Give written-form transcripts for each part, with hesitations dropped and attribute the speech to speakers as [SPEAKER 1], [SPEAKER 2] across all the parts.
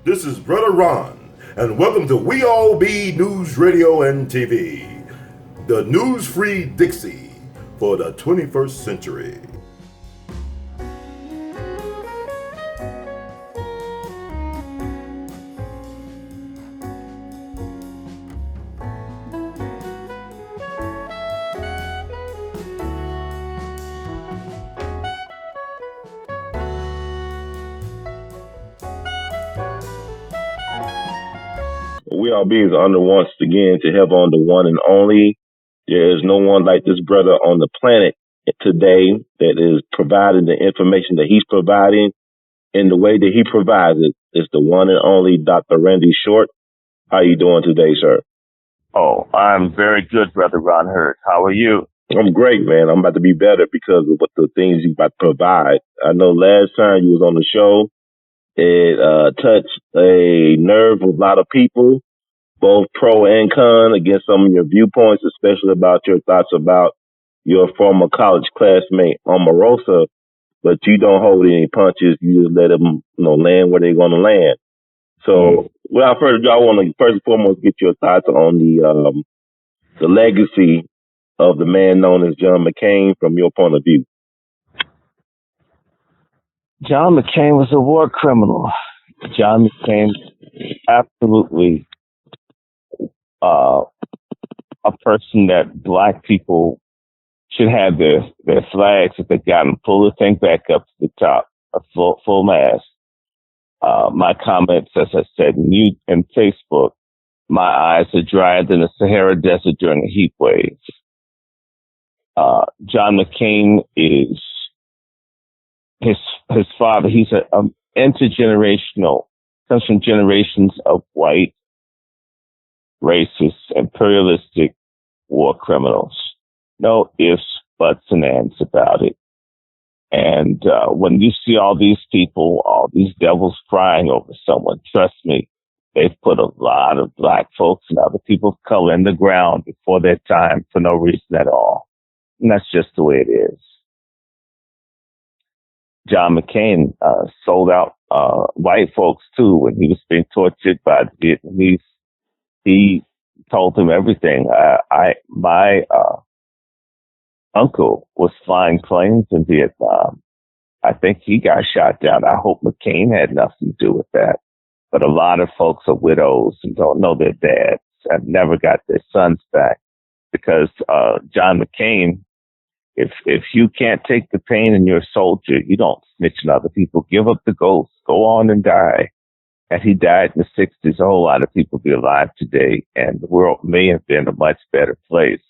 [SPEAKER 1] This is Brother Ron, and welcome to We All Be News Radio and TV, the news-free Dixie for the 21st century.
[SPEAKER 2] We all be is honored once again to have on the one and only. There is no one like this brother on the planet today that is providing the information that he's providing in the way that he provides it. It's the one and only Dr. Randy Short. How you doing today, sir?
[SPEAKER 3] Oh, I'm very good, Brother Ron Hurd. How are you?
[SPEAKER 2] I'm great, man. I'm about to be better because of what the things you about to provide. I know last time you was on the show, it touched a nerve with a lot of people, both pro and con, against some of your viewpoints, especially about your thoughts about your former college classmate, Omarosa, but you don't hold any punches. You just let them, land where they're going to land. So without further ado, I want to first and foremost get your thoughts on the legacy of the man known as John McCain from your point of view.
[SPEAKER 3] John McCain was a war criminal. John McCain absolutely a person that black people should have their flags if they got them, pull the thing back up to the top, a full mast. My comments, as I said, in Facebook, my eyes are drier than the Sahara Desert during a heat wave. John McCain is his father. He's an intergenerational, comes from generations of white, racist, imperialistic war criminals. No ifs, buts, and ands about it. And when you see all these people, all these devils crying over someone, trust me, they've put a lot of black folks and other people of color in the ground before their time for no reason at all. And that's just the way it is. John McCain sold out white folks, too, when he was being tortured by the Vietnamese. He told them everything. My uncle was flying planes in Vietnam. I think he got shot down. I hope McCain had nothing to do with that. But a lot of folks are widows and don't know their dads and never got their sons back because John McCain, if you can't take the pain and you're a soldier, you don't snitch on other people. Give up the ghost. Go on and die. And he died in the 60s. A whole lot of people be alive today, and the world may have been a much better place.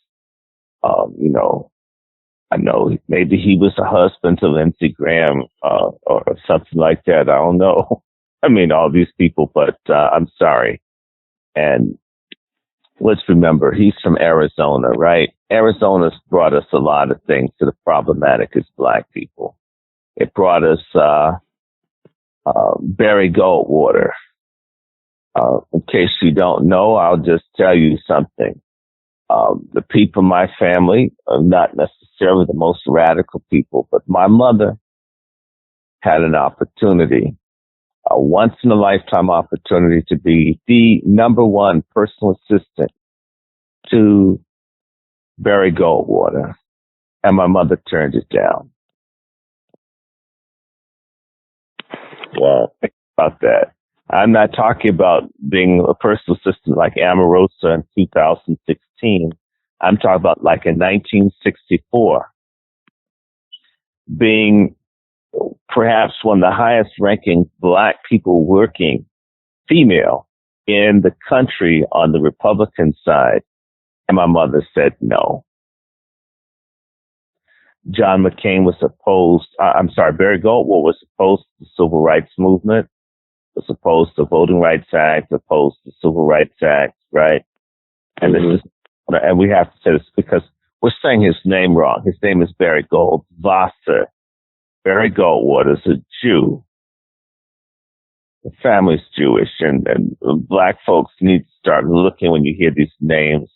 [SPEAKER 3] I know maybe he was a husband to Lindsey Graham or something like that. I don't know. I mean, all these people, but I'm sorry. And let's remember, he's from Arizona, right? Arizona's brought us a lot of things that are problematic as black people. It brought us Barry Goldwater. In case you don't know, I'll just tell you something. The people in my family are not necessarily the most radical people, but my mother had an opportunity, a once-in-a-lifetime opportunity to be the number one personal assistant to Barry Goldwater, and my mother turned it down.
[SPEAKER 2] Wow.
[SPEAKER 3] Think about that. I'm not talking about being a personal assistant like Omarosa in 2016. I'm talking about like in 1964, being perhaps one of the highest ranking black people working female in the country on the Republican side. And my mother said no. John McCain was Barry Goldwater was opposed to the Civil Rights Movement, was opposed to Voting Rights Act, opposed to Civil Rights Act, right? And and we have to say this because we're saying his name wrong. His name is Barry Goldwasser. Barry Goldwater is a Jew. The family's Jewish, and black folks need to start looking when you hear these names.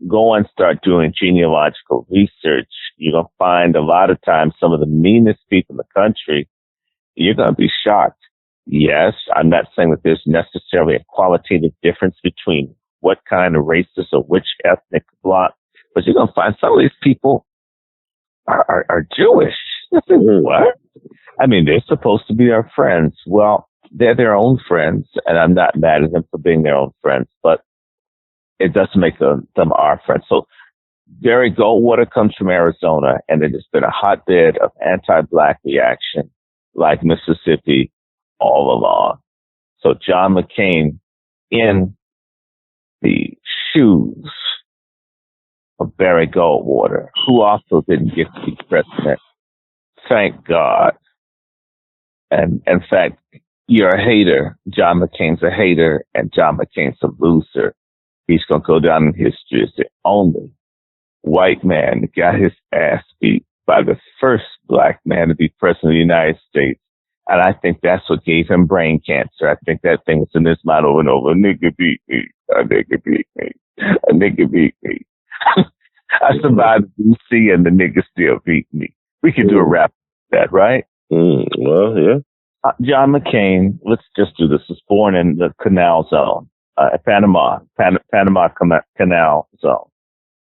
[SPEAKER 3] Go and start doing genealogical research You're going to find a lot of times some of the meanest people in the country. You're going to be shocked. Yes, I'm not saying that there's necessarily a qualitative difference between what kind of races or which ethnic bloc, but you're going to find some of these people are Jewish. What? I mean, they're supposed to be our friends. Well, they're their own friends, and I'm not mad at them for being their own friends, but it doesn't make them our friends. So Barry Goldwater comes from Arizona, and it has been a hotbed of anti-Black reaction like Mississippi all along. So John McCain, in the shoes of Barry Goldwater, who also didn't get to be president, thank God. And in fact, you're a hater. John McCain's a hater, and John McCain's a loser. He's going to go down in history as the only white man that got his ass beat by the first Black man to be president of the United States. And I think that's what gave him brain cancer. I think that thing was in his mind over and over. A nigga beat me. A nigga beat me. A nigga beat me. I survived DC and the nigga still beat me. We can do a rap like that, right?
[SPEAKER 2] Well, yeah.
[SPEAKER 3] John McCain, let's just do this, was born in the Canal Zone, Panama Canal Zone.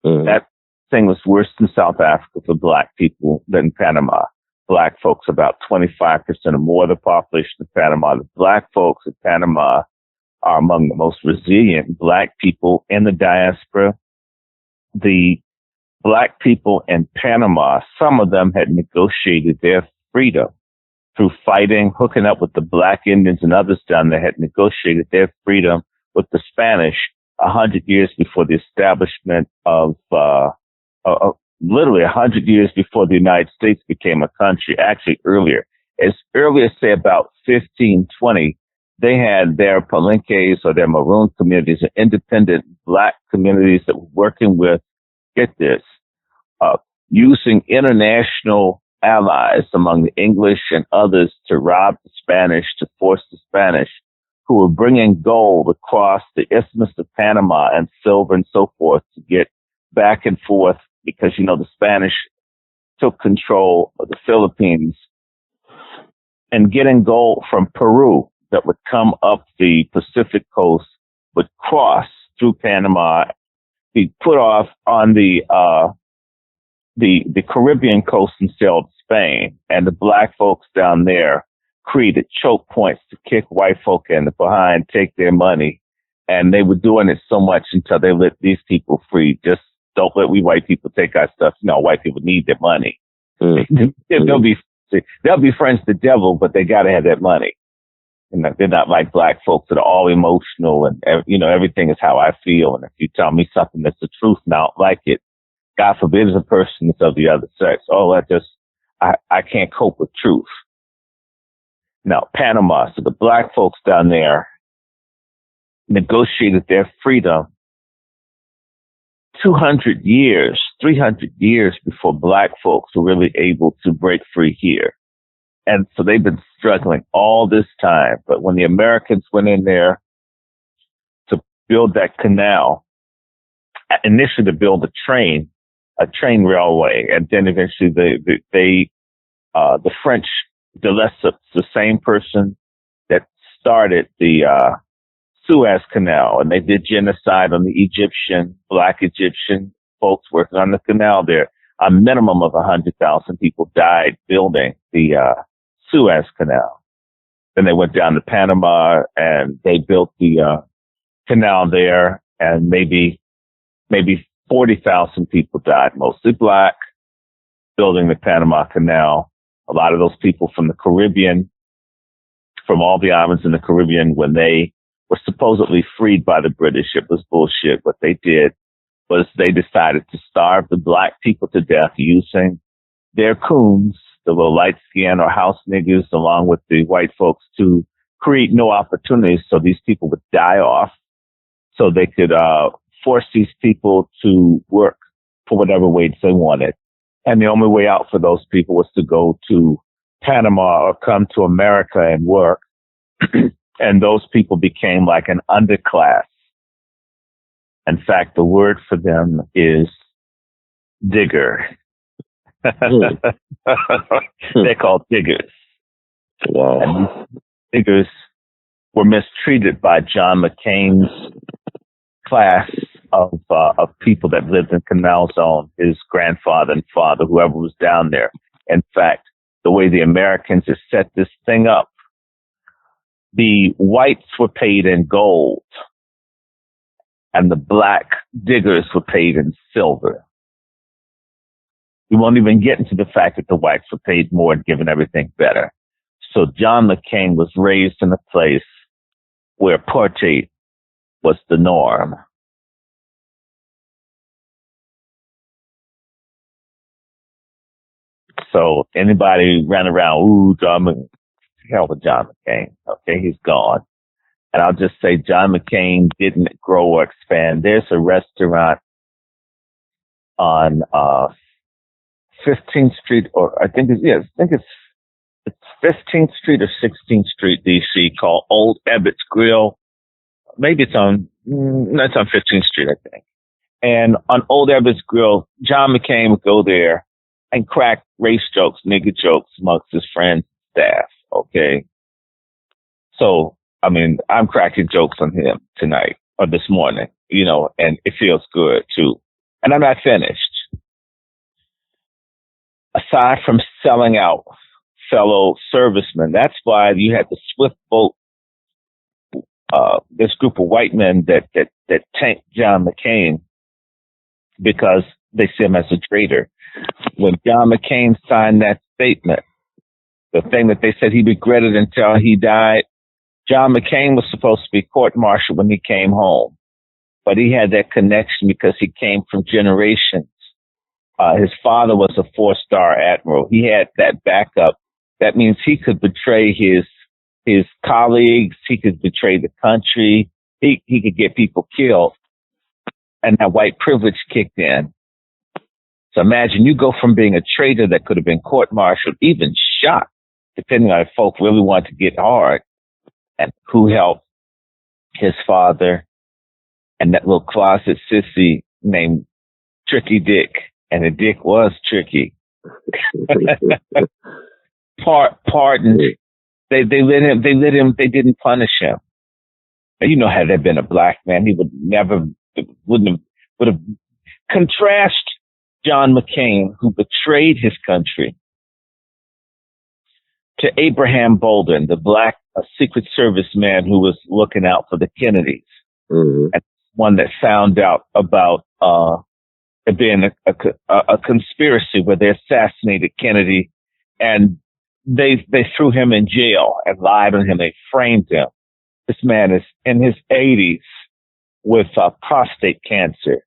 [SPEAKER 3] That thing was worse in South Africa for Black people than Panama. Black folks, about 25% or more of the population of Panama. The Black folks in Panama are among the most resilient Black people in the diaspora. The Black people in Panama, some of them had negotiated their freedom through fighting, hooking up with the Black Indians and others down there, had negotiated their freedom with the Spanish 100 years before the establishment of, literally 100 years before the United States became a country, actually earlier. As early as, say, about 1520, they had their palenques or their maroon communities, or independent Black communities that were working with, get this, using international allies among the English and others to rob the Spanish, to force the Spanish, who were bringing gold across the Isthmus of Panama and silver and so forth to get back and forth because, you know, the Spanish took control of the Philippines, and getting gold from Peru that would come up the Pacific coast, would cross through Panama, be put off on the Caribbean coast and sailed to Spain. And the Black folks down there created choke points to kick white folk in the behind, take their money. And they were doing it so much until they let these people free. Just don't let we white people take our stuff. You know, white people need their money. They'll be friends to the devil, but they got to have that money. You know, they're not like Black folks that are all emotional and, you know, everything is how I feel. And if you tell me something that's the truth and I don't like it, God forbid it's a person that's of the other sex. Oh, I can't cope with truth. Now, Panama, so the Black folks down there negotiated their freedom 200 years, 300 years before Black folks were really able to break free here. And so they've been struggling all this time. But when the Americans went in there to build that canal, initially to build a train railway, and then eventually the French, de Lesseps, the same person that started the Suez Canal, and they did genocide on the Black Egyptian folks working on the canal there. A minimum of 100,000 people died building the Suez Canal. Then they went down to Panama and they built the canal there, and maybe 40,000 people died, mostly Black, building the Panama Canal. A lot of those people from the Caribbean, from all the islands in the Caribbean, when they were supposedly freed by the British, it was bullshit. What they did was they decided to starve the Black people to death using their coons, the little light skin or house niggas, along with the white folks, to create no opportunities so these people would die off, so they could force these people to work for whatever wage they wanted. And the only way out for those people was to go to Panama or come to America and work. And those people became like an underclass. In fact, the word for them is digger. They're called diggers.
[SPEAKER 2] Wow.
[SPEAKER 3] And these diggers were mistreated by John McCain's class of people that lived in Canal Zone, his grandfather and father, whoever was down there. In fact, the way the Americans have set this thing up, the whites were paid in gold and the black diggers were paid in silver. We won't even get into the fact that the whites were paid more and given everything better. So John McCain was raised in a place where apartheid was the norm. So anybody ran around, ooh, hell with John McCain. Okay, he's gone. And I'll just say John McCain didn't grow or expand. There's a restaurant on 15th Street, or I think it's 15th Street or 16th Street, DC, called Old Ebbitt's Grill. Maybe it's on 15th Street, I think. And on Old Ebbitt's Grill, John McCain would go there and crack race jokes, nigger jokes amongst his friends and staff. Okay. So, I mean, I'm cracking jokes on him tonight or this morning, and it feels good too. And I'm not finished. Aside from selling out fellow servicemen, that's why you had the swift boat, this group of white men that tanked John McCain because they see him as a traitor. When John McCain signed that statement, the thing that they said he regretted until he died, John McCain was supposed to be court-martialed when he came home, but he had that connection because he came from generations. His father was a 4-star admiral. He had that backup. That means he could betray his colleagues. He could betray the country. He could get people killed. And that white privilege kicked in. So imagine you go from being a traitor that could have been court-martialed, even shot, depending on if folk really want to get hard, and who helped his father and that little closet sissy named Tricky Dick. And the dick was tricky. Pardoned. They didn't punish him. Now, had there been a black man, he would have contrast John McCain, who betrayed his country, to Abraham Bolden, the black Secret Service man who was looking out for the Kennedys, and one that found out about it being a conspiracy where they assassinated Kennedy, and they threw him in jail and lied on him. They framed him. This man is in his 80s with prostate cancer,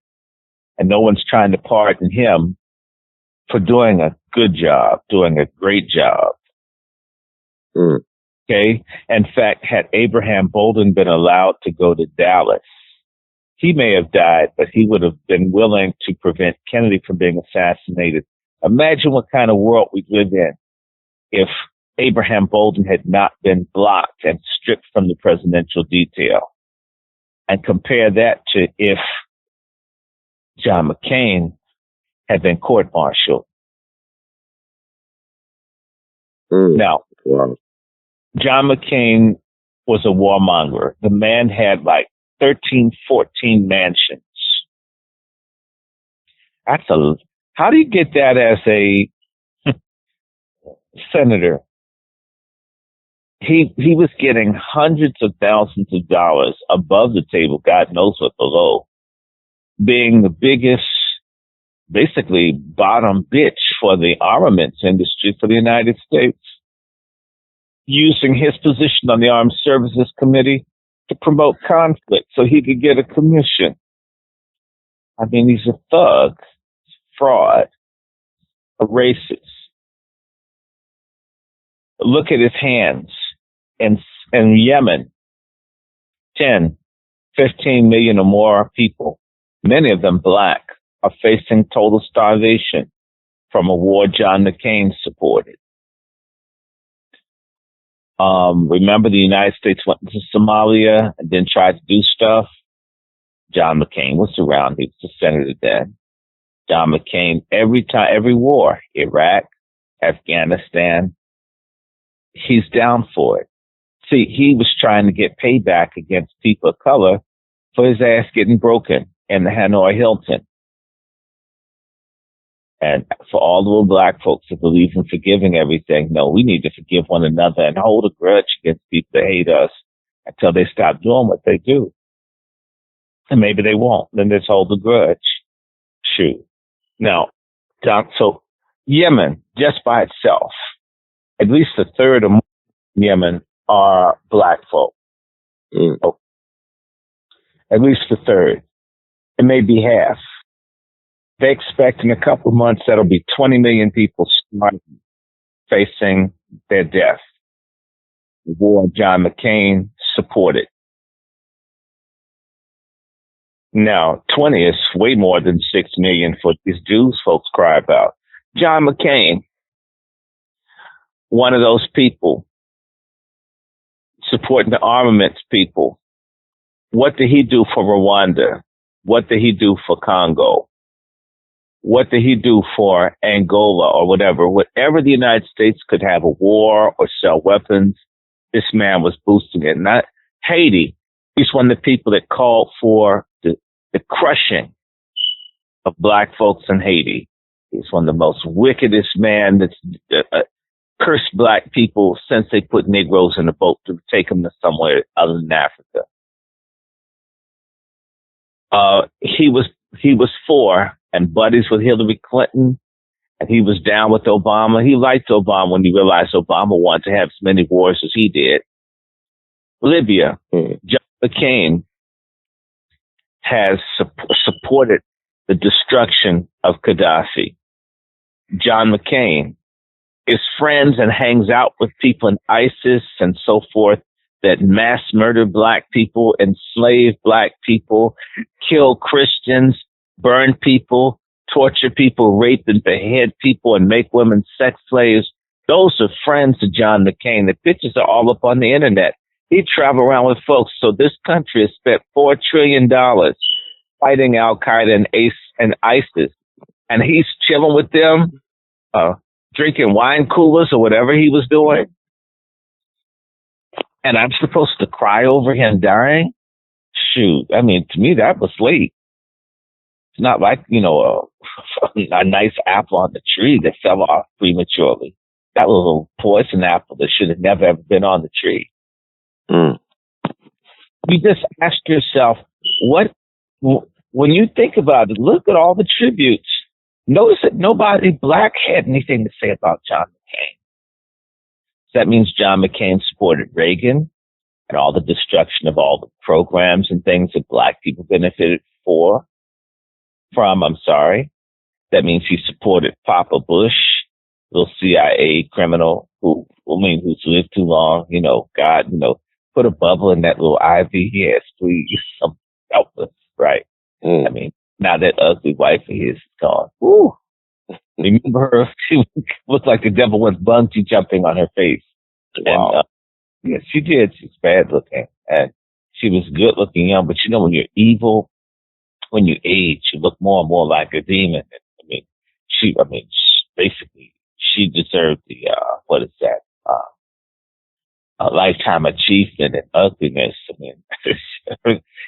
[SPEAKER 3] and no one's trying to pardon him for doing a good job, doing a great job. Okay. In fact, had Abraham Bolden been allowed to go to Dallas, he may have died, but he would have been willing to prevent Kennedy from being assassinated. Imagine what kind of world we'd live in if Abraham Bolden had not been blocked and stripped from the presidential detail. And compare that to if John McCain had been court-martialed. Now, John McCain was a warmonger. The man had like 13, 14 mansions. How do you get that as a senator? He was getting hundreds of thousands of dollars above the table, God knows what below, being the biggest, basically bottom bitch for the armaments industry for the United States, using his position on the Armed Services Committee to promote conflict so he could get a commission. I mean, he's a thug, fraud, a racist. Look at his hands. In Yemen, 10, 15 million or more people, many of them black, are facing total starvation from a war John McCain supported. Remember the United States went to Somalia and then tried to do stuff? John McCain was around. He was the senator then. John McCain, every war, Iraq, Afghanistan, he's down for it. See, he was trying to get payback against people of color for his ass getting broken in the Hanoi Hilton. And for all the little black folks that believe in forgiving everything, no, we need to forgive one another and hold a grudge against people that hate us until they stop doing what they do. And maybe they won't. Then let's hold the grudge. Shoot. Now, so Yemen, just by itself, at least a third of Yemen are black folk. Oh, at least a third. It may be half. They expect in a couple of months that'll be 20 million people facing their death. The war John McCain supported. Now, 20 is way more than 6 million for these Jews folks cry about. John McCain, one of those people supporting the armaments people. What did he do for Rwanda? What did he do for Congo? What did he do for Angola or whatever? Whatever the United States could have a war or sell weapons, this man was boosting it. Not Haiti. He's one of the people that called for the crushing of black folks in Haiti. He's one of the most wickedest men that's cursed black people since they put Negroes in a boat to take them to somewhere other than Africa. He was for and buddies with Hillary Clinton, and he was down with Obama. He liked Obama when he realized Obama wanted to have as many wars as he did. Libya, John McCain has supported the destruction of Gaddafi. John McCain is friends and hangs out with people in ISIS and so forth that mass murder black people, enslave black people, kill Christians, burn people, torture people, rape and behead people, and make women sex slaves. Those are friends of John McCain. The pictures are all up on the internet. He traveled around with folks. So this country has spent $4 trillion fighting Al-Qaeda and ISIS. And he's chilling with them, drinking wine coolers or whatever he was doing. And I'm supposed to cry over him dying? Shoot. I mean, to me, that was late. It's not like, a nice apple on the tree that fell off prematurely. That was a poison apple that should have never ever been on the tree. You just ask yourself, when you think about it, look at all the tributes. Notice that nobody black had anything to say about John McCain. So that means John McCain supported Reagan and all the destruction of all the programs and things that black people benefited from. That means he supported Papa Bush, little CIA criminal who's lived too long, God, put a bubble in that little IV he has, please. I'm helpless, right? I mean, now that ugly wife of his is gone. Woo. Remember her? She looked like the devil went bungee jumping on her face. Wow. And, yes, she did. She's bad looking. And she was good looking young, but when you're evil, when you age, you look more and more like a demon. She deserved the, a lifetime achievement in ugliness. I mean,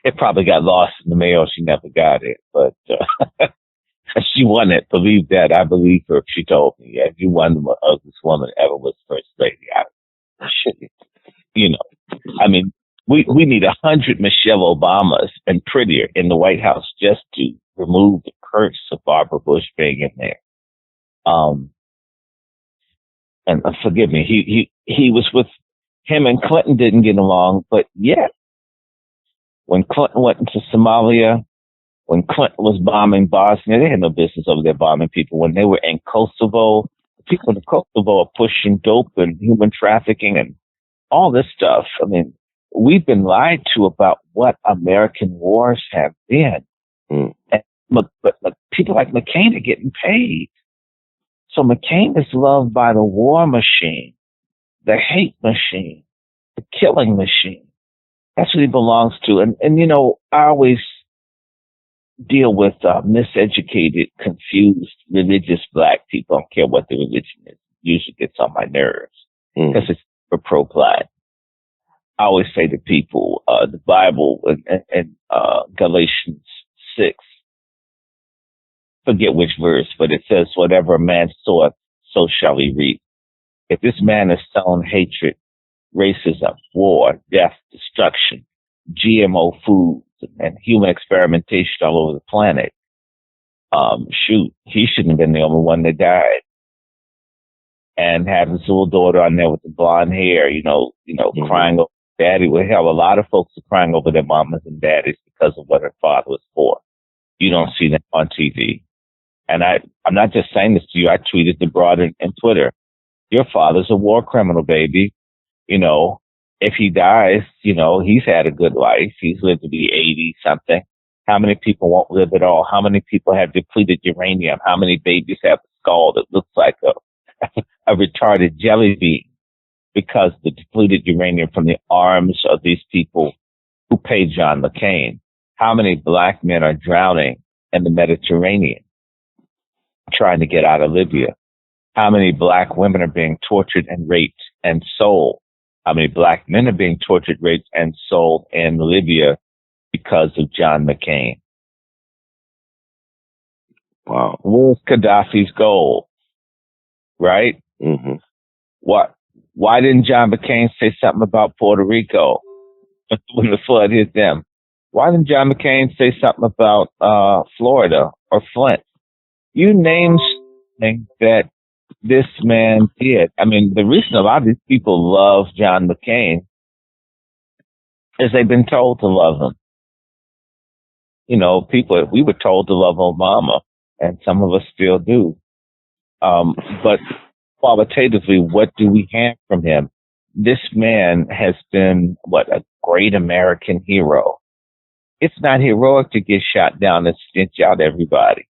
[SPEAKER 3] it probably got lost in the mail. She never got it, but she won it. Believe that. I believe her. She told me, yeah, you won the ugliest woman ever was first lady. We need 100 Michelle Obamas and prettier in the White House just to remove the curse of Barbara Bush being in there. And forgive me, he was with him and Clinton didn't get along, but yet when Clinton went into Somalia, when Clinton was bombing Bosnia, they had no business over there bombing people. When they were in Kosovo, people in Kosovo are pushing dope and human trafficking and all this stuff. I mean, we've been lied to about what American wars have been. But people like McCain are getting paid. So McCain is loved by the war machine, the hate machine, the killing machine. That's what he belongs to. And I always deal with miseducated, confused, religious black people. I don't care what the religion is. It usually gets on my nerves because it's for pro-black. I always say to people, the Bible and Galatians 6, forget which verse, but it says, whatever a man soweth, so shall he reap. If this man has sown hatred, racism, war, death, destruction, GMO foods, and human experimentation all over the planet, shoot, he shouldn't have been the only one that died. And have his little daughter on there with the blonde hair, crying over daddy. Well, hell, a lot of folks are crying over their mamas and daddies because of what her father was for. You don't see them on TV. And I'm not just saying this to you. I tweeted the broad in Twitter. Your father's a war criminal, baby. If he dies, he's had a good life. He's lived to be 80 something. How many people won't live at all? How many people have depleted uranium? How many babies have a skull that looks like a retarded jelly bean because the depleted uranium from the arms of these people who paid John McCain? How many black men are drowning in the Mediterranean trying to get out of Libya? How many black women are being tortured and raped and sold? How many black men are being tortured, raped, and sold in Libya because of John McCain?
[SPEAKER 2] Wow.
[SPEAKER 3] Where's Gaddafi's gold? Right?
[SPEAKER 2] Mm-hmm.
[SPEAKER 3] Why didn't John McCain say something about Puerto Rico when the flood hit them? Why didn't John McCain say something about Florida or Flint? You name something that this man did. I mean, the reason a lot of these people love John McCain is they've been told to love him. We were told to love Obama, and some of us still do. But qualitatively, what do we have from him? This man has been, a great American hero. It's not heroic to get shot down and stench out everybody.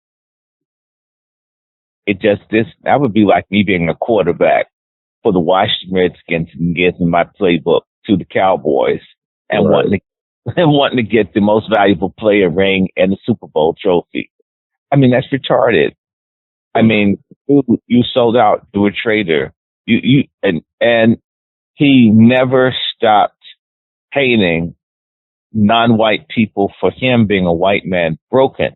[SPEAKER 3] That would be like me being a quarterback for the Washington Redskins and giving my playbook to the Cowboys and wanting to get the most valuable player ring and the Super Bowl trophy. I mean, that's retarded. I mean, you sold out to a traitor. And he never stopped hating non-white people for him being a white man broken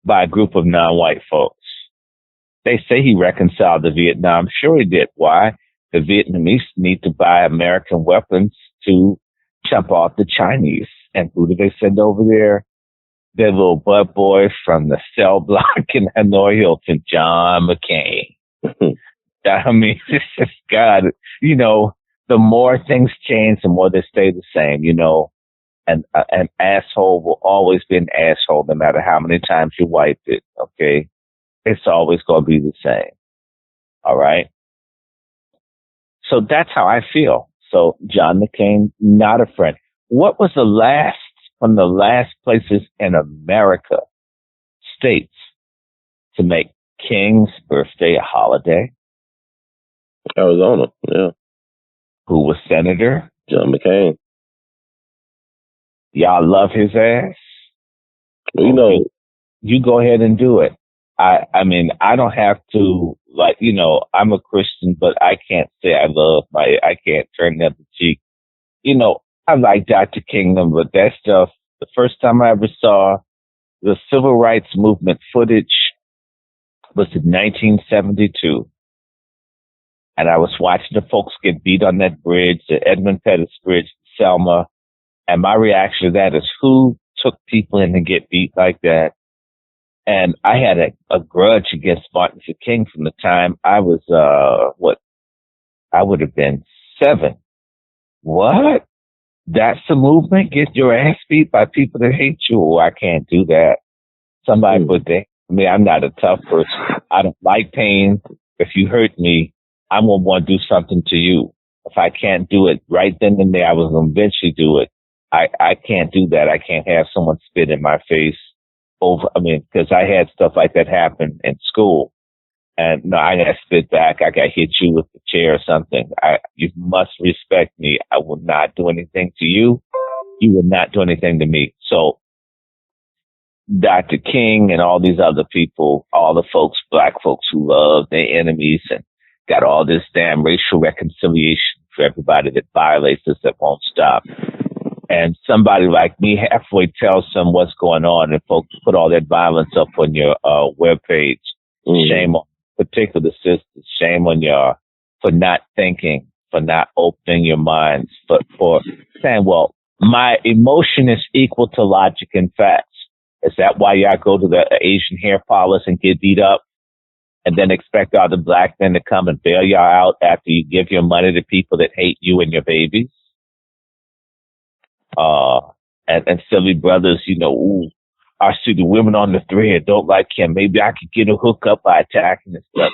[SPEAKER 3] by a group of non-white folks. They say he reconciled to Vietnam. Sure he did. Why? The Vietnamese need to buy American weapons to jump off the Chinese. And who do they send over there? Their little butt boy from the cell block in Hanoi Hilton, John McCain. I mean, it's just God, the more things change, the more they stay the same, And an asshole will always be an asshole no matter how many times you wipe it, okay? It's always going to be the same, all right? So that's how I feel. So John McCain, not a friend. What was one of the last places in America, states, to make King's birthday a holiday?
[SPEAKER 2] Arizona, yeah.
[SPEAKER 3] Who was senator?
[SPEAKER 2] John McCain.
[SPEAKER 3] Y'all love his ass?
[SPEAKER 2] Well,
[SPEAKER 3] you go ahead and do it. I mean, I don't have to, I'm a Christian, but I can't say I can't turn the other cheek. I like Dr. Kingdom, but that stuff, the first time I ever saw the civil rights movement footage was in 1972. And I was watching the folks get beat on that bridge, the Edmund Pettus Bridge, Selma. And my reaction to that is, who took people in to get beat like that? And I had a grudge against Martin Luther King from the time I was, I would have been 7. What? That's the movement? Get your ass beat by people that hate you? Oh, I can't do that. Somebody put that. I mean, I'm not a tough person. I don't like pain. If you hurt me, I'm going to want to do something to you. If I can't do it right then and there, I will eventually do it. I can't do that. I can't have someone spit in my face because I had stuff like that happen in school. And no, I got spit back. I got hit you with the chair or something. You must respect me. I will not do anything to you. You will not do anything to me. So Dr. King and all these other people, all the folks, black folks who love their enemies and got all this damn racial reconciliation for everybody that violates us that won't stop. And somebody like me halfway tells them what's going on, and folks put all that violence up on your webpage. Shame on particular sisters. Shame on y'all for not thinking, for not opening your minds, for saying, well, my emotion is equal to logic and facts. Is that why y'all go to the Asian hair parlors and get beat up and then expect all the black men to come and bail y'all out after you give your money to people that hate you and your babies? And silly brothers, ooh, I see the women on the thread don't like him. Maybe I could get a hookup by attacking and stuff.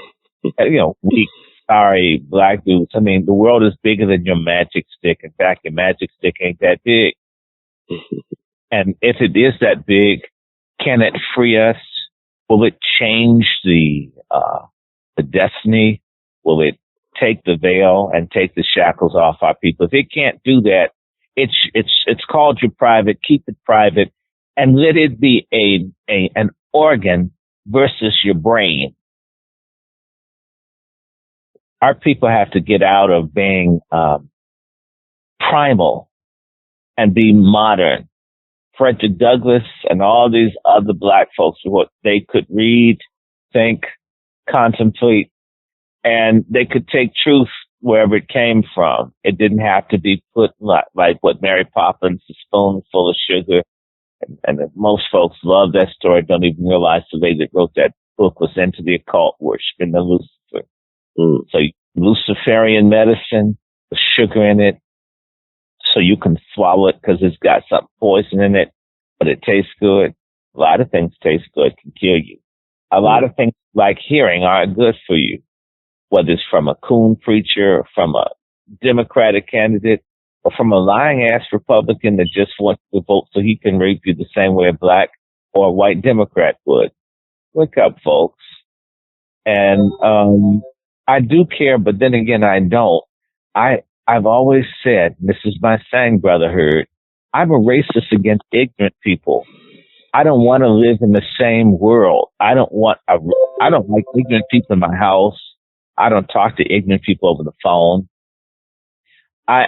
[SPEAKER 3] Weak, sorry, black dudes. I mean, the world is bigger than your magic stick. In fact, your magic stick ain't that big. And if it is that big, can it free us? Will it change the destiny? Will it take the veil and take the shackles off our people? If it can't do that, it's called your private. Keep it private, and let it be an organ versus your brain. Our people have to get out of being primal and be modern. Frederick Douglass and all these other black folks, what they could read, think, contemplate, and they could take truth wherever it came from. It didn't have to be put like what Mary Poppins, a spoonful of sugar. And most folks love that story, don't even realize the lady that wrote that book was into the occult, worshiping the Lucifer. So Luciferian medicine with sugar in it, so you can swallow it because it's got some poison in it, but it tastes good. A lot of things taste good, can kill you. A lot of things like hearing aren't good for you, whether it's from a coon preacher or from a Democratic candidate or from a lying ass Republican that just wants to vote so he can rape you the same way a black or a white Democrat would. Wake up, folks. And I do care, but then again, I don't. I've always said, and this is my saying, brotherhood, I'm a racist against ignorant people. I don't want to live in the same world. I don't like ignorant people in my house. I don't talk to ignorant people over the phone. I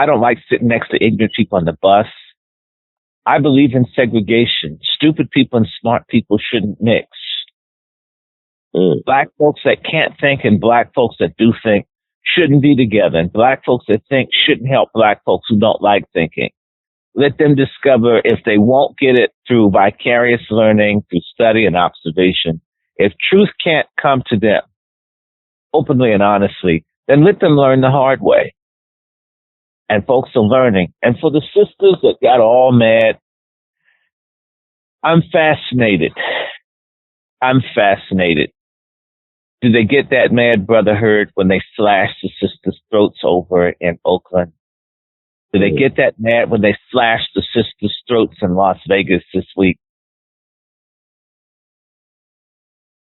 [SPEAKER 3] don't like sitting next to ignorant people on the bus. I believe in segregation. Stupid people and smart people shouldn't mix. Black folks that can't think and black folks that do think shouldn't be together. And black folks that think shouldn't help black folks who don't like thinking. Let them discover if they won't get it through vicarious learning, through study and observation. If truth can't come to them openly and honestly, then let them learn the hard way. And folks are learning. And for the sisters that got all mad, I'm fascinated. Did they get that mad, brotherhood, when they slashed the sisters' throats over in Oakland? Did they get that mad when they slashed the sisters' throats in Las Vegas this week?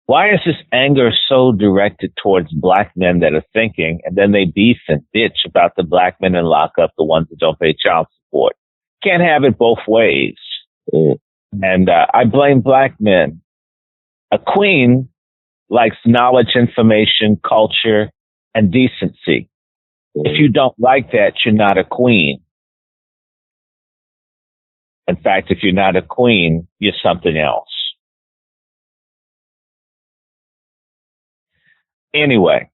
[SPEAKER 3] Why is this anger so directed towards black men that are thinking, and then they beef and bitch about the black men in lockup, the ones that don't pay child support? Can't have it both ways. And I blame black men. A queen likes knowledge, information, culture, and decency. If you don't like that, you're not a queen. In fact, if you're not a queen, you're something else. Anyway,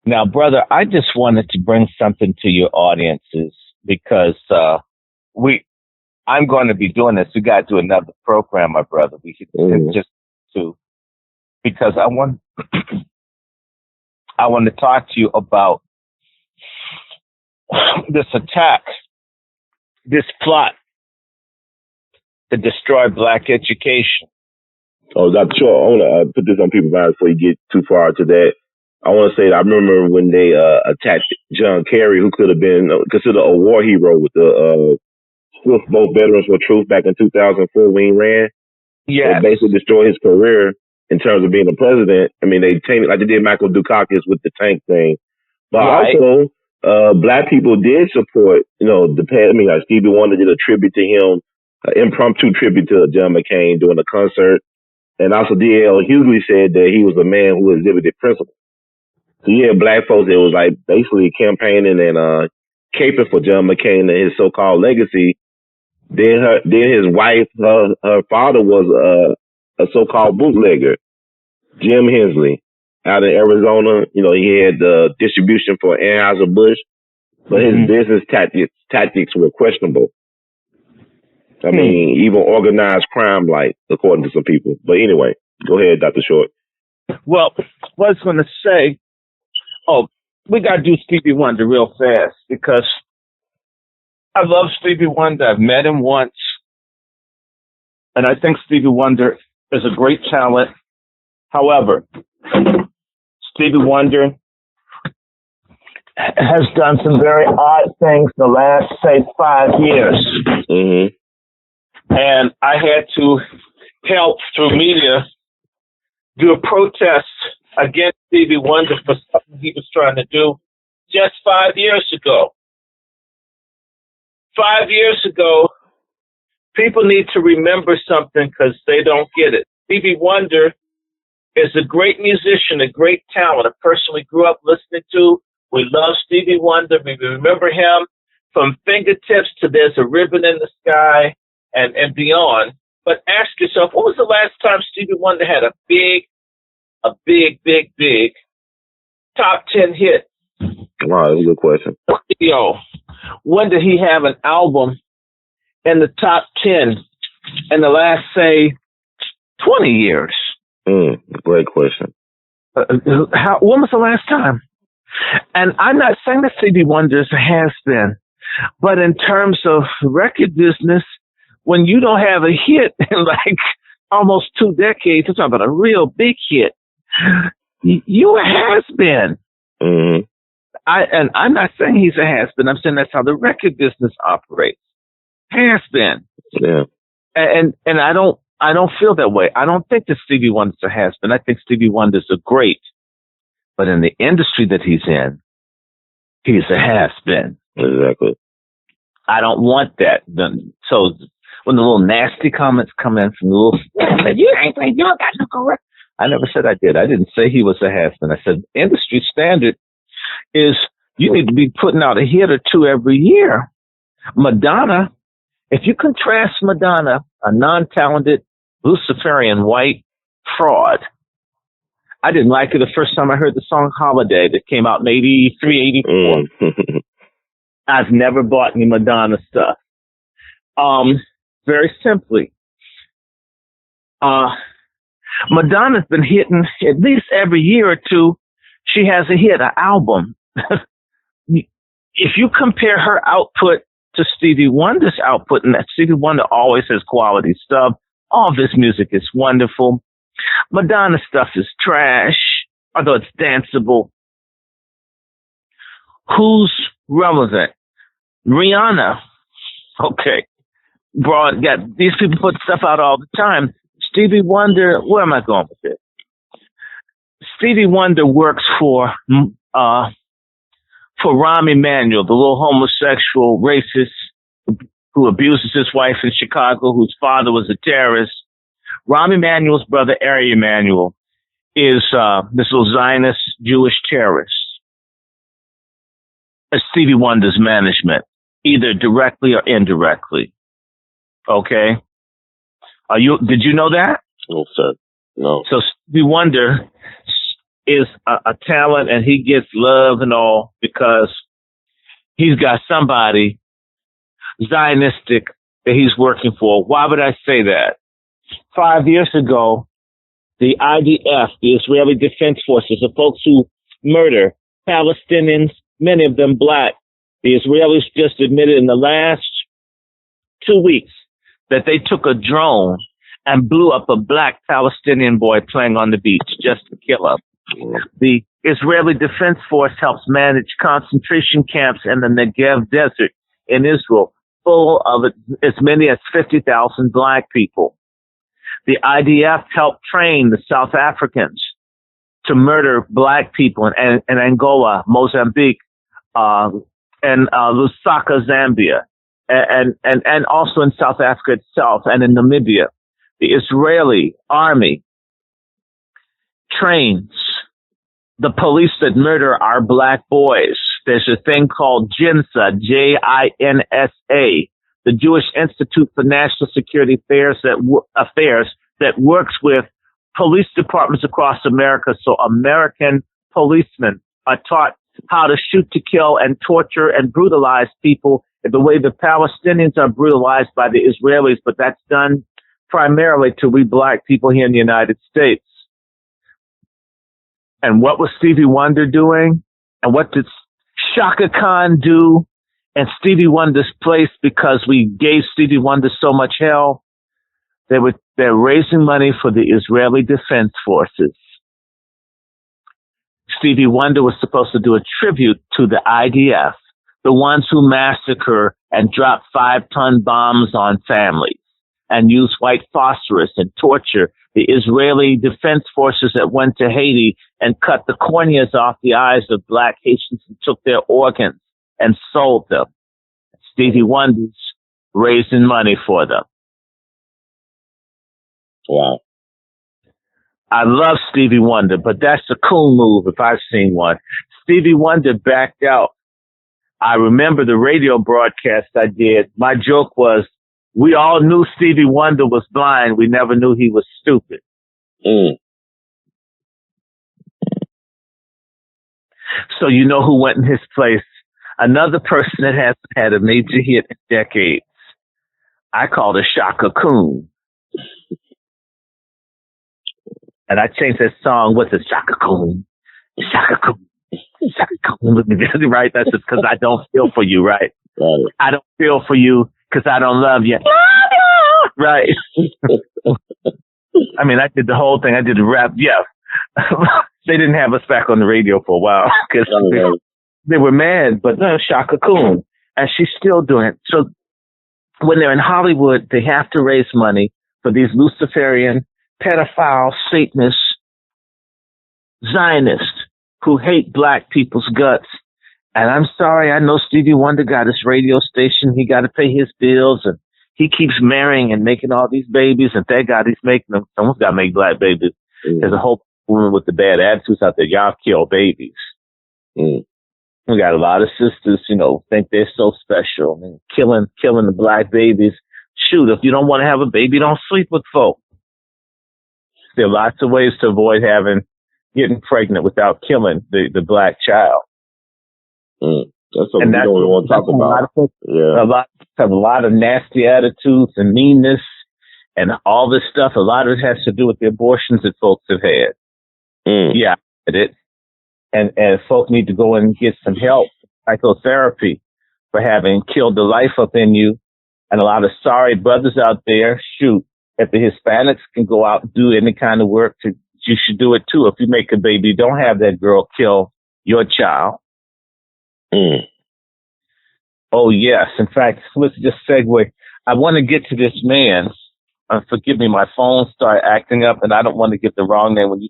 [SPEAKER 3] now, brother, I just wanted to bring something to your audiences because I'm going to be doing this. We got to do another program, my brother. We should just to because I want to talk to you about this attack, this plot to destroy black education.
[SPEAKER 2] Oh, Dr. Shaw, I want to put this on people's minds before you get too far into that. I want to say that I remember when they attacked John Kerry, who could have been considered a war hero with the Swift Boat Veterans for Truth back in 2004 when he ran.
[SPEAKER 3] Yeah.
[SPEAKER 2] They basically destroyed his career in terms of being a president. I mean, they tamed it like they did Michael Dukakis with the tank thing. But also, black people did support, Stevie Wonder did a tribute to him impromptu tribute to John McCain during a concert. And also D.L. Hughley said that he was a man who exhibited principle. So you had black folks that was like basically campaigning and caping for John McCain and his so-called legacy. Then his wife, her father was a so-called bootlegger, Jim Hensley, out in Arizona. You know, he had the distribution for Anheuser-Busch, but his business tactics were questionable. I mean, even organized crime, like, according to some people. But anyway, go ahead, Dr. Short.
[SPEAKER 3] Well, what I was going to say, we got to do Stevie Wonder real fast because I love Stevie Wonder. I've met him once. And I think Stevie Wonder is a great talent. However, Stevie Wonder has done some very odd things the last, say, 5 years.
[SPEAKER 2] Mm-hmm.
[SPEAKER 3] And I had to help through media do a protest against Stevie Wonder for something he was trying to do just 5 years ago. 5 years ago, people need to remember something because they don't get it. Stevie Wonder is a great musician, a great talent. I personally grew up listening to. We love Stevie Wonder. We remember him from Fingertips to There's a Ribbon in the Sky and beyond. But ask yourself, what was the last time Stevie Wonder had a big top 10 hit?
[SPEAKER 2] Wow, that's a good question.
[SPEAKER 3] When did he have an album in the top 10 in the last, say, 20 years?
[SPEAKER 2] Great question.
[SPEAKER 3] When was the last time? And I'm not saying that Stevie Wonder has been, but in terms of record business, when you don't have a hit in like almost 2 decades, it's about a real big hit. You has been.
[SPEAKER 2] Mm-hmm.
[SPEAKER 3] I'm not saying he's a has been. I'm saying that's how the record business operates. Has been.
[SPEAKER 2] Yeah.
[SPEAKER 3] And I don't feel that way. I don't think that Stevie Wonder's a has been. I think Stevie Wonder's a great. But in the industry that he's in, he's a has been.
[SPEAKER 2] Exactly.
[SPEAKER 3] I don't want that. So when the little nasty comments come in from the little, you don't got no correct. I never said I did. I didn't say he was a has been. I said industry standard is you need to be putting out a hit or two every year. Madonna, if you contrast Madonna, a non-talented Luciferian white fraud. I didn't like it the first time I heard the song Holiday that came out in 83, 84. I've never bought any Madonna stuff. Very simply, Madonna's been hitting at least every year or two. She has a hit, an album. If you compare her output to Stevie Wonder's output, and that Stevie Wonder always has quality stuff. All of his music is wonderful. Madonna stuff is trash, although it's danceable. Who's relevant? Rihanna. Okay. Broad, these people put stuff out all the time. Stevie Wonder, where am I going with it? Stevie Wonder works for Rahm Emanuel, the little homosexual racist who abuses his wife in Chicago, whose father was a terrorist. Rahm Emanuel's brother, Ari Emanuel, is this little Zionist Jewish terrorist. It's Stevie Wonder's management, either directly or indirectly. Okay? Did you know that?
[SPEAKER 2] No, sir. No.
[SPEAKER 3] So Stevie Wonder is a talent, and he gets love and all because he's got somebody Zionistic that he's working for. Why would I say that? 5 years ago, the IDF, the Israeli Defense Forces, the folks who murder Palestinians, many of them black, the Israelis just admitted in the last 2 weeks that they took a drone and blew up a black Palestinian boy playing on the beach just to kill him. The Israeli Defense Force helps manage concentration camps in the Negev Desert in Israel, full of as many as 50,000 black people. The IDF helped train the South Africans to murder black people in Angola, Mozambique, and Lusaka, Zambia. and also in South Africa itself and in Namibia. The Israeli army trains the police that murder our black boys. There's a thing called JINSA, JINSA, the Jewish Institute for National Security Affairs that works with police departments across America. So American policemen are taught how to shoot, to kill, and torture and brutalize people the way the Palestinians are brutalized by the Israelis, but that's done primarily to we black people here in the United States. And what was Stevie Wonder doing? And what did Shaka Khan do in Stevie Wonder's place because we gave Stevie Wonder so much hell? They're raising money for the Israeli Defense Forces. Stevie Wonder was supposed to do a tribute to the IDF, the ones who massacre and drop 5-ton bombs on families and use white phosphorus and torture the Israeli Defense Forces that went to Haiti and cut the corneas off the eyes of black Haitians and took their organs and sold them. Stevie Wonder's raising money for them.
[SPEAKER 2] Wow.
[SPEAKER 3] I love Stevie Wonder, but that's a cool move if I've seen one. Stevie Wonder backed out. I remember the radio broadcast I did. My joke was, we all knew Stevie Wonder was blind. We never knew he was stupid. So you know who went in his place? Another person that hasn't had a major hit in decades. I called her Shaka Coon. And I changed that song. What's it? Shaka Coon. Shaka Coon. Shaka Coon. Right? That's just because I don't feel for you, right?
[SPEAKER 2] Right.
[SPEAKER 3] I don't feel for you because I don't love you. Right. I mean, I did the whole thing. I did the rap. Yeah. They didn't have us back on the radio for a while because they were mad, but no, Shaka Coon. And she's still doing it. So when they're in Hollywood, they have to raise money for these Luciferian, pedophile, Satanists, Zionists who hate black people's guts. And I'm sorry, I know Stevie Wonder got his radio station. He got to pay his bills, and he keeps marrying and making all these babies. And thank God he's making them. Someone's got to make black babies. There's a whole woman with the bad attitudes out there. Y'all kill babies. We got a lot of sisters, think they're so special and killing the black babies. Shoot, if you don't want to have a baby, don't sleep with folk. There are lots of ways to avoid getting pregnant without killing the black child.
[SPEAKER 2] That's something we don't even want to talk about. A lot have a lot of nasty attitudes and meanness and all this stuff. A lot of it has to do with the abortions that folks have had. Yeah, and folk need to go and get some help, psychotherapy, for having killed the life up in you. And a lot of sorry brothers out there, shoot, if the Hispanics can go out and do any kind of work, you should do it too. If you make a baby, don't have that girl kill your child. Oh, yes. In fact, let's just segue. I want to get to this man. Forgive me, my phone started acting up, and I don't want to get the wrong name. When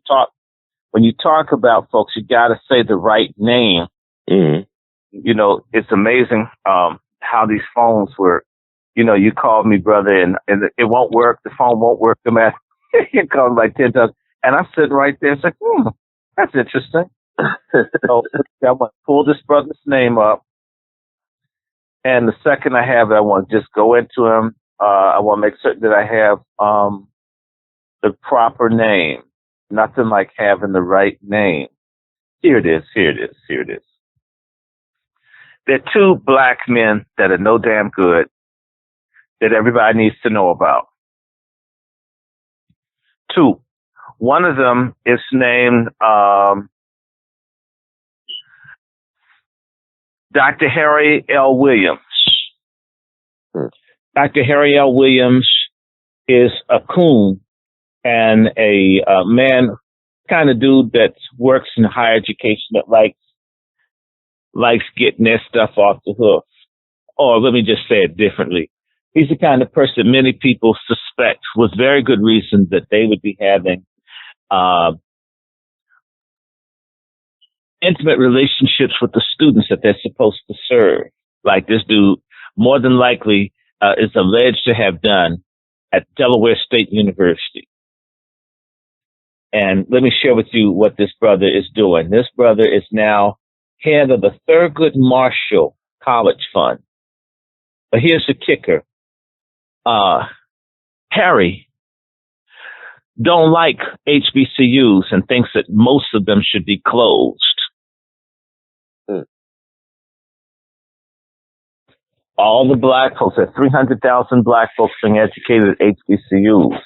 [SPEAKER 2] you talk about folks, you got to say the right name. It's amazing how these phones work. You called me, brother, and it won't work. The phone won't work. The man, you called me like 10 times. And I'm sitting right there. It's like, that's interesting. So I want to pull this brother's name up. And the second I have it, I want to just go into him. I want to make certain that I have the proper name. Nothing like having the right name. Here it is. There are two black men that are no damn good that everybody needs to know about. Two. One of them is named Dr. Harry L. Williams. Dr. Harry L. Williams is a coon and a man, kind of dude that works in higher education that likes getting their stuff off the hook. Or let me just say it differently. He's the kind of person many people suspect, with very good reason, that they would be having intimate relationships with the students that they're supposed to serve. Like this dude
[SPEAKER 3] more than likely is alleged to have done at Delaware State University. And let me share with you what this brother is doing. This brother is now head of the Thurgood Marshall College Fund. But here's the kicker. Harry don't like HBCUs and thinks that most of them should be closed. All the black folks, there are 300,000 black folks being educated at HBCUs.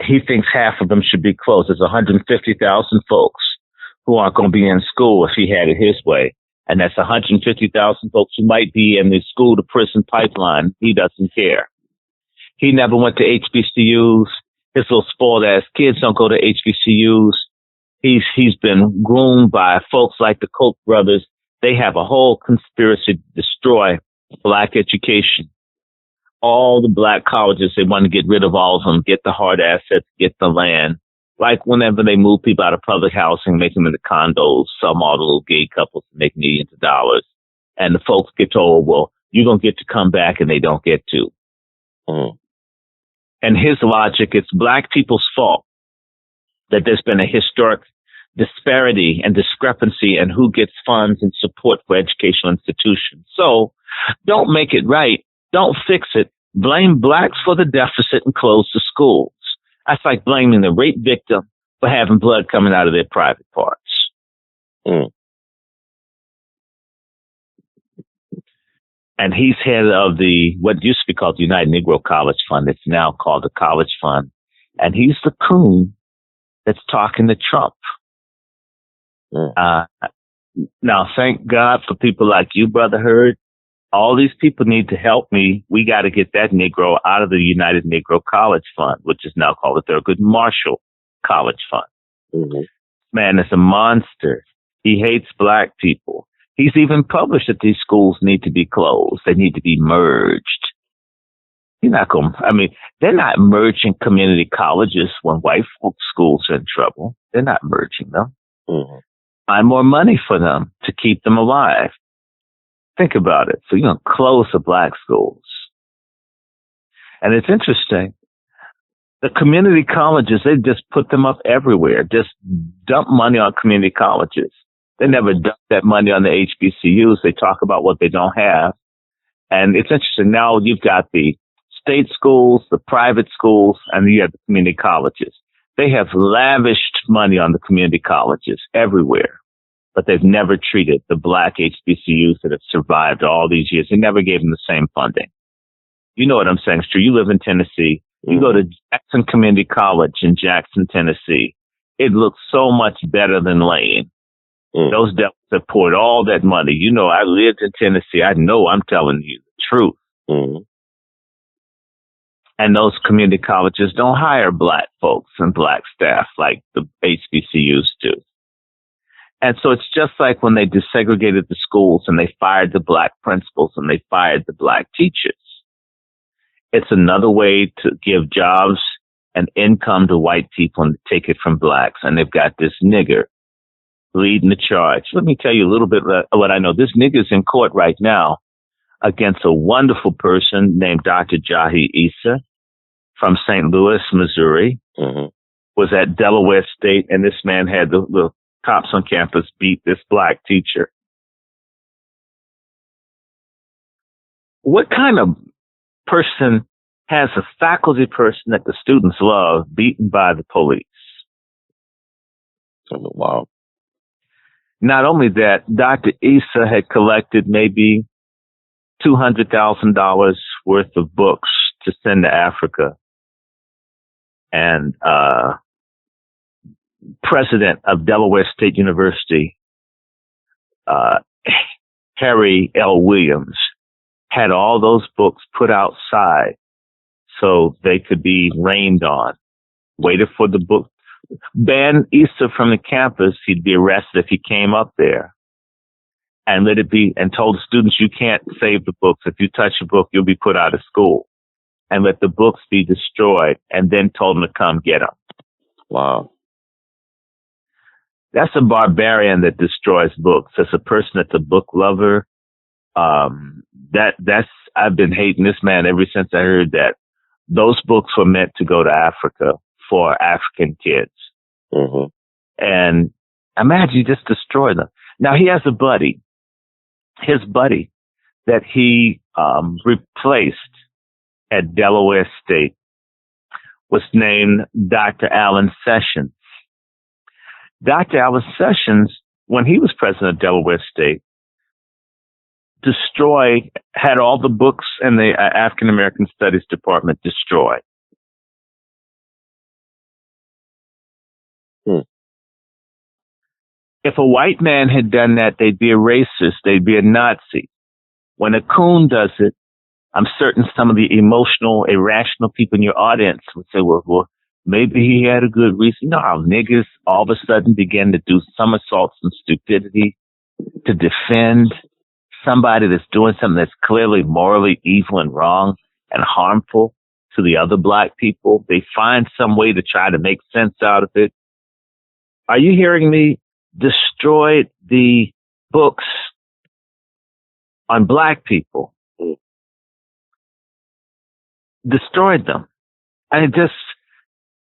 [SPEAKER 3] He thinks half of them should be closed. There's 150,000 folks who aren't going to be in school if he had it his way. And that's 150,000 folks who might be in the school to prison pipeline. He doesn't care. He never went to HBCUs. His little spoiled ass kids don't go to HBCUs. He's been groomed by folks like the Koch brothers. They have a whole conspiracy to destroy black education. All the black colleges, they want to get rid of all of them, get the hard assets, get the land. Like whenever they move people out of public housing, make them into condos, some all the little gay couples make millions of dollars. And the folks get told, well, you're going to get to come back, and they don't get to. And his logic, it's black people's fault that there's been a historic disparity and discrepancy in who gets funds and support for educational institutions. So don't make it right. Don't fix it. Blame blacks for the deficit and close the schools. That's like blaming the rape victim for having blood coming out of their private parts. And he's head of what used to be called the United Negro College Fund. It's now called the College Fund. And he's the coon that's talking to Trump. Now, thank God for people like you, Brother Hurd. All these people need to help me. We got to get that Negro out of the United Negro College Fund, which is now called the Thurgood Marshall College Fund. Man is a monster. He hates black people. He's even published that these schools need to be closed. They need to be merged. You're not going. They're not merging community colleges when white folks' schools are in trouble. They're not merging them. Find more money for them to keep them alive. Think about it. So you're going to close the black schools. And it's interesting. The community colleges, they just put them up everywhere. Just dump money on community colleges. They never dump that money on the HBCUs. They talk about what they don't have. And it's interesting. Now you've got the state schools, the private schools, and you have the community colleges. They have lavished money on the community colleges everywhere, but they've never treated the black HBCUs that have survived all these years. They never gave them the same funding. You know what I'm saying, Stu. You live in Tennessee. You go to Jackson Community College in Jackson, Tennessee. It looks so much better than Lane. Those devils have poured all that money. You know, I lived in Tennessee. I know I'm telling you the truth. And those community colleges don't hire black folks and black staff like the HBCUs do. And so it's just like when they desegregated the schools and they fired the black principals and they fired the black teachers. It's another way to give jobs and income to white people and take it from blacks. And they've got this nigger leading the charge. Let me tell you a little bit of what I know. This nigger's in court right now against a wonderful person named Dr. Jahi Issa from St. Louis, Missouri, was at Delaware State, and this man had the cops on campus beat this black teacher. What kind of person has a faculty person that the students love beaten by the police?
[SPEAKER 2] Wow.
[SPEAKER 3] Not only that, Dr. Issa had collected maybe $200,000 worth of books to send to Africa. And president of Delaware State University, Harry L. Williams, had all those books put outside so they could be rained on. Waited for the book. Banned Issa from the campus. He'd be arrested if he came up there. And let it be, and told the students, you can't save the books. If you touch a book, you'll be put out of school. And let the books be destroyed, and then told them to come get them.
[SPEAKER 2] Wow.
[SPEAKER 3] That's a barbarian that destroys books. That's a person that's a book lover. that's I've been hating this man ever since I heard that. Those books were meant to go to Africa for African kids.
[SPEAKER 2] Mm-hmm.
[SPEAKER 3] And imagine you just destroy them. Now he has a buddy, his buddy that he replaced at Delaware State was named Dr. Allen Sessions. Dr. Allen Sessions, when he was president of Delaware State, had all the books in the African American Studies Department destroyed. If a white man had done that, they'd be a racist, they'd be a Nazi. When a coon does it, I'm certain some of the emotional, irrational people in your audience would say, well, maybe he had a good reason. You know how niggas all of a sudden begin to do somersaults and stupidity to defend somebody that's doing something that's clearly morally evil and wrong and harmful to the other black people. They find some way to try to make sense out of it. Are you hearing me? Destroyed the books on black people. Destroyed them. And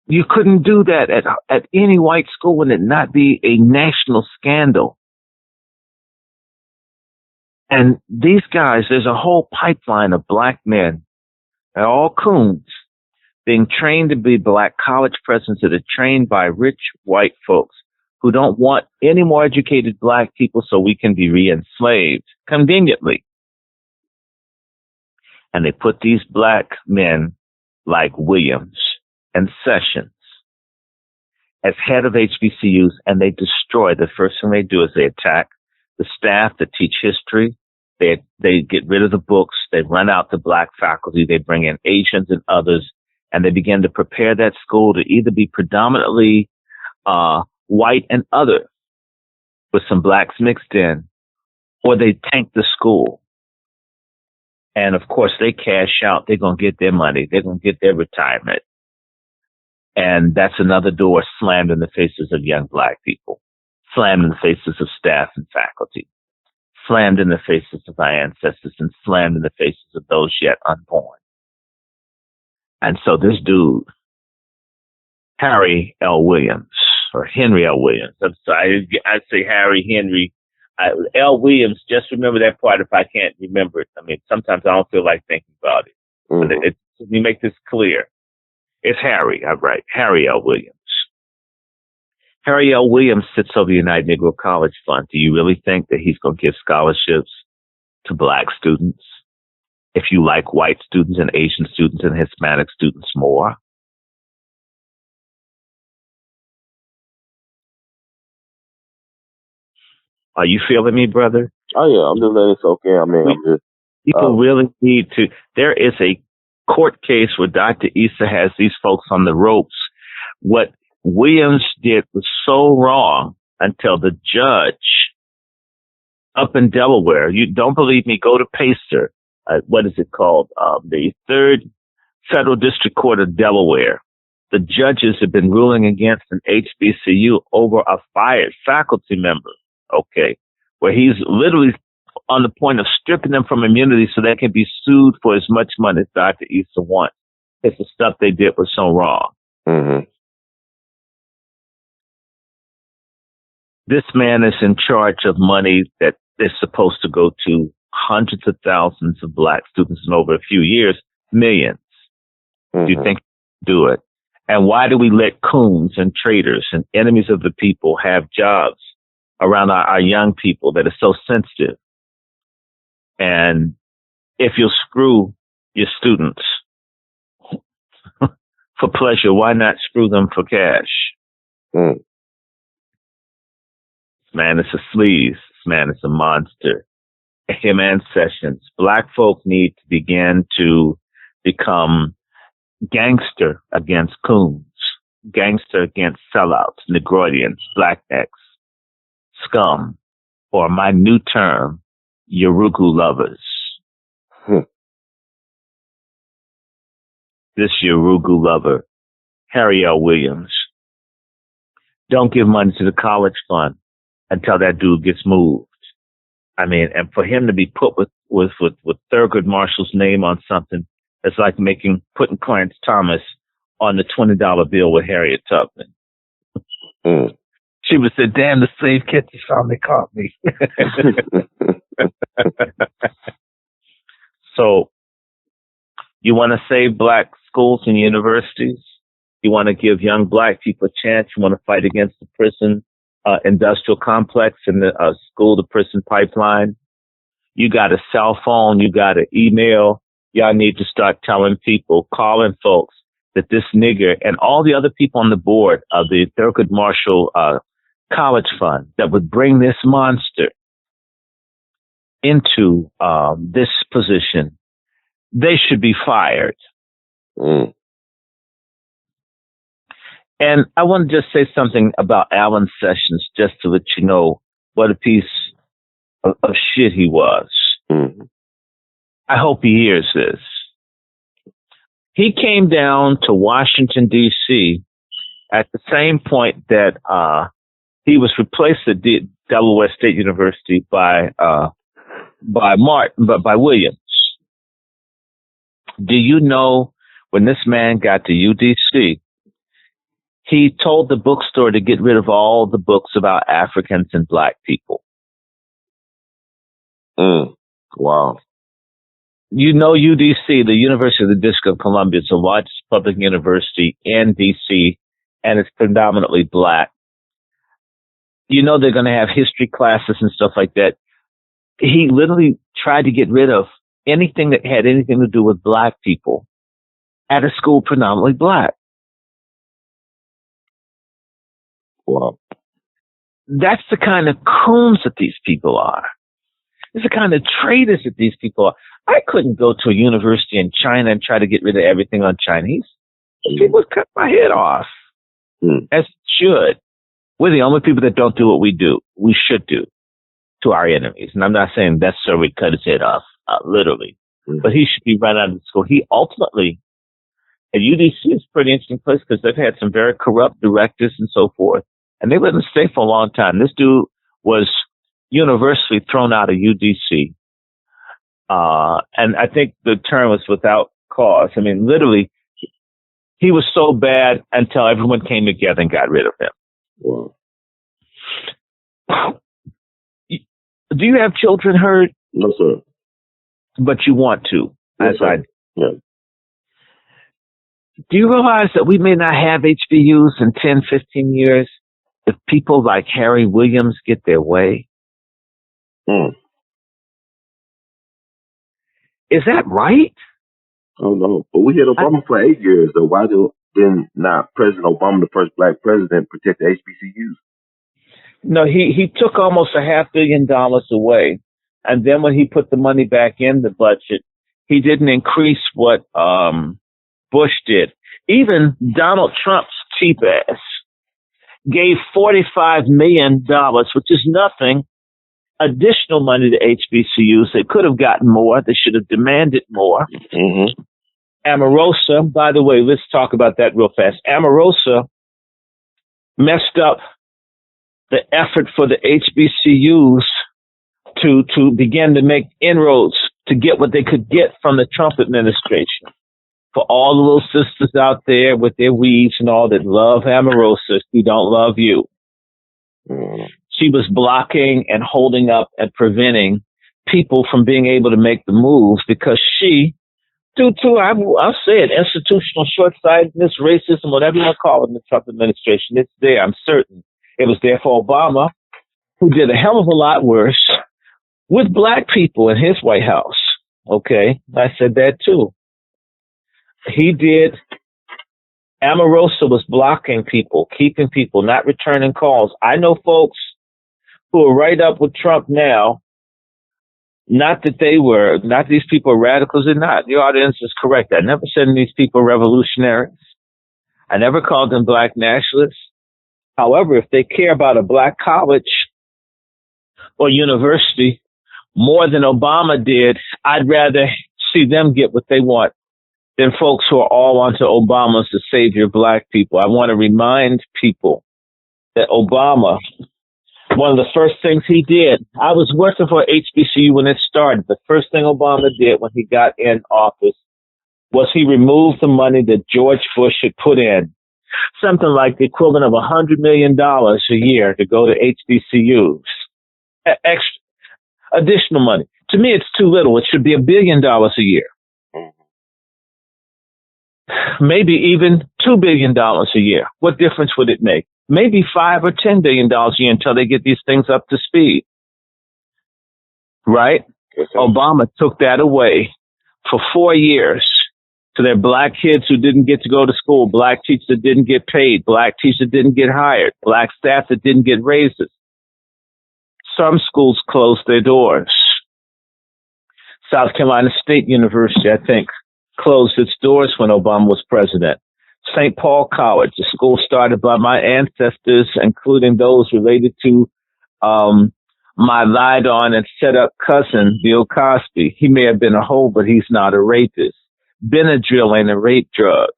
[SPEAKER 3] you couldn't do that at any white school and it not be a national scandal. And these guys, there's a whole pipeline of black men, they're all coons, being trained to be black college presidents that are trained by rich white folks who don't want any more educated black people so we can be re-enslaved conveniently. And they put these black men like Williams and Sessions as head of HBCUs, and they destroy. The first thing they do is they attack the staff that teach history. They get rid of the books. They run out the black faculty. They bring in Asians and others, and they begin to prepare that school to either be predominantly white and other with some blacks mixed in, or they tank the school. And of course, they cash out. They're going to get their money. They're going to get their retirement. And that's another door slammed in the faces of young black people, slammed in the faces of staff and faculty, slammed in the faces of our ancestors, and slammed in the faces of those yet unborn. And so this dude, Harry L. Williams, or Henry L. Williams, I'm sorry, I say Harry, Henry, L. Williams, just remember that part if I can't remember it. I mean, sometimes I don't feel like thinking about it. Mm-hmm. But let me make this clear. It's Harry, I'm right, Harry L. Williams. Harry L. Williams sits over the United Negro College Fund. Do you really think that he's going to give scholarships to black students if you like white students and Asian students and Hispanic students more? Are you feeling me, brother?
[SPEAKER 2] Oh, yeah. I'm just letting it soak in. I mean,
[SPEAKER 3] people really need to. There is a court case where Dr. Issa has these folks on the ropes. What Williams did was so wrong until the judge up in Delaware, you don't believe me, go to Pacer. What is it called? The Third Federal District Court of Delaware. The judges have been ruling against an HBCU over a fired faculty member. Okay, where he's literally on the point of stripping them from immunity so they can be sued for as much money as Dr. Issa wants. It's the stuff they did was so wrong.
[SPEAKER 2] Mm-hmm.
[SPEAKER 3] This man is in charge of money that is supposed to go to hundreds of thousands of black students in over a few years, millions.
[SPEAKER 2] Mm-hmm.
[SPEAKER 3] Do you think do it? And why do we let coons and traitors and enemies of the people have jobs around our young people that are so sensitive? And if you'll screw your students for pleasure, why not screw them for cash?
[SPEAKER 2] Mm.
[SPEAKER 3] This man is a sleaze. This man is a monster. Him and Sessions. Black folk need to begin to become gangster against coons, gangster against sellouts, Negroidians, blacknecks, scum, or my new term, Yorugu lovers. This Yorugu lover, Harry L. Williams, don't give money to the college fund until that dude gets moved. I mean, and for him to be put with with Thurgood Marshall's name on something. It's like putting Clarence Thomas on the $20 bill with Harriet Tubman.
[SPEAKER 2] Mm.
[SPEAKER 3] She would say, "Damn, the slave catchers finally caught me." So, you want to save black schools and universities? You want to give young black people a chance? You want to fight against the prison industrial complex and the school to prison pipeline? You got a cell phone. You got an email. Y'all need to start telling people, calling folks, that this nigger and all the other people on the board of the Thurgood Marshall College Fund that would bring this monster into this position, they should be fired.
[SPEAKER 2] Mm.
[SPEAKER 3] And I want to just say something about Alan Sessions, just to let you know what a piece of shit he was.
[SPEAKER 2] Mm.
[SPEAKER 3] I hope he hears this. He came down to Washington, D.C. at the same point that he was replaced at Delaware State University by Williams. Do you know when this man got to UDC, he told the bookstore to get rid of all the books about Africans and black people?
[SPEAKER 2] Wow.
[SPEAKER 3] You know, UDC, the University of the District of Columbia, is the largest public university in DC, and it's predominantly black. You know they're going to have history classes and stuff like that. He literally tried to get rid of anything that had anything to do with black people at a school predominantly black.
[SPEAKER 2] Wow.
[SPEAKER 3] That's the kind of coons that these people are. It's the kind of traitors that these people are. I couldn't go to a university in China and try to get rid of everything on Chinese. People would cut my head off, as it should. We're the only people that don't do what we do. We should do to our enemies. And I'm not saying that's so we cut his head off, literally. But he should be run out of the school. He ultimately, at UDC is a pretty interesting place because they've had some very corrupt directors and so forth. And they let him stay for a long time. This dude was universally thrown out of UDC. And I think the term was without cause. I mean, literally, he was so bad until everyone came together and got rid of him.
[SPEAKER 2] Wow.
[SPEAKER 3] Do you have children, Heard?
[SPEAKER 2] No, sir.
[SPEAKER 3] But you want to,
[SPEAKER 2] Yes,
[SPEAKER 3] as I.
[SPEAKER 2] Yeah.
[SPEAKER 3] Do you realize that we may not have HBUs in 10, 15 years if people like Harry Williams get their way? Is that right?
[SPEAKER 2] Oh, no. But we had Obama for 8 years, though. Why didn't not President Obama, the first black president, protect the HBCUs?
[SPEAKER 3] No, he took almost $500 million away. And then when he put the money back in the budget, he didn't increase what Bush did. Even Donald Trump's cheap ass gave $45 million, which is nothing, additional money to HBCUs. They could have gotten more. They should have demanded more.
[SPEAKER 2] Mm-hmm.
[SPEAKER 3] Omarosa, by the way, let's talk about that real fast. Omarosa messed up the effort for the HBCUs to begin to make inroads to get what they could get from the Trump administration. For all the little sisters out there with their weaves and all that love Omarosa, she don't love you. She was blocking and holding up and preventing people from being able to make the moves because she, due to, I'll say it, institutional short-sightedness, racism, whatever you want to call it in the Trump administration, it's there, I'm certain. It was there for Obama, who did a hell of a lot worse with black people in his White House. Okay, I said that too. He did. Omarosa was blocking people, keeping people, not returning calls. I know folks who are right up with Trump now. Not that these people are radicals. They're not. The audience is correct. I never said these people are revolutionaries. I never called them black nationalists. However, if they care about a black college or university more than Obama did, I'd rather see them get what they want than folks who are all onto Obama's to savior black people. I want to remind people that Obama One of the first things he did, I was working for HBCU when it started. The first thing Obama did when he got in office was he removed the money that George Bush had put in, something like the equivalent of $100 million a year to go to HBCUs. Extra, additional money. To me, it's too little. It should be $1 billion a year. Maybe even $2 billion a year. What difference would it make? Maybe $5 or $10 billion a year until they get these things up to speed. Right? Yes, Obama took that away for 4 years. So there are black kids who didn't get to go to school, black teachers that didn't get paid, black teachers that didn't get hired, black staff that didn't get raises. Some schools closed their doors. South Carolina State University, I think, closed its doors when Obama was president. St. Paul College, a school started by my ancestors, including those related to my lied on and set up cousin, Bill Cosby. He may have been a hoe, but he's not a rapist. Benadryl ain't a rape drug.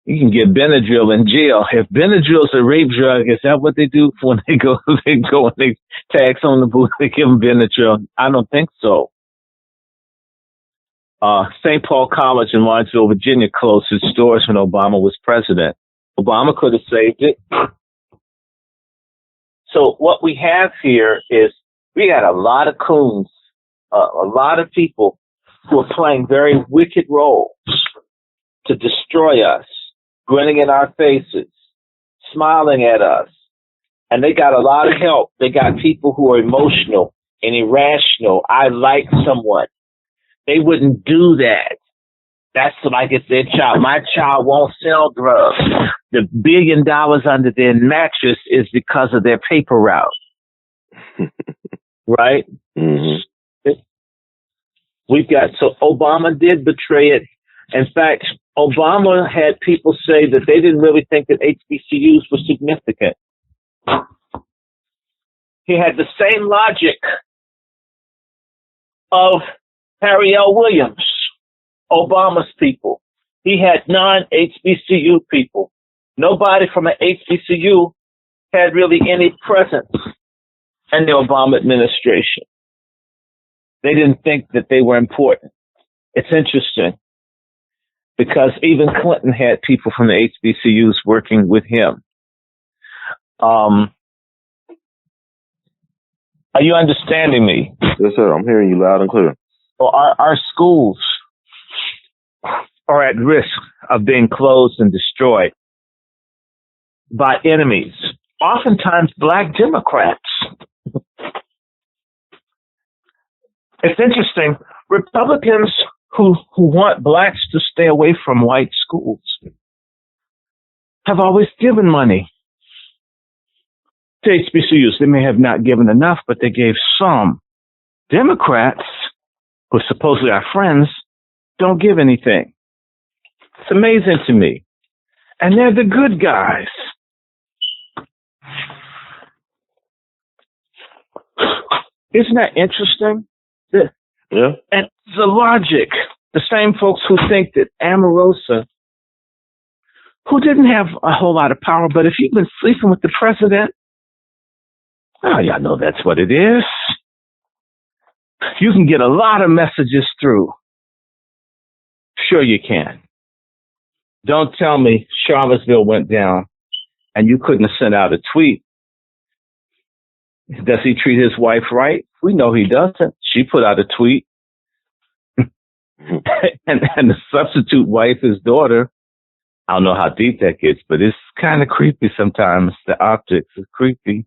[SPEAKER 3] You can get Benadryl in jail. If Benadryl's a rape drug, is that what they do when they go and they tax on the booth? They give them Benadryl. I don't think so. St. Paul College in Lawrenceville, Virginia closed its doors when Obama was president. Obama could have saved it. So what we have here is we got a lot of coons, a lot of people who are playing very wicked roles to destroy us, grinning in our faces, smiling at us. And they got a lot of help. They got people who are emotional and irrational. I like someone. They wouldn't do that. That's like it's their child. My child won't sell drugs. The $1 billion under their mattress is because of their paper route. Right? Mm-hmm. So Obama did betray it. In fact, Obama had people say that they didn't really think that HBCUs were significant. He had the same logic of Harry L. Williams, Obama's people. He had non-HBCU people. Nobody from an HBCU had really any presence in the Obama administration. They didn't think that they were important. It's interesting because even Clinton had people from the HBCUs working with him. Are you understanding me?
[SPEAKER 2] Yes, sir. I'm hearing you loud and clear.
[SPEAKER 3] Well, our schools are at risk of being closed and destroyed by enemies, oftentimes black Democrats. It's interesting. Republicans who want blacks to stay away from white schools have always given money to HBCUs. They may have not given enough, but they gave some. Democrats, who are supposedly our friends, don't give anything. It's amazing to me. And they're the good guys. Isn't that interesting?
[SPEAKER 2] Yeah.
[SPEAKER 3] And the logic, the same folks who think that Omarosa, who didn't have a whole lot of power, but if you've been sleeping with the president, oh, y'all know that's what it is. You can get a lot of messages through. Sure you can. Don't tell me Charlottesville went down and you couldn't have sent out a tweet. Does he treat his wife right? We know he doesn't. She put out a tweet. and the substitute wife, his daughter, I don't know how deep that gets, but it's kind of creepy sometimes. The optics is creepy.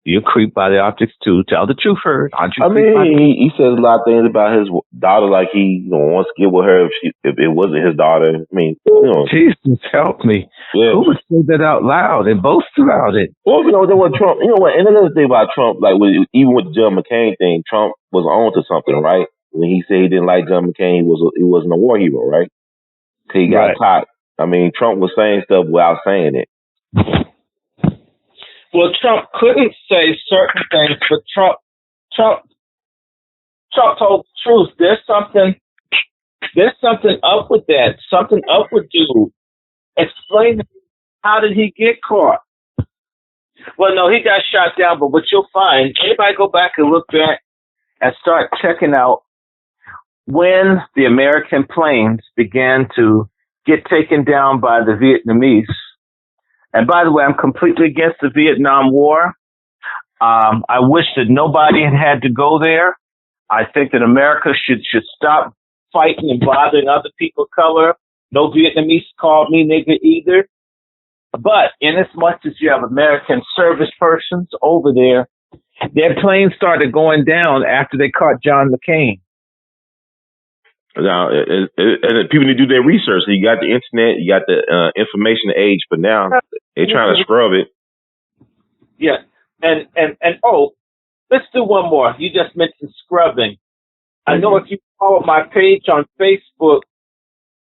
[SPEAKER 3] You're creeped by the optics too. Tell the truth, Heard. Aren't you?
[SPEAKER 2] I mean, he says a lot of things about his daughter, like he wants to get with her if it wasn't his daughter. I mean,
[SPEAKER 3] Jesus, help me. Yeah. Who would say that out loud and boast about it?
[SPEAKER 2] Well, there was Trump. You know what? And another thing about Trump, like even with the John McCain thing, Trump was on to something, right? When he said he didn't like John McCain, he wasn't a war hero, right? He got caught. I mean, Trump was saying stuff without saying it.
[SPEAKER 3] Well, Trump couldn't say certain things, but Trump told the truth. There's something up with that. Something up with dude. Explain how did he get caught? Well, no, he got shot down, but what you'll find, anybody go back and look back and start checking out when the American planes began to get taken down by the Vietnamese. And by the way, I'm completely against the Vietnam War. I wish that nobody had to go there. I think that America should stop fighting and bothering other people of color. No Vietnamese called me nigger either. But in as much as you have American service persons over there, their planes started going down after they caught John McCain.
[SPEAKER 2] Now, and people need to do their research. So you got the internet, you got the information age, but now they're trying to scrub it.
[SPEAKER 3] Yeah. And oh, let's do one more. You just mentioned scrubbing. I know if you follow my page on Facebook,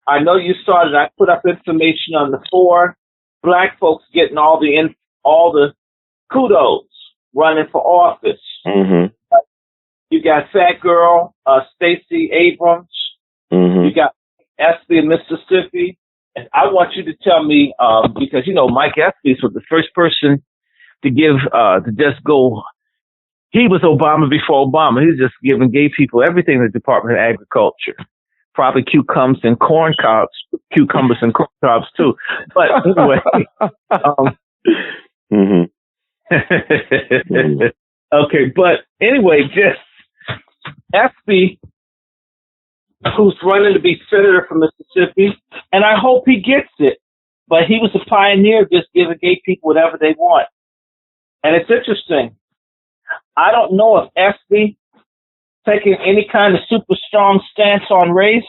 [SPEAKER 3] I know you started. I put up information on the 4 black folks getting all the kudos running for office.
[SPEAKER 2] Mm-hmm.
[SPEAKER 3] You got Fat Girl, Stacey Abrams.
[SPEAKER 2] Mm-hmm.
[SPEAKER 3] You got Espy in Mississippi. And I want you to tell me, because, Mike Espy was the first person to give, to just go. He was Obama before Obama. He was just giving gay people everything in the Department of Agriculture. Probably cucumbers and corn cobs too. But anyway, okay. But anyway, just Espy, who's running to be senator from Mississippi, and I hope he gets it. But he was a pioneer of just giving gay people whatever they want. And it's interesting. I don't know if Espy taking any kind of super strong stance on race,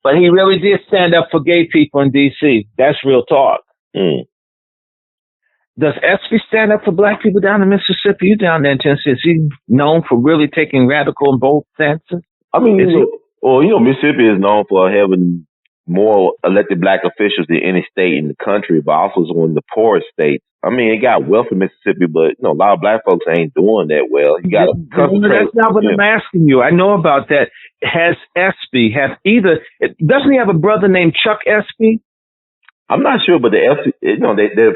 [SPEAKER 3] but he really did stand up for gay people in D.C. That's real talk.
[SPEAKER 2] Mm.
[SPEAKER 3] Does Espy stand up for black people down in Mississippi? You down there in Tennessee? Is he known for really taking radical and bold stances?
[SPEAKER 2] I mean, Mississippi is known for having more elected black officials than any state in the country, but also is one of the poorest states. I mean, it got wealth in Mississippi, but a lot of black folks ain't doing that well. You got
[SPEAKER 3] that's not what I'm asking you. I know about that. Has Espy doesn't he have a brother named Chuck Espy?
[SPEAKER 2] I'm not sure, but the Espy,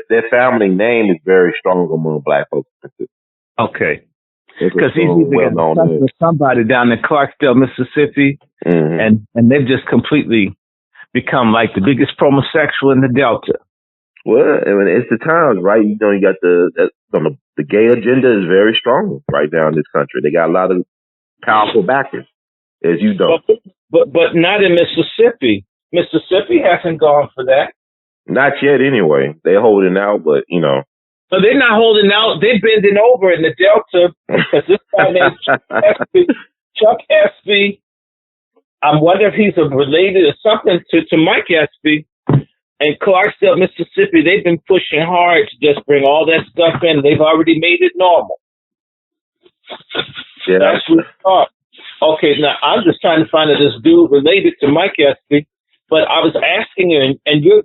[SPEAKER 2] their family name is very strong among black folks.
[SPEAKER 3] Okay, because he's either got somebody down in Clarksdale, Mississippi, and they've just completely become like the biggest homosexual in the Delta.
[SPEAKER 2] Well, I mean, it's the times, right? You got the gay agenda is very strong right now in this country. They got a lot of powerful backers, as you know.
[SPEAKER 3] But not in Mississippi. Mississippi hasn't gone for that.
[SPEAKER 2] Not yet, anyway. They're holding out, but
[SPEAKER 3] So they're not holding out. They're bending over in the Delta because this guy named Chuck Espy. I wonder if he's related or something to Mike Espy. And Clarksdale, Mississippi, they've been pushing hard to just bring all that stuff in. They've already made it normal.
[SPEAKER 2] Yeah.
[SPEAKER 3] That's what we thought. Okay, now I'm just trying to find out this dude related to Mike Espy, but I was asking you, and you're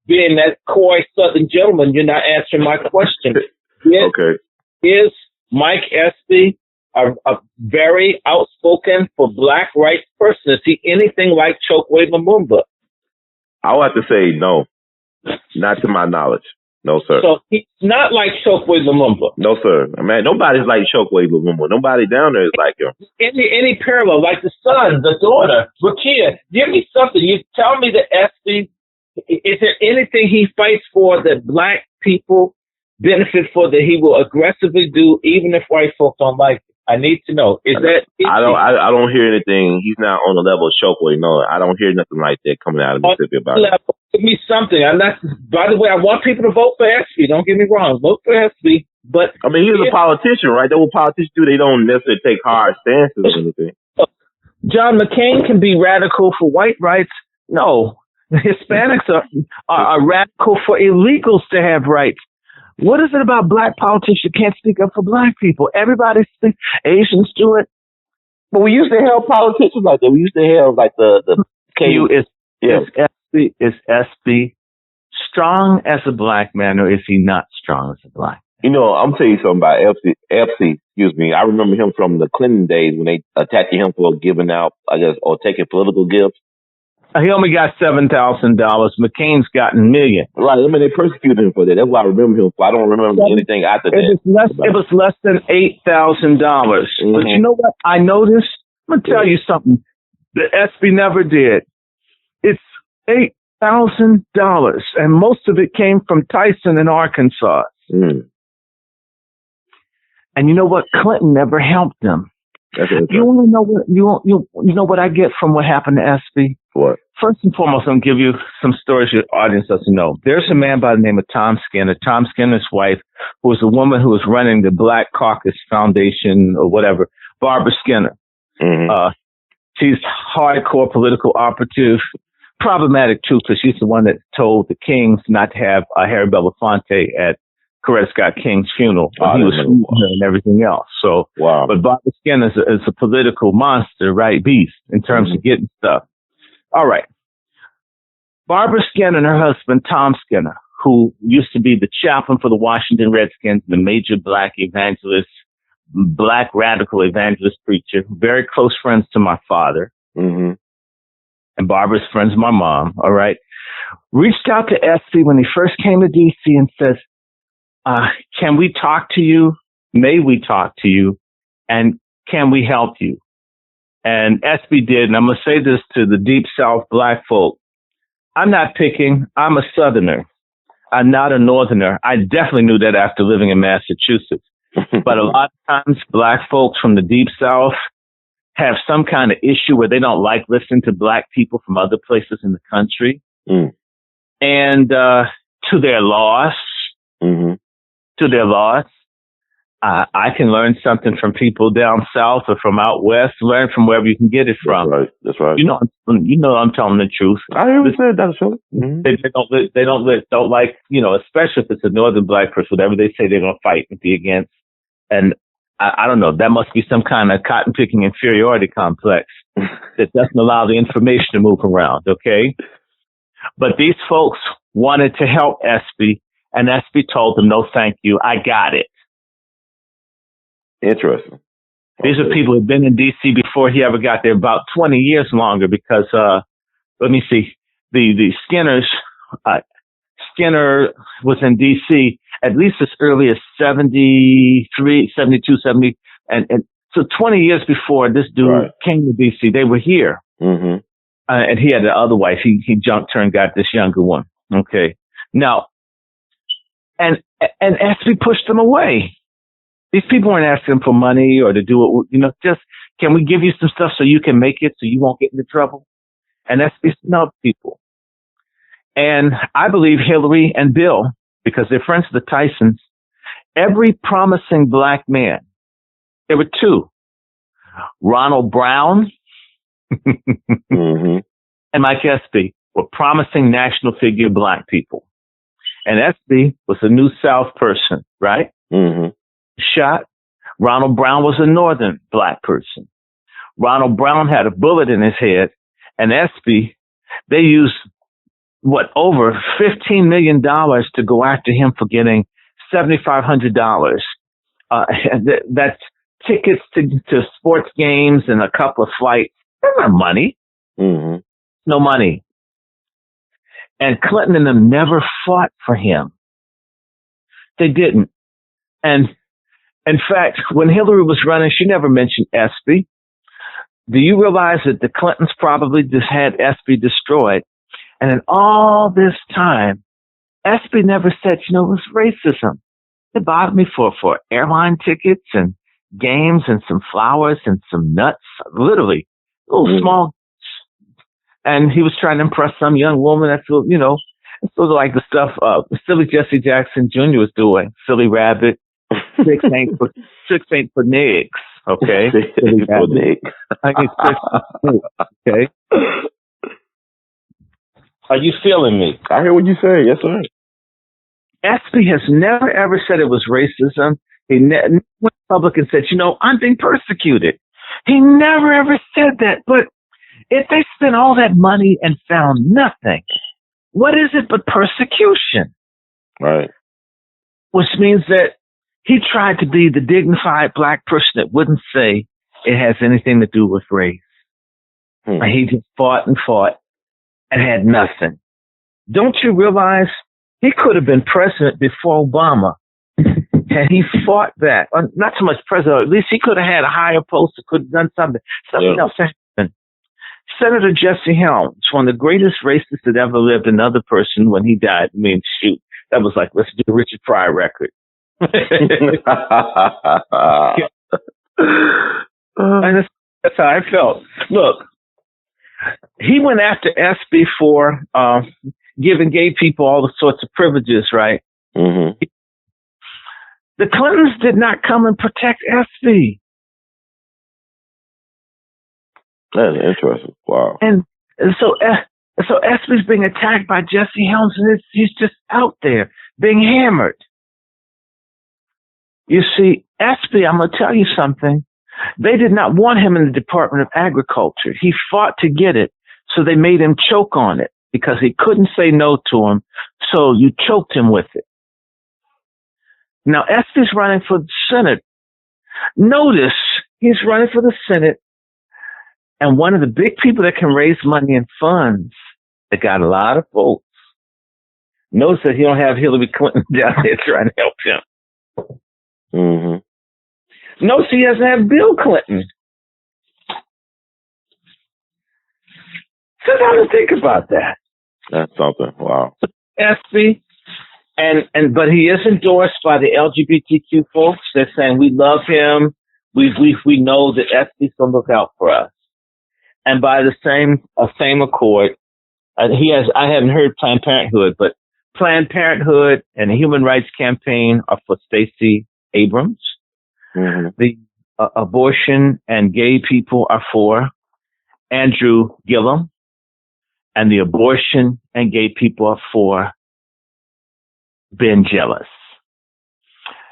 [SPEAKER 3] being that coy Southern gentleman, you're not answering my question.
[SPEAKER 2] Okay.
[SPEAKER 3] Is Mike Espy a very outspoken for black rights person? Is he anything like Chokwe Lumumba?
[SPEAKER 2] I would have to say no. Not to my knowledge. No, sir.
[SPEAKER 3] So he's not like Chokwe Lumumba?
[SPEAKER 2] No, sir. I mean, nobody's like Chokwe Lumumba. Nobody down there is like him.
[SPEAKER 3] Any parallel, like the son, the daughter, Rakia, give me something. You tell me that Espy, is there anything he fights for that black people benefit for that he will aggressively do, even if white folks don't like it? I need to know. I
[SPEAKER 2] don't hear anything. He's not on the level of Chokwe. No, I don't hear nothing like that coming out of Mississippi about it.
[SPEAKER 3] Give me something. I'm not. By the way, I want people to vote for Espy. Don't get me wrong. Vote for Espy. But
[SPEAKER 2] I mean, he's a politician, right? That's what politicians do. They don't necessarily take hard stances or anything.
[SPEAKER 3] John McCain can be radical for white rights. No, Hispanics are radical for illegals to have rights. What is it about black politicians that can't speak up for black people? Everybody speaks. Asians do it.
[SPEAKER 2] But we used to have politicians like that. We used to have like the KU.
[SPEAKER 3] Is Espy strong as a black man, or is he not strong as a black man?
[SPEAKER 2] I'm telling you something about Espy. Excuse me. I remember him from the Clinton days when they attacked him for giving out, I guess, or taking political gifts.
[SPEAKER 3] He only got $7,000. McCain's gotten millions.
[SPEAKER 2] Right. I mean, they persecuted him for that. That's why I remember him. I don't remember anything after that.
[SPEAKER 3] It was less than $8,000. But you know what? I noticed. I'm gonna tell you something that SB never did. It's $8,000, and most of it came from Tyson in Arkansas.
[SPEAKER 2] Mm.
[SPEAKER 3] And you know what? Clinton never helped them. You want to know what you know what I get from what happened to SB?
[SPEAKER 2] What?
[SPEAKER 3] First and foremost, I'm gonna give you some stories your audience doesn't know. There's a man by the name of Tom Skinner. Tom Skinner's wife, who was a woman who was running the Black Caucus Foundation or whatever, Barbara Skinner.
[SPEAKER 2] Mm-hmm.
[SPEAKER 3] She's hardcore political operative, problematic too, because she's the one that told the Kings not to have Harry Belafonte at Coretta Scott King's funeral. He was shooting her and everything else. So,
[SPEAKER 2] wow.
[SPEAKER 3] But Barbara Skinner is a political monster, right? Beast in terms of getting stuff. All right. Barbara Skinner and her husband, Tom Skinner, who used to be the chaplain for the Washington Redskins, the major black evangelist, black radical evangelist preacher, very close friends to my father.
[SPEAKER 2] Mm-hmm.
[SPEAKER 3] And Barbara's friends, my mom, all right, reached out to SB when he first came to D.C. and says, can we talk to you? May we talk to you? And can we help you? And SB did. And I'm going to say this to the Deep South black folk. I'm not picking. I'm a Southerner. I'm not a Northerner. I definitely knew that after living in Massachusetts. But a lot of times black folks from the Deep South have some kind of issue where they don't like listening to black people from other places in the country.
[SPEAKER 2] Mm.
[SPEAKER 3] And to their loss, I can learn something from people down south or from out west. Learn from wherever you can get it from.
[SPEAKER 2] That's right.
[SPEAKER 3] You know, I'm telling the truth.
[SPEAKER 2] I hear what you said, Dr. Shirley.
[SPEAKER 3] They don't like, especially if it's a northern black person, whatever they say they're going to fight and be against. And I don't know, that must be some kind of cotton picking inferiority complex that doesn't allow the information to move around. Okay. But these folks wanted to help SB, and SB told them, no, thank you. I got it.
[SPEAKER 2] Interesting.
[SPEAKER 3] These are people who have been in D.C. before he ever got there, about 20 years longer, because, let me see, the Skinners, Skinner was in D.C. at least as early as 73, 72, 70. And so 20 years before this dude came to D.C., they were here.
[SPEAKER 2] Mm-hmm.
[SPEAKER 3] And he had the other wife. He jumped her and got this younger one. Okay. Now, and SB pushed them away. These people weren't asking for money or to do it, just, can we give you some stuff so you can make it so you won't get into trouble? And SB snubbed people. And I believe Hillary and Bill, because they're friends of the Tysons, every promising black man, there were two, Ronald Brown and Mike Espy, were promising national figure black people. And Espy was a New South person, right?
[SPEAKER 2] Mm-hmm.
[SPEAKER 3] Shot. Ronald Brown was a northern black person. Ronald Brown had a bullet in his head, and Espy, they used over $15 million to go after him for getting $7,500. That's tickets to sports games and a couple of flights. That's not money.
[SPEAKER 2] Mm-hmm.
[SPEAKER 3] No money. And Clinton and them never fought for him. They didn't. And in fact, when Hillary was running, she never mentioned Espy. Do you realize that the Clintons probably just had Espy destroyed? And in all this time, Espy never said, it was racism. They bought me for airline tickets and games and some flowers and some nuts, literally, little small. And he was trying to impress some young woman. That's, it's sort of like the stuff silly Jesse Jackson Jr. was doing. Silly rabbit. Six ain't for niggas. Okay. Silly rabbit. I need 6 for niggas. Okay. Are you feeling me?
[SPEAKER 2] I hear what you say. Yes, sir.
[SPEAKER 3] Espy has never, ever said it was racism. He never went public and said, I'm being persecuted. He never, ever said that. But if they spent all that money and found nothing, what is it but persecution?
[SPEAKER 2] Right.
[SPEAKER 3] Which means that he tried to be the dignified black person that wouldn't say it has anything to do with race. He just fought and fought. and had nothing. Don't you realize he could have been president before Obama had he fought back? Not so much president, at least he could have had a higher post or could have done something. Something else happened. Senator Jesse Helms, one of the greatest racists that ever lived, another person when he died. I mean, shoot, that was like, let's do a Richard Pryor record. And that's how I felt. Look, he went after SB for giving gay people all the sorts of privileges, right?
[SPEAKER 2] Mm-hmm.
[SPEAKER 3] The Clintons did not come and protect SB.
[SPEAKER 2] That's interesting. Wow.
[SPEAKER 3] And so SB's being attacked by Jesse Helms, and he's just out there being hammered. You see, SB, I'm going to tell you something. They did not want him in the Department of Agriculture. He fought to get it, so they made him choke on it because he couldn't say no to him, so you choked him with it. Now, SB's running for the Senate. Notice he's running for the Senate, and one of the big people that can raise money and funds that got a lot of votes. Notice that he don't have Hillary Clinton down there trying to help him.
[SPEAKER 2] Mm-hmm.
[SPEAKER 3] Notice he doesn't have Bill Clinton. Sit down and think about that.
[SPEAKER 2] That's something. Wow.
[SPEAKER 3] SB, but he is endorsed by the LGBTQ folks. They're saying we love him. We know that SB's gonna look out for us. And by the same accord, I haven't heard Planned Parenthood, but Planned Parenthood and the Human Rights Campaign are for Stacey Abrams.
[SPEAKER 2] Mm-hmm.
[SPEAKER 3] The abortion and gay people are for Andrew Gillum, and the abortion and gay people are for Ben Jealous.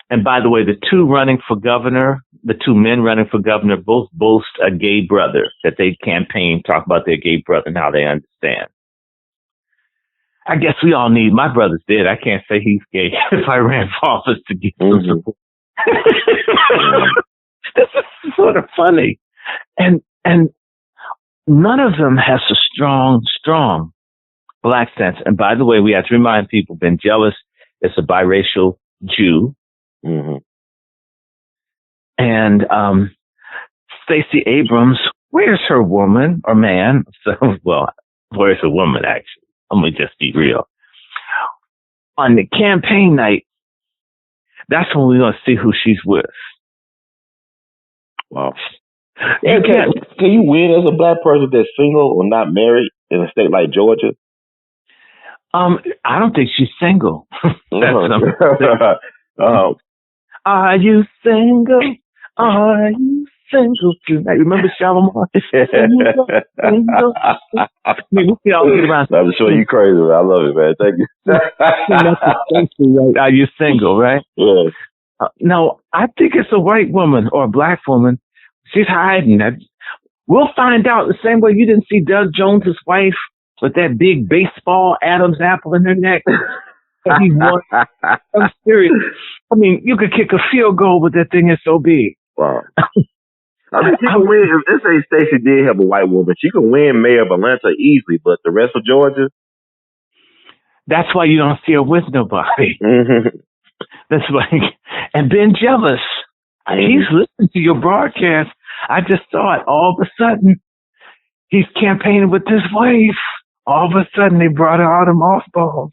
[SPEAKER 3] And by the way, the two men running for governor, both boast a gay brother that they campaign, talk about their gay brother and how they understand. I guess we all need, my brother's dead. I can't say he's gay if I ran for office to get some support. This is sort of funny. And none of them has a strong black sense. And by the way, we have to remind people, Ben Jealous is a biracial Jew.
[SPEAKER 2] Mm-hmm.
[SPEAKER 3] And Stacey Abrams, where's her woman or man? So, well, where's the woman, actually? Let me just be real. On the campaign night, that's when we're going to see who she's with.
[SPEAKER 2] Wow. Can you win as a black person that's single or not married in a state like Georgia?
[SPEAKER 3] I don't think she's single. Are you single? Are you single tonight? Remember Shalimar? Single. We all get around.
[SPEAKER 2] I'm sure you crazy. I love it, man. Thank you.
[SPEAKER 3] Are you single, right?
[SPEAKER 2] Yeah.
[SPEAKER 3] No, I think it's a white woman or a black woman. She's hiding. We'll find out the same way you didn't see Doug Jones's wife with that big baseball Adam's apple in her neck. He won. I'm serious. I mean, you could kick a field goal, but that thing is so big.
[SPEAKER 2] Wow. I mean, she can win. If let's say Stacey did have a white woman, she can win mayor of Atlanta easily, but the rest of Georgia?
[SPEAKER 3] That's why you don't see her with nobody.
[SPEAKER 2] Mm-hmm.
[SPEAKER 3] That's why. And Ben Jealous, he's listening to your broadcast. I just saw it. All of a sudden, he's campaigning with his wife. All of a sudden, they brought out them off balls.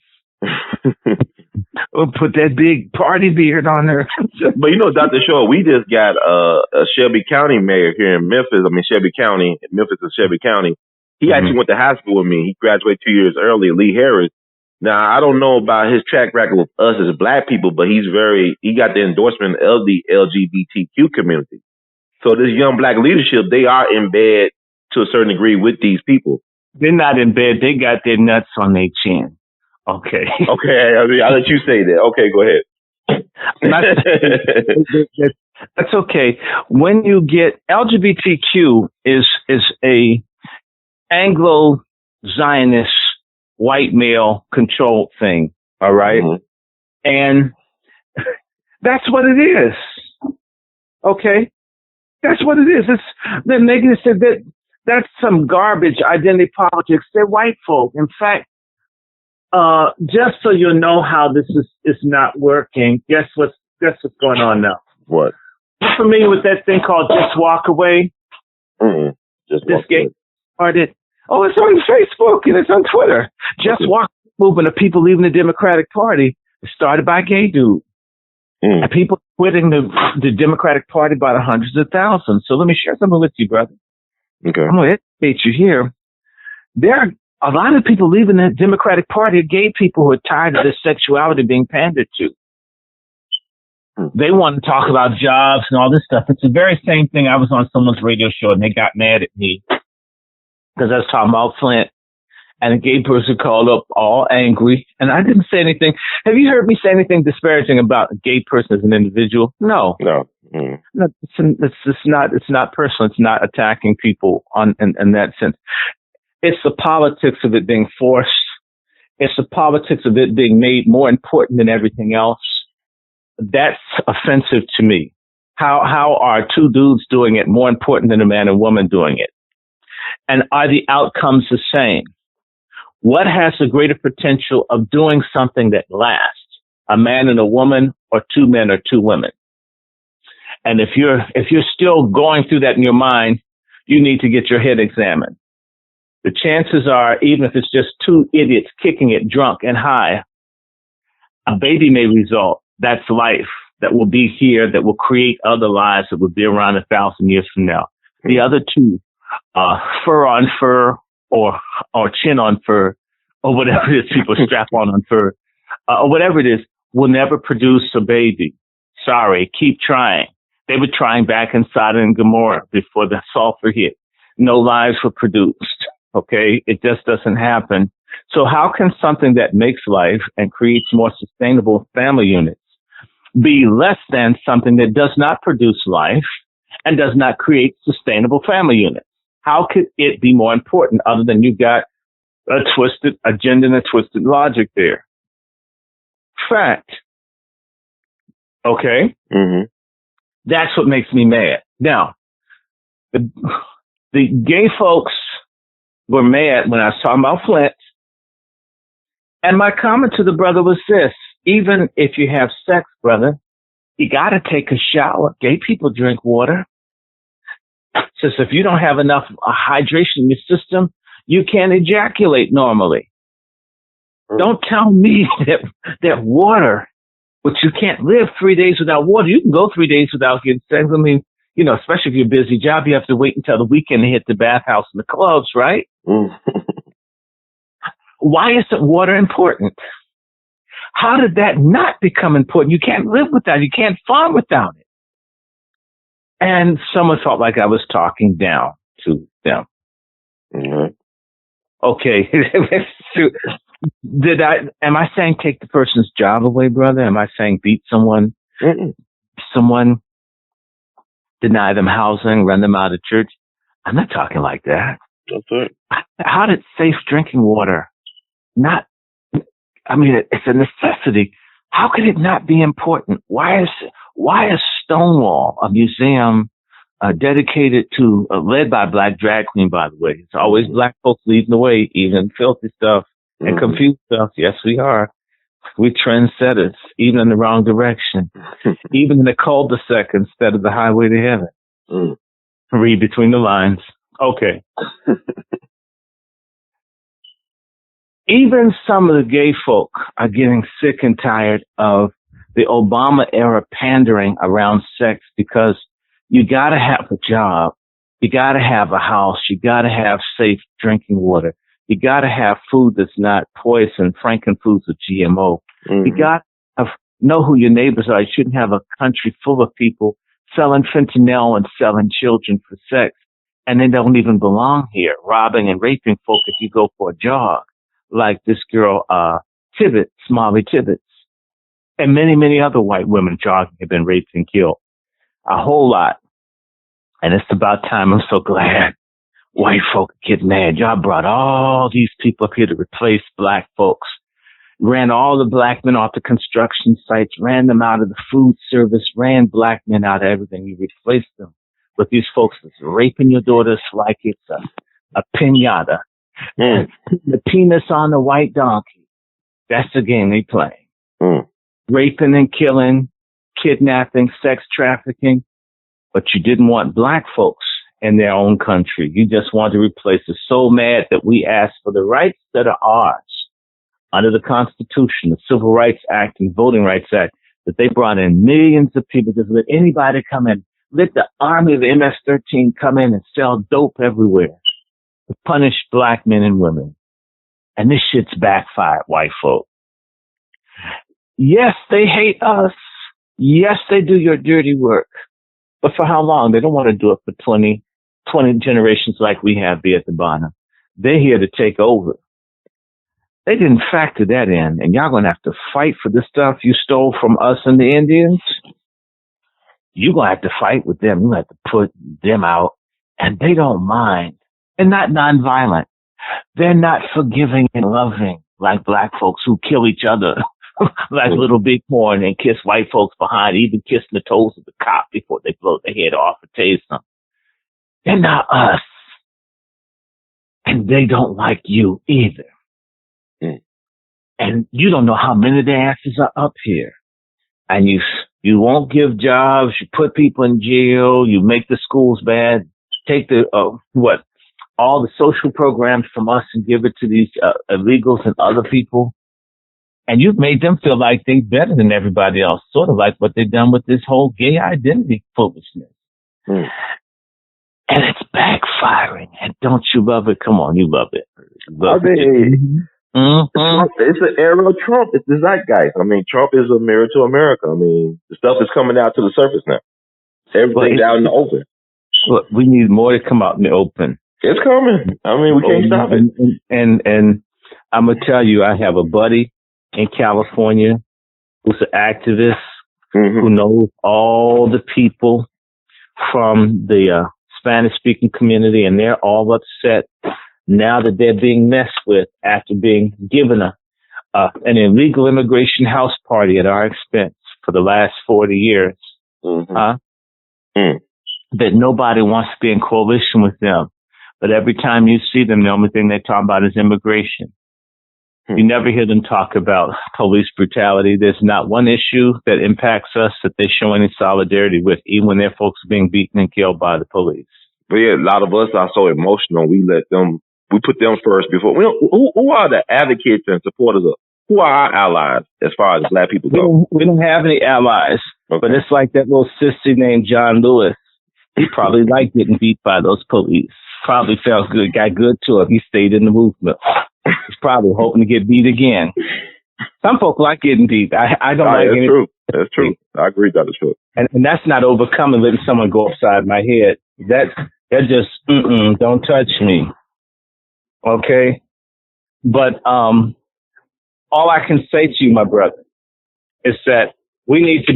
[SPEAKER 3] We'll put that big party beard on her.
[SPEAKER 2] But you know, Dr. Shaw, we just got a Shelby County mayor here in Memphis. I mean, Shelby County. Memphis is Shelby County. He actually went to high school with me. He graduated 2 years early, Lee Harris. Now, I don't know about his track record with us as black people, but he got the endorsement of the LGBTQ community. So this young black leadership, they are in bed to a certain degree with these people.
[SPEAKER 3] They're not in bed. They got their nuts on their chin. Okay.
[SPEAKER 2] Okay, I'll let you say that. Okay, go ahead.
[SPEAKER 3] That's okay. When you get LGBTQ is a Anglo-Zionist white male controlled thing. All right. Mm-hmm. And that's what it is. Okay. That's what it is. They're making it so that that's some garbage identity politics. They're white folk. In fact, just so you know how this is not working, guess what's going on now?
[SPEAKER 2] What?
[SPEAKER 3] You're familiar with that thing called Just Walk Away?
[SPEAKER 2] Mm-mm. Just
[SPEAKER 3] This
[SPEAKER 2] walk
[SPEAKER 3] gay
[SPEAKER 2] away.
[SPEAKER 3] started. Oh, it's on Facebook and it's on Twitter. Just Walk movement of people leaving the Democratic Party. It started by a gay dude. And people quitting the Democratic Party by the hundreds of thousands. So let me share something with you, brother.
[SPEAKER 2] Okay.
[SPEAKER 3] I'm going to educate you here. There are a lot of people leaving the Democratic Party are gay people who are tired of this sexuality being pandered to. They want to talk about jobs and all this stuff. It's the very same thing. I was on someone's radio show and they got mad at me because I was talking about Flint. And a gay person called up all angry, and I didn't say anything. Have you heard me say anything disparaging about a gay person as an individual? No.
[SPEAKER 2] No.
[SPEAKER 3] No, it's not personal. It's not attacking people in that sense. It's the politics of it being forced. It's the politics of it being made more important than everything else. That's offensive to me. How are two dudes doing it more important than a man and woman doing it? And are the outcomes the same? What has the greater potential of doing something that lasts? A man and a woman, or two men or two women? And if you're still going through that in your mind, you need to get your head examined. The chances are, even if it's just two idiots kicking it drunk and high, a baby may result. That's life that will be here, that will create other lives that will be around 1,000 years from now. The other two, fur on fur, or chin on fur, or whatever it is people strap on fur, or whatever it is, will never produce a baby. Sorry, keep trying. They were trying back in Sodom and Gomorrah before the sulfur hit. No lives were produced, okay? It just doesn't happen. So how can something that makes life and creates more sustainable family units be less than something that does not produce life and does not create sustainable family units? How could it be more important other than you got a twisted agenda and a twisted logic there? Fact. Okay?
[SPEAKER 2] Mm-hmm.
[SPEAKER 3] That's what makes me mad. Now, the gay folks were mad when I was talking about Flint. And my comment to the brother was this: even if you have sex, brother, you got to take a shower. Gay people drink water. Says if you don't have enough hydration in your system, you can't ejaculate normally. Don't tell me that water, which you can't live 3 days without water. You can go 3 days without getting sex. I mean, especially if you're a busy job, you have to wait until the weekend to hit the bathhouse and the clubs, right? Why isn't water important? How did that not become important? You can't live without it. You can't farm without it. And someone felt like I was talking down to them.
[SPEAKER 2] Mm-hmm.
[SPEAKER 3] Okay. Am I saying take the person's job away, brother? Am I saying beat someone?
[SPEAKER 2] Mm-mm.
[SPEAKER 3] Someone, deny them housing, run them out of church? I'm not talking like that.
[SPEAKER 2] That's it.
[SPEAKER 3] How did safe drinking water it's a necessity. How could it not be important? Why is Stonewall, a museum dedicated to, led by a black drag queen, by the way? It's always black folks leading the way, even filthy stuff and confused stuff. Yes, we are. We trendsetters, even in the wrong direction, even in the cul-de-sac instead of the highway to heaven. Read between the lines. Okay. Even some of the gay folk are getting sick and tired of the Obama era pandering around sex, because you got to have a job. You got to have a house. You got to have safe drinking water. You got to have food that's not poison, frankenfoods with GMO. You got to know who your neighbors are. You shouldn't have a country full of people selling fentanyl and selling children for sex, and they don't even belong here, robbing and raping folk if you go for a jog, like this girl, Tibbetts, Molly Tibbetts, and many, many other white women jogging have been raped and killed. A whole lot. And it's about time. I'm so glad white folk get mad. Y'all brought all these people up here to replace black folks. Ran all the black men off the construction sites, ran them out of the food service, ran black men out of everything. You replaced them with these folks that's raping your daughters like it's a pinata.
[SPEAKER 2] Mm.
[SPEAKER 3] The penis on the white donkey. That's the game they play.
[SPEAKER 2] Mm.
[SPEAKER 3] Raping and killing, kidnapping, sex trafficking. But you didn't want black folks in their own country. You just wanted to replace us. So mad that we asked for the rights that are ours under the Constitution, the Civil Rights Act and Voting Rights Act, that they brought in millions of people. Just let anybody come in. Let the army of the MS-13 come in and sell dope everywhere to punish black men and women. And this shit's backfired, white folk. Yes, they hate us. Yes, they do your dirty work. But for how long? They don't want to do it for 20 generations like we have be at the bottom. They're here to take over. They didn't factor that in. And y'all going to have to fight for the stuff you stole from us and the Indians. You're going to have to fight with them. You have to put them out. And they don't mind. They're not nonviolent. They're not forgiving and loving like black folks who kill each other like little bighorn and kiss white folks behind, even kissing the toes of the cop before they blow their head off or tase them. They're not us. And they don't like you either.
[SPEAKER 2] Mm.
[SPEAKER 3] And you don't know how many of their asses are up here. And you won't give jobs, you put people in jail, you make the schools bad, take the, all the social programs from us and give it to these illegals and other people. And you've made them feel like they're better than everybody else, sort of like what they've done with this whole gay identity foolishness.
[SPEAKER 2] Mm.
[SPEAKER 3] And it's backfiring. And don't you love it? Come on, you love it.
[SPEAKER 2] It's an era of Trump. It's the zeitgeist. I mean, Trump is a mirror to America. I mean, the stuff is coming out to the surface now. Everything's out in the open.
[SPEAKER 3] Look, we need more to come out in the open.
[SPEAKER 2] It's coming. I mean, we can't stop it.
[SPEAKER 3] And I'm going to tell you, I have a buddy in California who's an activist who knows all the people from the Spanish-speaking community, and they're all upset now that they're being messed with after being given an illegal immigration house party at our expense for the last 40 years. That nobody wants to be in coalition with them. But every time you see them, the only thing they talk about is immigration. You never hear them talk about police brutality. There's not one issue that impacts us that they show any solidarity with, even when their folks are being beaten and killed by the police.
[SPEAKER 2] But yeah, a lot of us are so emotional. We put them first before. Who are the advocates and supporters of? Who are our allies as far as black people go?
[SPEAKER 3] We don't have any allies. Okay. But it's like that little sissy named John Lewis. He probably liked getting beat by those police. Probably felt good, got good to him. He stayed in the movement. He's probably hoping to get beat again. Some folk like getting beat. I don't like
[SPEAKER 2] it. That's true. I agree that is true.
[SPEAKER 3] And that's not overcoming letting someone go upside my head. They're just, don't touch me. Okay? But all I can say to you, my brother, is that we need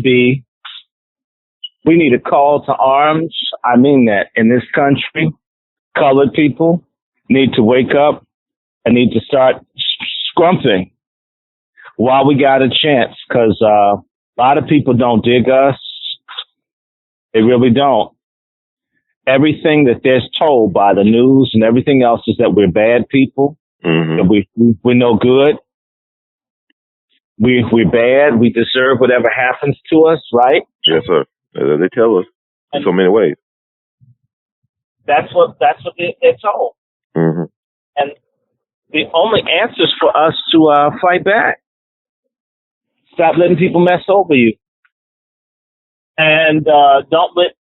[SPEAKER 3] a call to arms. I mean that in this country. Colored people need to wake up and need to start scrumping while we got a chance, because a lot of people don't dig us. They really don't. Everything that they're told by the news and everything else is that we're bad people, that we're no good. We're bad. We deserve whatever happens to us, right?
[SPEAKER 2] Yes, sir. They tell us in so many ways.
[SPEAKER 3] That's what they're told. And the only answer is for us to fight back. Stop letting people mess over you, and don't let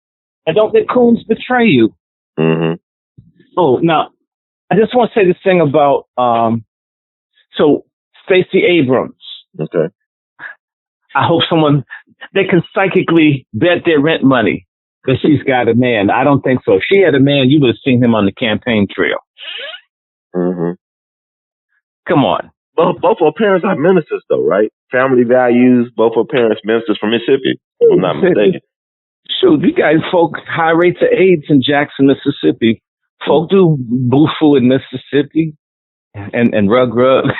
[SPEAKER 3] coons betray you. Oh, now I just want to say this thing about so Stacey Abrams.
[SPEAKER 2] Okay.
[SPEAKER 3] I hope they can psychically bet their rent money because she's got a man. I don't think so. If she had a man, you would have seen him on the campaign trail. Come on.
[SPEAKER 2] Both her parents are ministers, though, right? Family values. Both her parents ministers from Mississippi, if I'm not mistaken.
[SPEAKER 3] Shoot, you guys folk high rates of AIDS in Jackson, Mississippi. Folk do boo-foo in Mississippi and rug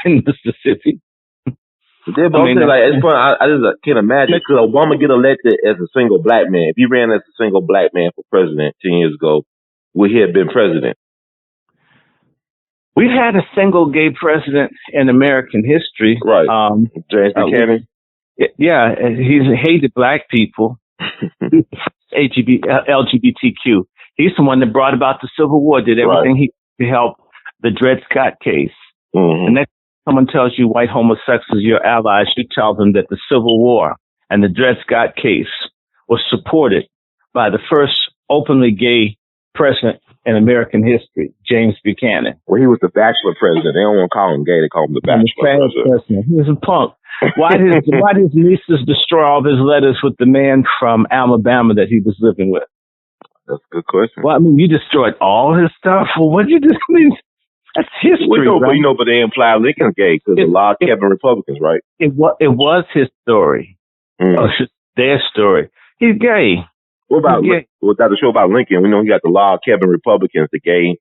[SPEAKER 3] in Mississippi.
[SPEAKER 2] Yeah, but I'm saying, like, it's fun. I just can't imagine. Could Obama get elected as a single black man? If he ran as a single black man for president 10 years ago, would he have been president?
[SPEAKER 3] We've had a single gay president in American history.
[SPEAKER 2] Right. James Buchanan.
[SPEAKER 3] Yeah, he hated black people. LGBTQ. He's the one that brought about the Civil War, did everything he could to help the Dred Scott case. And next someone tells you white homosexuals are your allies, you tell them that the Civil War and the Dred Scott case was supported by the first openly gay president in American history, James Buchanan.
[SPEAKER 2] Well, he was the bachelor president. They don't want to call him gay. They call him the bachelor president.
[SPEAKER 3] He was a punk. Why did his nieces destroy all of his letters with the man from Alabama that he was living with?
[SPEAKER 2] That's a good question.
[SPEAKER 3] Well, I mean, you destroyed all his stuff. Well, what did you do? I mean, that's history.
[SPEAKER 2] Well, right? But they imply Lincoln's gay because a lot of Kevin Republicans, right?
[SPEAKER 3] It was his story. Their story. He's gay.
[SPEAKER 2] What about the show about Lincoln? We know he got the law of Kevin Republicans, the gay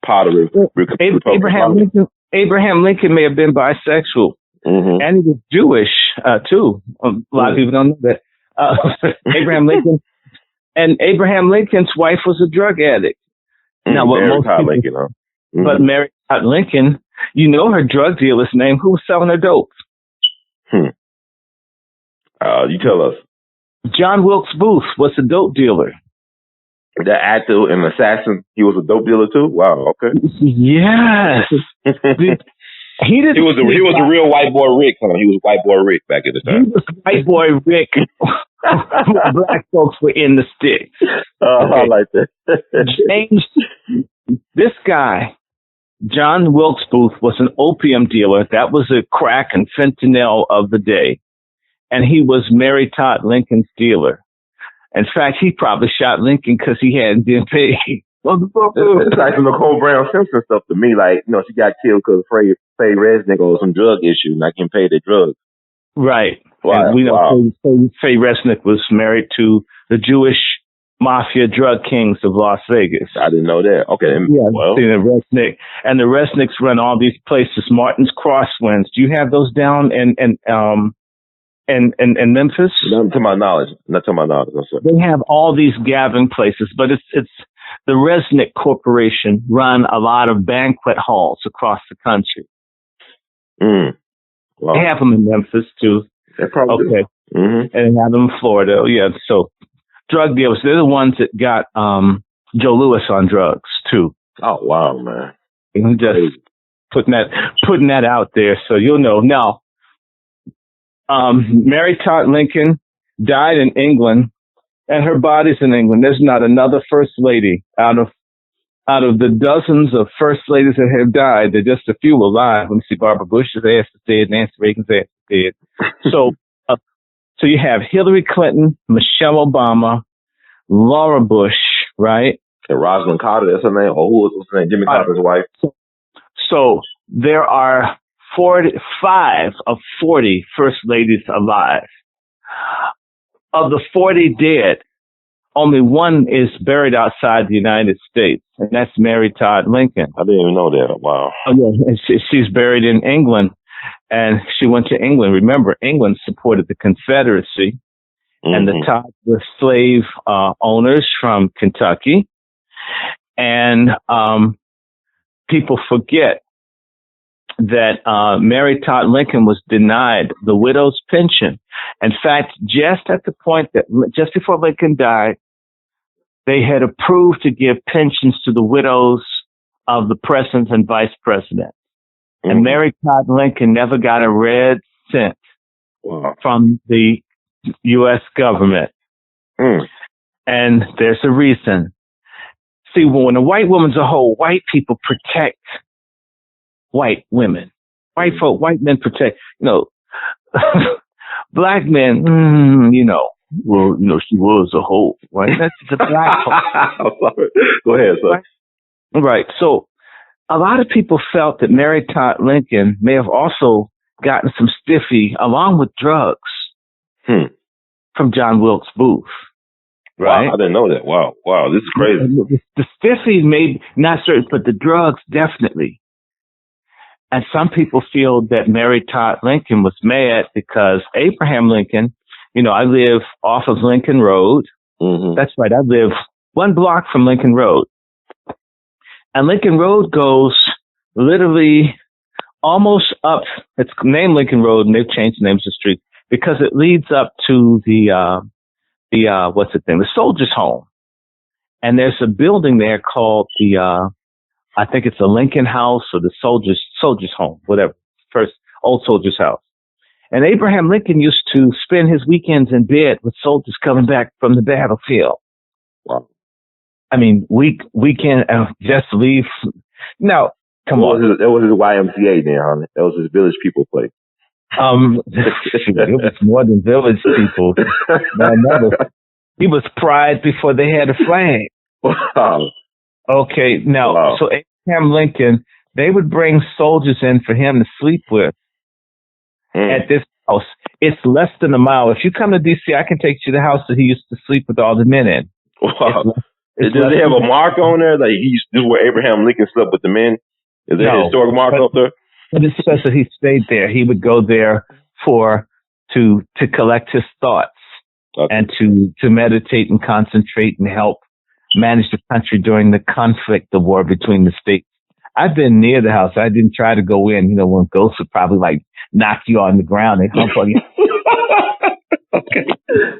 [SPEAKER 2] part of
[SPEAKER 3] Abraham Lincoln may have been bisexual. And he was Jewish, too. A lot of people don't know that. Abraham Lincoln. And Abraham Lincoln's wife was a drug addict.
[SPEAKER 2] Now, what
[SPEAKER 3] Mary Todd Lincoln, huh? But Mary Todd Lincoln, you know her drug dealer's name. Who was selling her dope?
[SPEAKER 2] You tell us.
[SPEAKER 3] John Wilkes Booth was a dope dealer.
[SPEAKER 2] The actor and assassin, he was a dope dealer too? Wow, okay.
[SPEAKER 3] Yes. He was
[SPEAKER 2] a real white boy Rick, huh? He was white boy Rick back at the time.
[SPEAKER 3] He was white boy Rick. Black folks were in the sticks.
[SPEAKER 2] I like that.
[SPEAKER 3] James, this guy, John Wilkes Booth, was an opium dealer. That was the crack and fentanyl of the day. And he was Mary Todd Lincoln's dealer. In fact, he probably shot Lincoln because he hadn't been paid.
[SPEAKER 2] It's like some Nicole Brown Simpson stuff to me. Like, she got killed because Faye Resnick or some drug issue, not getting paid their drugs.
[SPEAKER 3] Right.
[SPEAKER 2] Wow.
[SPEAKER 3] And we know Faye Resnick was married to the Jewish mafia drug kings of Las Vegas.
[SPEAKER 2] I didn't know that. Okay.
[SPEAKER 3] Yeah. Well. Resnick. And the Resnicks run all these places. Martin's Crosswinds. Do you have those down in Memphis?
[SPEAKER 2] Not to my knowledge. No, sir.
[SPEAKER 3] They have all these gathering places, but it's the Resnick Corporation run a lot of banquet halls across the country. Wow. They have them in Memphis too.
[SPEAKER 2] They probably do.
[SPEAKER 3] And they have them in Florida. Yeah. So drug dealers, they're the ones that got Joe Louis on drugs too.
[SPEAKER 2] Oh wow, man!
[SPEAKER 3] And just putting that out there so you'll know. Now, Mary Todd Lincoln died in England, and her body's in England. There's not another first lady out of the dozens of first ladies that have died. There's just a few alive. Let me see. Barbara Bush's ass is dead. Nancy Reagan's ass is dead. So you have Hillary Clinton, Michelle Obama, Laura Bush, right?
[SPEAKER 2] And Rosalind Carter, that's her name. Or what's her name? Jimmy Carter's wife.
[SPEAKER 3] So there are 45 of 40 first ladies alive. Of the 40 dead, only one is buried outside the United States, and that's Mary Todd Lincoln.
[SPEAKER 2] I didn't even know that. Wow.
[SPEAKER 3] Oh, yeah. And she's buried in England, and she went to England. Remember, England supported the Confederacy, and the Todds were slave owners from Kentucky. And people forget that Mary Todd Lincoln was denied the widow's pension. In fact, just before Lincoln died, they had approved to give pensions to the widows of the presidents and vice presidents. And Mary Todd Lincoln never got a red cent from the U.S. government. And there's a reason. See, when a white woman's a whole, white people protect white women. White men protect, black men, she was a hoe, right? That's the black folk.
[SPEAKER 2] Go ahead, sir.
[SPEAKER 3] Right. So a lot of people felt that Mary Todd Lincoln may have also gotten some stiffy along with drugs from John Wilkes Booth. Right?
[SPEAKER 2] Wow, I didn't know that. Wow, this is crazy.
[SPEAKER 3] The stiffy maybe not certain, but the drugs definitely. And some people feel that Mary Todd Lincoln was mad because Abraham Lincoln, I live off of Lincoln Road.
[SPEAKER 2] Mm-hmm.
[SPEAKER 3] That's right. I live 1 block from Lincoln Road. And Lincoln Road goes literally almost up. It's named Lincoln Road, and they've changed the names of the street because it leads up to the Soldiers' Home. And there's a building there called I think it's the Lincoln House or the Soldiers' Home, whatever, first old Soldiers' House. And Abraham Lincoln used to spend his weekends in bed with soldiers coming back from the battlefield.
[SPEAKER 2] Wow.
[SPEAKER 3] I mean, we can't just leave. No, come on.
[SPEAKER 2] That was his YMCA then, huh? That was his village people place.
[SPEAKER 3] It was more than village people. He was pride before they had a flag.
[SPEAKER 2] Wow.
[SPEAKER 3] Okay, now,
[SPEAKER 2] wow.
[SPEAKER 3] So Abraham Lincoln, they would bring soldiers in for him to sleep with at this house. It's less than a mile. If you come to D.C., I can take you to the house that he used to sleep with all the men in.
[SPEAKER 2] Wow. Does they have a mark on there? Like this is where Abraham Lincoln slept with the men? Is there a historic mark up there?
[SPEAKER 3] But it says that he stayed there. He would go there to collect his thoughts and to meditate and concentrate and help manage the country during the conflict, the war between the states. I've been near the house. I didn't try to go in. When ghosts would probably like knock you on the ground and hump on you.
[SPEAKER 2] Okay.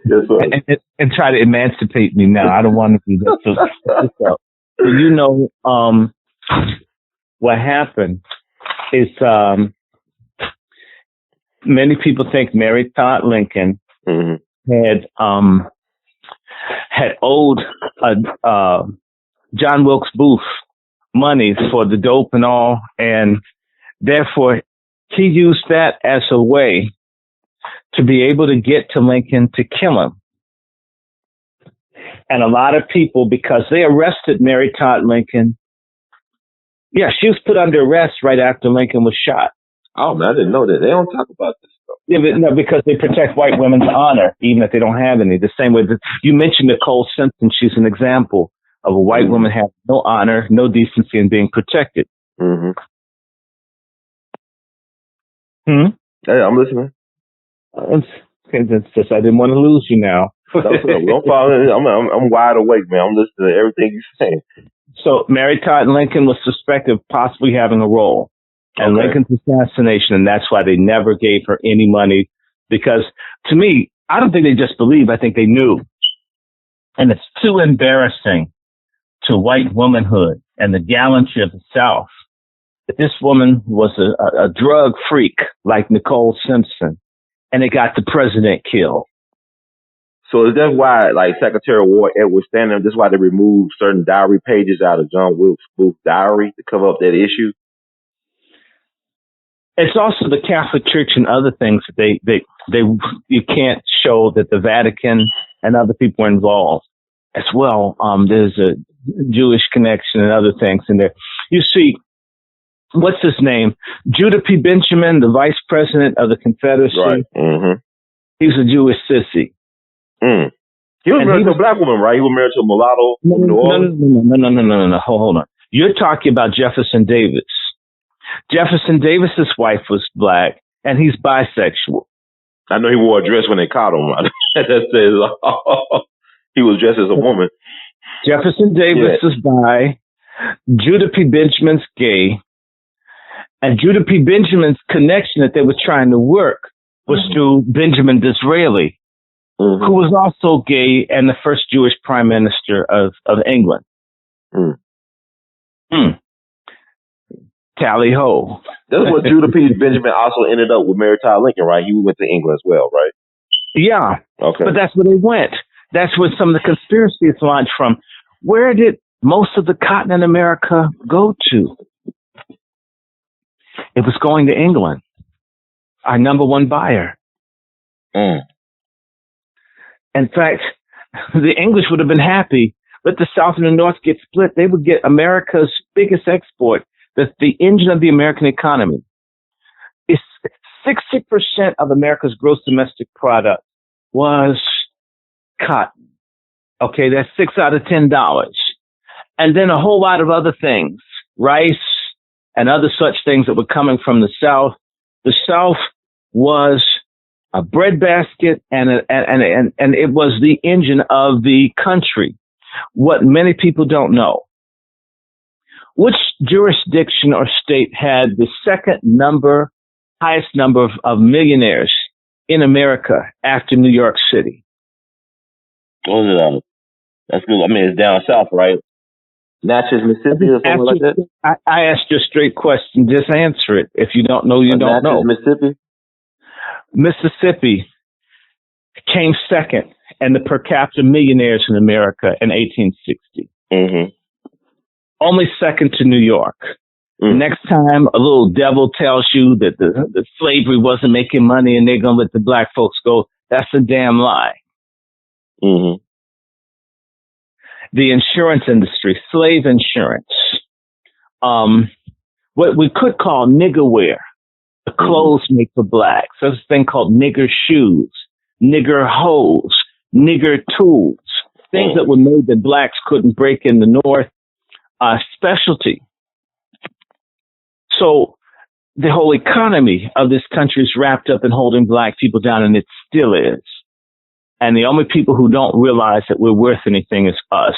[SPEAKER 2] Yes, sir.
[SPEAKER 3] And try to emancipate me now. I don't want to be that. So, what happened is many people think Mary Todd Lincoln had owed John Wilkes Booth money for the dope and all, and therefore he used that as a way to be able to get to Lincoln to kill him. And a lot of people, because they arrested Mary Todd Lincoln, she was put under arrest right after Lincoln was shot.
[SPEAKER 2] Oh, man, I didn't know that. They don't talk about this stuff.
[SPEAKER 3] Yeah, but no, because they protect white women's honor, even if they don't have any. The same way that you mentioned Nicole Simpson, she's an example of a white woman having no honor, no decency, and being protected.
[SPEAKER 2] Mm-hmm. Hey, I'm listening.
[SPEAKER 3] It's just I didn't want to lose you now.
[SPEAKER 2] I'm wide awake, man. I'm listening to everything you're saying.
[SPEAKER 3] So Mary Todd Lincoln was suspected of possibly having a role in Lincoln's assassination, and that's why they never gave her any money. Because to me, I don't think they just believed. I think they knew. And it's too embarrassing to white womanhood and the gallantry of the South that this woman was a drug freak like Nicole Simpson, and it got the president killed.
[SPEAKER 2] So is that why, like Secretary of War Edward Stanton, that's why they removed certain diary pages out of John Wilkes Booth's diary to cover up that issue?
[SPEAKER 3] It's also the Catholic Church and other things that they you can't show that the Vatican and other people are involved as well. There's a Jewish connection and other things in there. You see, what's his name? Judah P. Benjamin, the vice president of the Confederacy.
[SPEAKER 2] Right. Mm-hmm.
[SPEAKER 3] He was a Jewish sissy.
[SPEAKER 2] Mm. He was married to a black woman, right? He was married to a mulatto.
[SPEAKER 3] No. Hold on. You're talking about Jefferson Davis. Jefferson Davis's wife was black, and he's bisexual.
[SPEAKER 2] I know he wore a dress when they caught him. That says he was dressed as a woman.
[SPEAKER 3] Jefferson Davis is bi. Judah P. Benjamin's gay. And Judah P. Benjamin's connection that they were trying to work was through Benjamin Disraeli, who was also gay and the first Jewish prime minister of England. Tally ho.
[SPEAKER 2] That's what Judah P. Benjamin also ended up with Mary Todd Lincoln, right? He went to England as well, right?
[SPEAKER 3] Yeah.
[SPEAKER 2] Okay.
[SPEAKER 3] But that's where they went. That's where some of the conspiracies launched from. Where did most of the cotton in America go to? It was going to England, our number one buyer. In fact, the English would have been happy. Let the South and the North get split. They would get America's biggest export. That's the engine of the American economy. It's 60% of America's gross domestic product was cotton. Okay, that's $6 out of $10. And then a whole lot of other things, rice, and other such things that were coming from the South. The South was a breadbasket, and it was the engine of the country. What many people don't know: which jurisdiction or state had the highest number of millionaires in America after New York City?
[SPEAKER 2] Oh, that's good. I mean, it's down south, right? Natchez, Mississippi, or something like that.
[SPEAKER 3] I asked you a straight question. Just answer it. If you don't know, you don't know.
[SPEAKER 2] Mississippi.
[SPEAKER 3] Mississippi came second in the per capita millionaires in America in 1860.
[SPEAKER 2] Mm-hmm.
[SPEAKER 3] Only second to New York. Next time a little devil tells you that the slavery wasn't making money and they're going to let the black folks go, that's a damn lie.
[SPEAKER 2] Mm-hmm.
[SPEAKER 3] The insurance industry, slave insurance, what we could call nigger wear, the clothes made for blacks. There's a thing called nigger shoes, nigger hose, nigger tools, things that were made that blacks couldn't break in the North, specialty. So the whole economy of this country is wrapped up in holding black people down, and it still is. And the only people who don't realize that we're worth anything is us.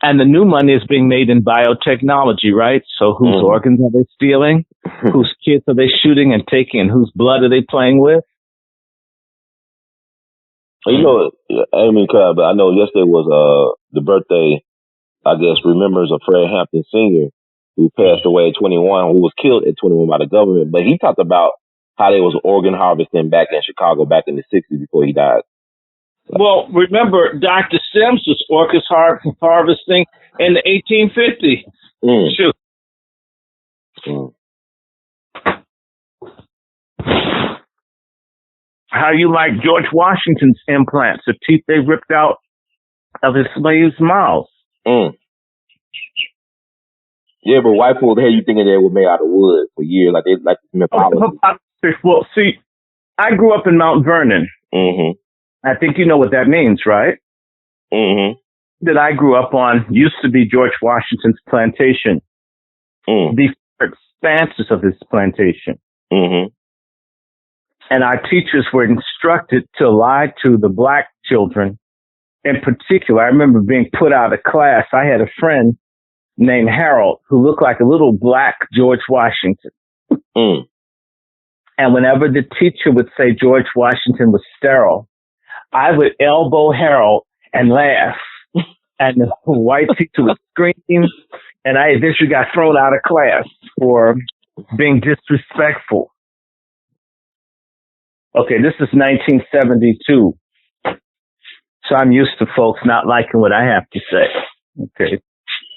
[SPEAKER 3] And the new money is being made in biotechnology, right? So whose organs are they stealing? Whose kids are they shooting and taking? And whose blood are they playing with?
[SPEAKER 2] You know, I mean, but I know yesterday was the birthday, I guess, remembers of Fred Hampton Sr., who passed away at 21, who was killed at 21 by the government. But he talked about how they was organ harvesting back in Chicago back in the 60s before he died.
[SPEAKER 3] Well, remember, Dr. Sims was organ harvesting in the 1850s. Shoot. How you like George Washington's implants, the teeth they ripped out of his slaves' mouths?
[SPEAKER 2] Yeah, but white folks had you thinking they were made out of wood for years, like they like mythology.
[SPEAKER 3] Well, see, I grew up in Mount Vernon. I think you know what that means, right? That I grew up on used to be George Washington's plantation. The expanses of his plantation. And our teachers were instructed to lie to the black children. In particular, I remember being put out of class. I had a friend named Harold who looked like a little black George Washington. And whenever the teacher would say George Washington was sterile, I would elbow Harold and laugh. And the white teacher would scream. And I eventually got thrown out of class for being disrespectful. Okay, this is 1972. So I'm used to folks not liking what I have to say. Okay.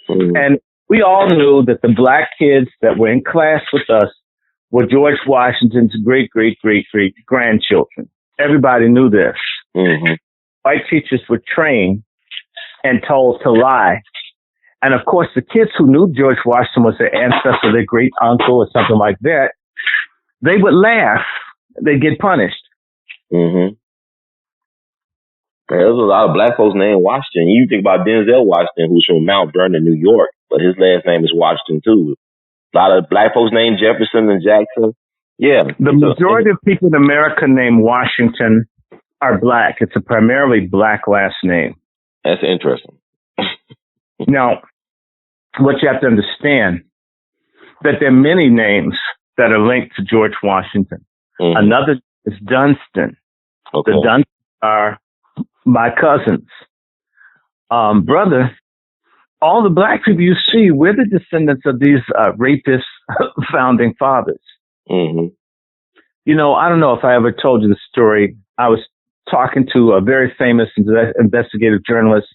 [SPEAKER 3] And we all knew that the black kids that were in class with us were George Washington's great grandchildren. Everybody knew this. White teachers were trained and told to lie. And of course, the kids who knew George Washington was their ancestor, their great uncle or something like that, they would laugh. They'd get punished.
[SPEAKER 2] There's a lot of black folks named Washington. You think about Denzel Washington, who's from Mount Vernon, New York, but his last name is Washington too. A lot of black folks named Jefferson and Jackson. Yeah.
[SPEAKER 3] The majority of people in America named Washington are black. It's a primarily black last name.
[SPEAKER 2] That's interesting.
[SPEAKER 3] Now, what you have to understand, that there are many names that are linked to George Washington. Another is Dunstan.
[SPEAKER 2] Okay.
[SPEAKER 3] The Dunstans are my cousins. Brother, all the black people you see, we're the descendants of these rapist founding fathers. You know, I don't know if I ever told you the story. I was talking to a very famous investigative journalist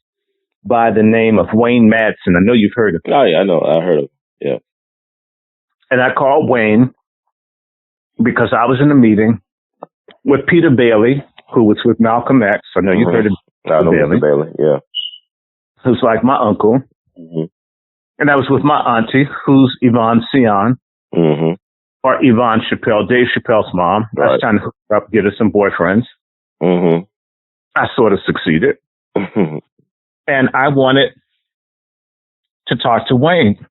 [SPEAKER 3] by the name of Wayne Madsen. I know you've heard of him.
[SPEAKER 2] Oh, yeah, I know. I heard of him. Yeah.
[SPEAKER 3] And I called Wayne because I was in a meeting with Peter Bailey, who was with Malcolm X. I know you've heard of
[SPEAKER 2] Peter Bailey, yeah.
[SPEAKER 3] Who's like my uncle. And I was with my auntie, who's Yvonne Sion, or Yvonne Chappelle, Dave Chappelle's mom. I was trying to hook her up, get her some boyfriends. I sort of succeeded. And I wanted to talk to Wayne.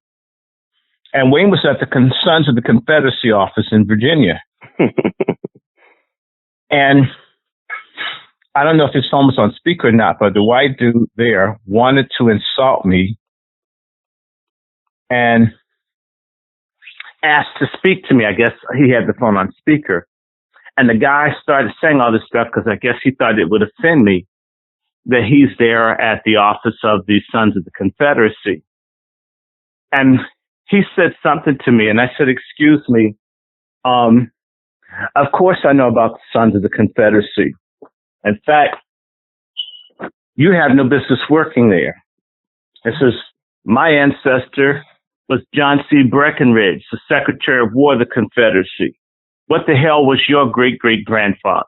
[SPEAKER 3] And Wayne was at the Sons of the Confederacy office in Virginia. And I don't know if his phone was on speaker or not, but the white dude there wanted to insult me and asked to speak to me. I guess he had the phone on speaker. And the guy started saying all this stuff because I guess he thought it would offend me that he's there at the office of the Sons of the Confederacy. And he said something to me, and I said, excuse me, of course I know about the Sons of the Confederacy. In fact, you have no business working there. This is my ancestor was John C. Breckinridge, the Secretary of War of the Confederacy. What the hell was your great-great-grandfather?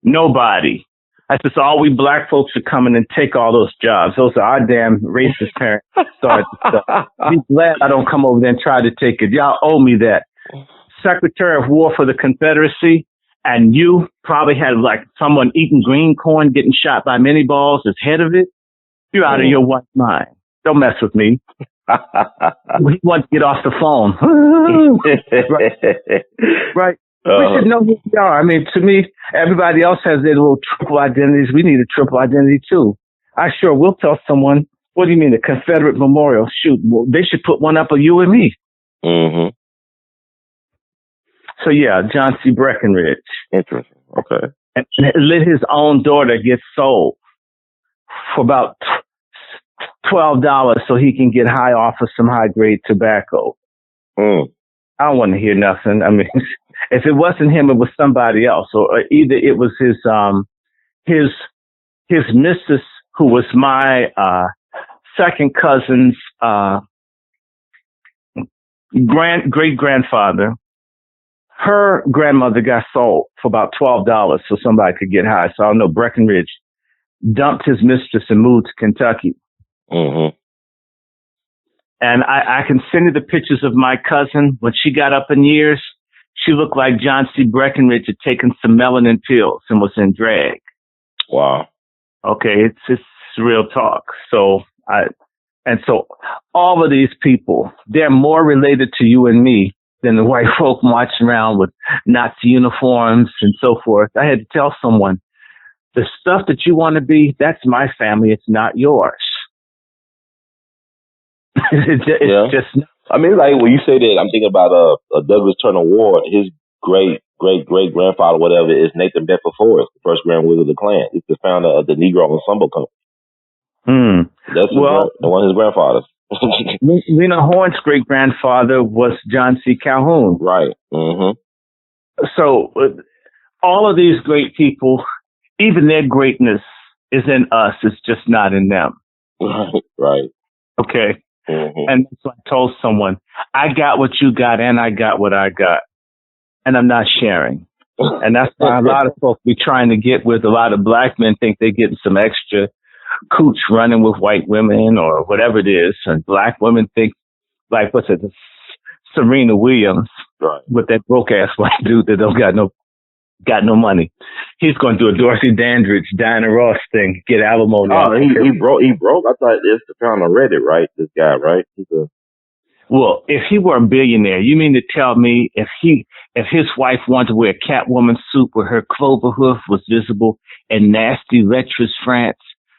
[SPEAKER 3] Nobody. I said, so all we black folks are coming and take all those jobs. Those are our damn racist parents started the stuff. Be glad I don't come over there and try to take it. Y'all owe me that. Secretary of War for the Confederacy, and you probably had like someone eating green corn, getting shot by mini balls as head of it. You're out of your white mind. Don't mess with me. We want to get off the phone. Right. We should know who we are. I mean, to me, everybody else has their little triple identities. We need a triple identity too. I sure will tell someone, what do you mean, the Confederate Memorial? Shoot, well, they should put one up of you and me.
[SPEAKER 2] Mm-hmm.
[SPEAKER 3] So yeah, John C. Breckinridge.
[SPEAKER 2] Interesting. Okay.
[SPEAKER 3] And let his own daughter get sold for about $12 so he can get high off of some high grade tobacco. I don't want to hear nothing. I mean, if it wasn't him, it was somebody else, or either it was his missus, who was my second cousin's great grandfather. Her grandmother got sold for about $12 so somebody could get high. So I don't know, Breckinridge dumped his mistress and moved to Kentucky.
[SPEAKER 2] Mm-hmm.
[SPEAKER 3] And I can send you the pictures of my cousin. When she got up in years, she looked like John C. Breckinridge had taken some melanin pills and was in drag.
[SPEAKER 2] Wow.
[SPEAKER 3] Okay, it's real talk. So all of these people, they're more related to you and me than the white folk marching around with Nazi uniforms and so forth. I had to tell someone, the stuff that you want to be, that's my family. It's not yours. it's just.
[SPEAKER 2] I mean, like when you say that, I'm thinking about Douglas Turner Ward. His great grandfather, whatever, is Nathan Bedford Forrest, the first Grand Wizard of the Klan. He's the founder of the Negro Ensemble Company. That's one of his grandfathers.
[SPEAKER 3] Lena Horne's great grandfather was John C. Calhoun.
[SPEAKER 2] Right. Mm-hmm.
[SPEAKER 3] So all of these great people, even their greatness is in us. It's just not in them.
[SPEAKER 2] Right.
[SPEAKER 3] Okay.
[SPEAKER 2] Mm-hmm.
[SPEAKER 3] And so I told someone, I got what you got and I got what I got. And I'm not sharing. And that's why a lot of folks be trying to get with a lot of black men think they're getting some extra cooch running with white women or whatever it is. And black women think, like, what's it, Serena Williams,
[SPEAKER 2] right,
[SPEAKER 3] with that broke ass white dude that don't got no money. He's going to do a Dorothy Dandridge, Diana Ross thing, get alimony.
[SPEAKER 2] Oh, he broke. I thought it's found on Reddit, right? This guy, right?
[SPEAKER 3] Well, if he were a billionaire, you mean to tell me if his wife wanted to wear a Catwoman suit where her clover hoof was visible in nasty, lecherous France,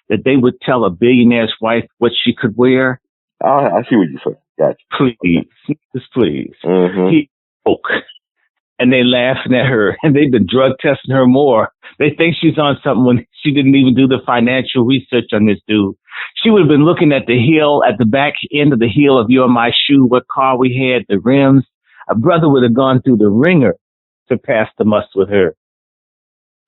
[SPEAKER 3] that they would tell a billionaire's wife what she could wear?
[SPEAKER 2] I see what you're saying. Gotcha.
[SPEAKER 3] Please, just please.
[SPEAKER 2] Mm-hmm.
[SPEAKER 3] He broke. And they laughing at her, and they've been drug testing her more. They think she's on something when she didn't even do the financial research on this dude. She would have been looking at the heel, at the back end of the heel of your my shoe, what car we had, the rims. A brother would have gone through the ringer to pass the must with her.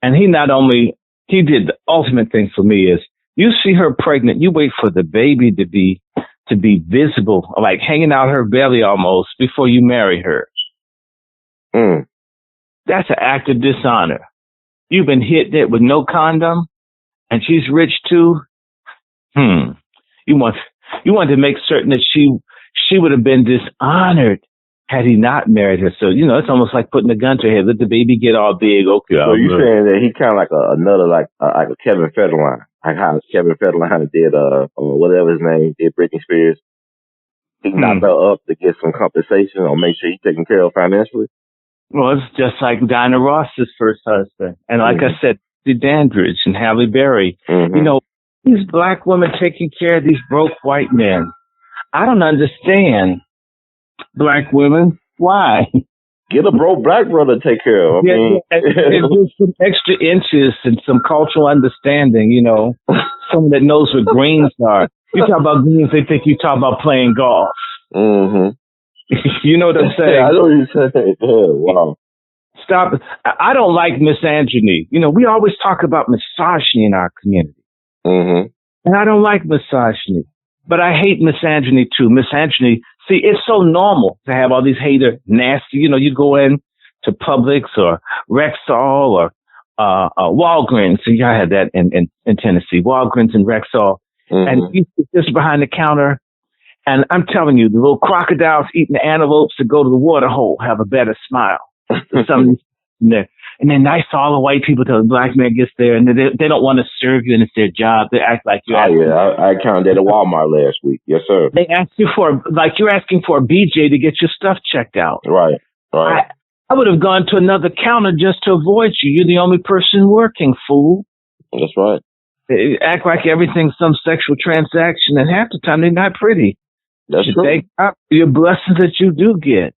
[SPEAKER 3] And he did the ultimate thing for me is, you see her pregnant, you wait for the baby to be visible, like hanging out her belly almost before you marry her. That's an act of dishonor. You've been hit there with no condom, and she's rich too. You want to make certain that she would have been dishonored had he not married her. So it's almost like putting a gun to her head. Let the baby get all big. Okay.
[SPEAKER 2] So you're saying that he kind of like another like a Kevin Federline, like how Kevin Federline did, or whatever his name did, Britney Spears. He knocked her up to get some compensation or make sure he's taken care of financially.
[SPEAKER 3] Well, it's just like Dinah Ross's first husband. And like I said, the Dandridge and Halle Berry. You know, these black women taking care of these broke white men. I don't understand black women. Why?
[SPEAKER 2] Get a broke black brother to take care of. I mean,
[SPEAKER 3] and just some extra inches and some cultural understanding, you know, someone that knows what greens are. You talk about greens, they think you talk about playing golf. You know what I'm saying?
[SPEAKER 2] Yeah, I know what you're saying. Wow.
[SPEAKER 3] Stop. I don't like misogyny. You know, we always talk about misogyny in our community. And I don't like misogyny. But I hate misogyny too. Misogyny, see, it's so normal to have all these hater, nasty, you know, you go in to Publix or Rexall or Walgreens. See, I had that in Tennessee, Walgreens and Rexall. And you sit just behind the counter. And I'm telling you, the little crocodiles eating the antelopes to go to the water hole have a better smile. And then nice all the white people till the black man gets there, and they don't want to serve you, and it's their job. They act like you're
[SPEAKER 2] I counted at Walmart last week. Yes, sir.
[SPEAKER 3] They ask you for, like you're asking for a BJ to get your stuff checked out.
[SPEAKER 2] Right.
[SPEAKER 3] I would have gone to another counter just to avoid you. You're the only person working, fool.
[SPEAKER 2] That's right.
[SPEAKER 3] They act like everything's some sexual transaction, and half the time they're not pretty.
[SPEAKER 2] That's true.
[SPEAKER 3] Thank God for your blessings that you do get.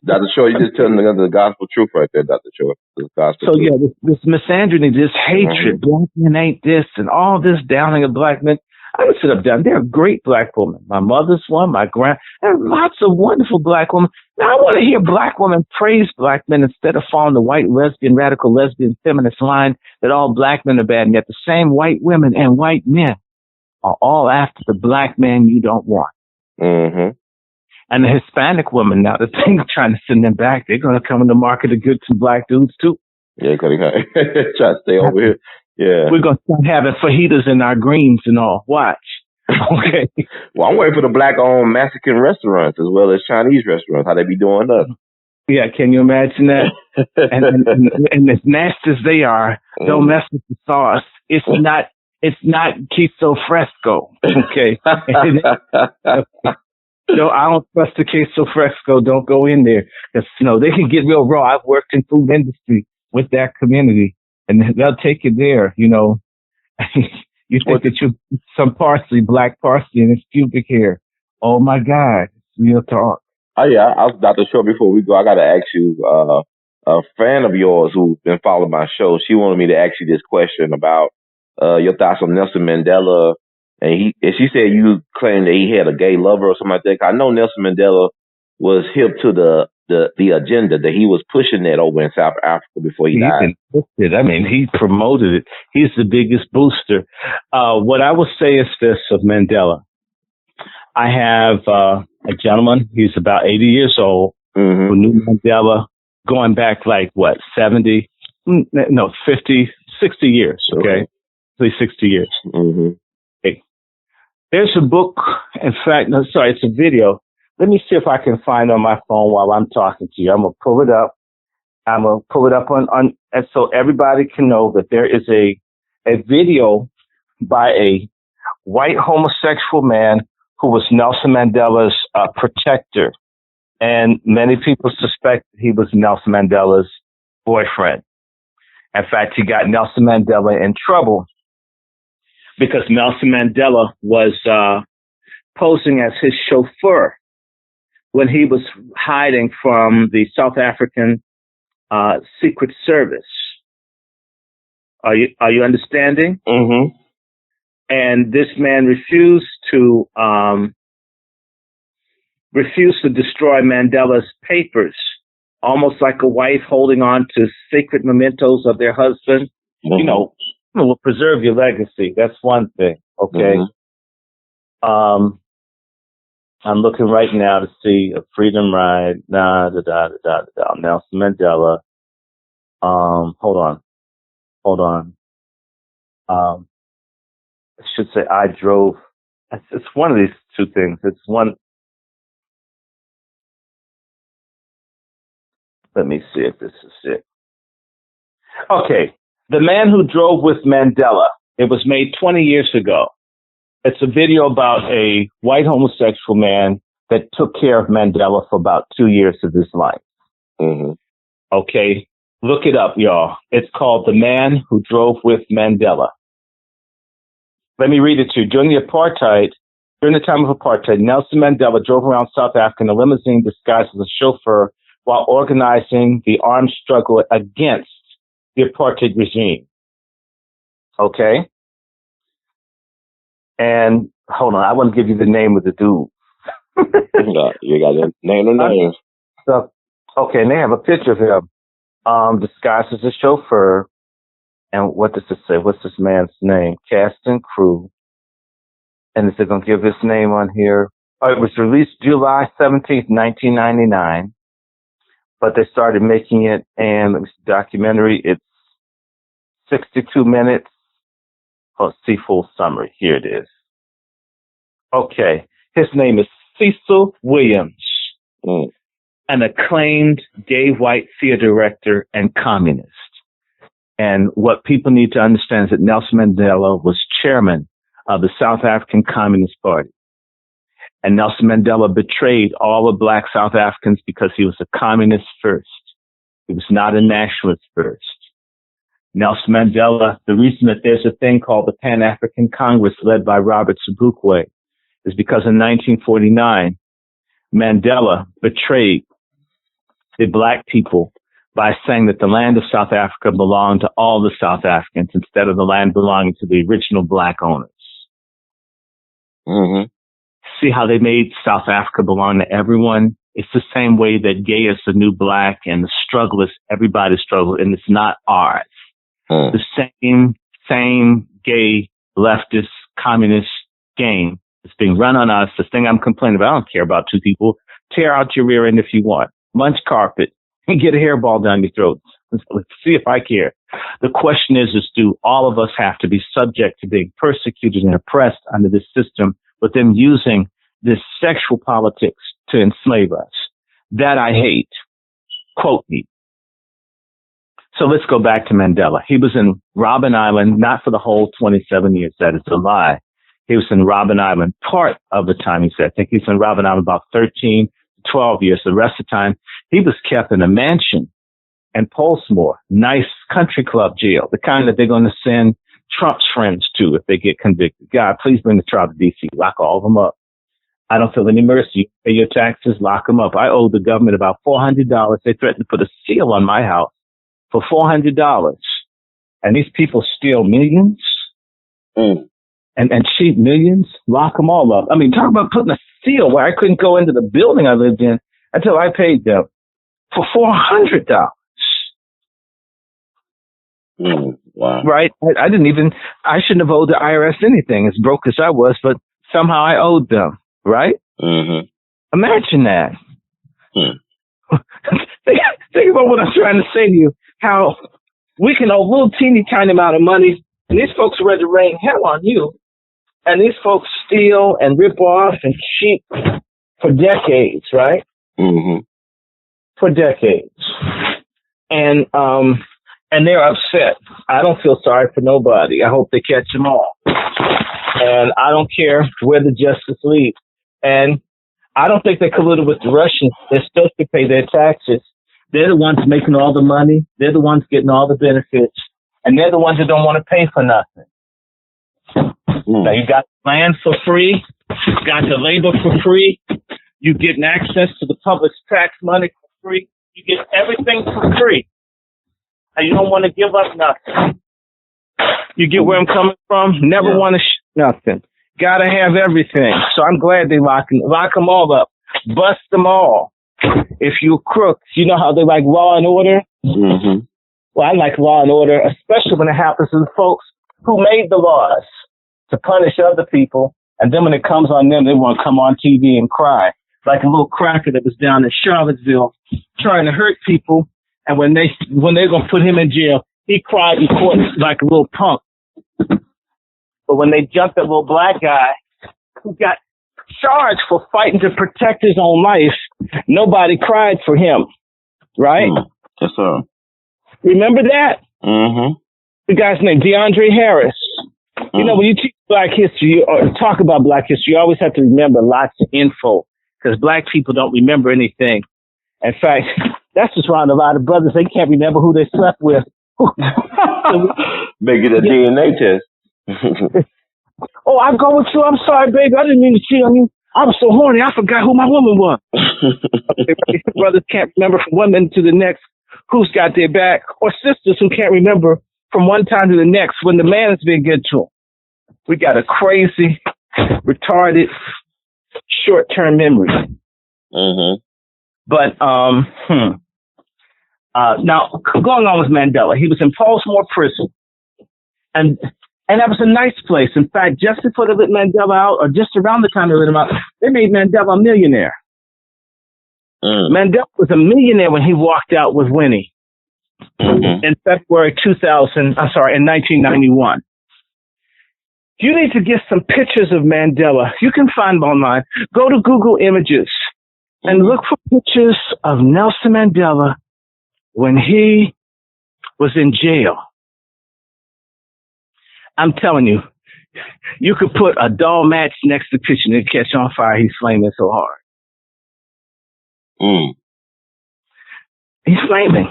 [SPEAKER 2] Dr. Shore, you just telling the gospel truth right there, Dr. Shore.
[SPEAKER 3] So truth. Yeah, this misogyny, this hatred, black men ain't this, and all this downing of black men. I would sit up down. They're great black women. My mother's one, my there are lots of wonderful black women. Now I want to hear black women praise black men instead of following the white lesbian, radical lesbian, feminist line that all black men are bad, and yet the same white women and white men are all after the black man you don't want. And the Hispanic women now, the thing's trying to send them back. They're going to come in the market to get some black dudes too.
[SPEAKER 2] Yeah, try to stay over here. Yeah,
[SPEAKER 3] we're going to start having fajitas in our greens and all. Watch. Okay.
[SPEAKER 2] Well, I'm waiting for the black-owned Mexican restaurants as well as Chinese restaurants. How they be doing us?
[SPEAKER 3] Yeah, can you imagine that? and as nasty as they are, don't mess with the sauce. It's not queso fresco. Okay. No, I don't trust the queso fresco. Don't go in there. Because, you know, they can get real raw. I've worked in food industry with that community, and they'll take you there, you know. You think that you some parsley, black parsley, and it's pubic hair. Oh, my God. It's real talk.
[SPEAKER 2] Oh, yeah. I was Dr. Shore, before we go, I got to ask you, a fan of yours who's been following my show, she wanted me to ask you this question about your thoughts on Nelson Mandela. And she said you claimed that he had a gay lover or something like that. I know Nelson Mandela was hip to the agenda, that he was pushing that over in South Africa before he died.
[SPEAKER 3] I mean, he promoted it. He's the biggest booster. What I will say is this of Mandela. I have a gentleman, he's about 80 years old, who knew Mandela going back like, 70? No, 50, 60 years, okay? At least 60 years. Hey, there's a book, in fact, no, sorry, it's a video. Let me see if I can find on my phone while I'm talking to you. I'm going to pull it up. I'm going to pull it up on and so everybody can know that there is a video by a white homosexual man who was Nelson Mandela's protector. And many people suspect he was Nelson Mandela's boyfriend. In fact, he got Nelson Mandela in trouble because Nelson Mandela was posing as his chauffeur when he was hiding from the South African Secret Service. Are you understanding? And this man refused to destroy Mandela's papers, almost like a wife holding on to secret mementos of their husband. You know, will preserve your legacy. That's one thing. Okay. I'm looking right now to see a freedom ride. Nelson Mandela. Hold on. I should say I drove. It's one of these two things. It's one. Let me see if this is it. Okay. The Man Who Drove with Mandela. It was made 20 years ago. It's a video about a white homosexual man that took care of Mandela for about 2 years of his life.
[SPEAKER 2] Mm-hmm.
[SPEAKER 3] Okay, look it up, y'all. It's called The Man Who Drove with Mandela. Let me read it to you. During the time of apartheid, Nelson Mandela drove around South Africa in a limousine disguised as a chauffeur while organizing the armed struggle against the apartheid regime. Okay? And hold on, I want to give you the name of the dude.
[SPEAKER 2] You got to name the names.
[SPEAKER 3] So, okay, and they have a picture of him disguised as a chauffeur. And what does it say? What's this man's name? Cast and crew. And is it going to give his name on here? Oh, it was released July 17th, 1999. But they started making it, and let me see, documentary. It's 62 minutes. Oh, see full summary. Here it is. Okay. His name is Cecil Williams, an acclaimed gay white theater director and communist. And what people need to understand is that Nelson Mandela was chairman of the South African Communist Party. And Nelson Mandela betrayed all of black South Africans because he was a communist first. He was not a nationalist first. Nelson Mandela, the reason that there's a thing called the Pan-African Congress led by Robert Sobukwe is because in 1949, Mandela betrayed the black people by saying that the land of South Africa belonged to all the South Africans instead of the land belonging to the original black owners.
[SPEAKER 2] Mm-hmm.
[SPEAKER 3] See how they made South Africa belong to everyone? It's the same way that gay is the new black and the struggle is everybody's struggle, and it's not ours. The same gay, leftist, communist game is being run on us. The thing I'm complaining about, I don't care about two people. Tear out your rear end if you want. Munch carpet and get a hairball down your throat. Let's see if I care. The question is do all of us have to be subject to being persecuted and oppressed under this system with them using this sexual politics to enslave us? That I hate. Quote me. So let's go back to Mandela. He was in Robben Island, not for the whole 27 years. That is a lie. He was in Robben Island part of the time, he said. I think he was in Robben Island about 13, 12 years. The rest of the time, he was kept in a mansion in Portsmouth, nice country club jail, the kind that they're going to send Trump's friends to if they get convicted. God, please bring the trial to D.C. Lock all of them up. I don't feel any mercy. You pay your taxes, lock them up. I owe the government about $400. They threatened to put a seal on my house for $400. And these people steal millions and cheat millions, lock them all up. I mean, talk about putting a seal where I couldn't go into the building I lived in until I paid them for $400.
[SPEAKER 2] Wow.
[SPEAKER 3] Right? I shouldn't have owed the IRS anything, as broke as I was, but somehow I owed them, right?
[SPEAKER 2] Mm-hmm.
[SPEAKER 3] Imagine that. Think about what I'm trying to say to you, how we can owe a little teeny tiny amount of money, and these folks are ready to rain hell on you, and these folks steal and rip off and cheat for decades, right?
[SPEAKER 2] Mm-hmm.
[SPEAKER 3] For decades. And they're upset. I don't feel sorry for nobody. I hope they catch them all. And I don't care where the justice leads. And I don't think they colluded with the Russians. They're supposed to pay their taxes. They're the ones making all the money. They're the ones getting all the benefits. And they're the ones that don't want to pay for nothing. Now, you got land for free. You got the labor for free. You getting access to the public's tax money for free. You get everything for free. And you don't want to give up nothing. You get where I'm coming from? Never want to nothing. Got to have everything. So I'm glad they lock them all up. Bust them all. If you crook, you know how they like law and order?
[SPEAKER 2] Mm-hmm.
[SPEAKER 3] Well, I like law and order, especially when it happens to the folks who made the laws to punish other people. And then when it comes on them, they want to come on TV and cry. Like a little cracker that was down in Charlottesville trying to hurt people. And when they're going to put him in jail, he cried in court like a little punk. But when they jumped that little black guy who got charged for fighting to protect his own life, nobody cried for him. Right?
[SPEAKER 2] Yes, sir.
[SPEAKER 3] Remember that?
[SPEAKER 2] Mm-hmm.
[SPEAKER 3] The guy's name, DeAndre Harris. You know, when you teach Black history or talk about Black history, you always have to remember lots of info because Black people don't remember anything. In fact, that's just why a lot of brothers, they can't remember who they slept with.
[SPEAKER 2] Make it a DNA test.
[SPEAKER 3] Oh, I go with you. I'm sorry, baby. I didn't mean to cheat on you. I was so horny, I forgot who my woman was. Brothers can't remember from one minute to the next who's got their back, or sisters who can't remember from one time to the next when the man has been good to them. We got a crazy, retarded, short-term memory.
[SPEAKER 2] Mm-hmm.
[SPEAKER 3] But now going on with Mandela, he was in Baltimore prison, and that was a nice place. In fact, just before they let Mandela out, or just around the time they let him out, they made Mandela a millionaire. Mandela was a millionaire when he walked out with Winnie in February 1991. You need to get some pictures of Mandela. You can find them online. Go to Google Images and look for pictures of Nelson Mandela when he was in jail. I'm telling you, you could put a doll match next to the picture and it'd catch on fire. He's flaming so hard. He's flaming.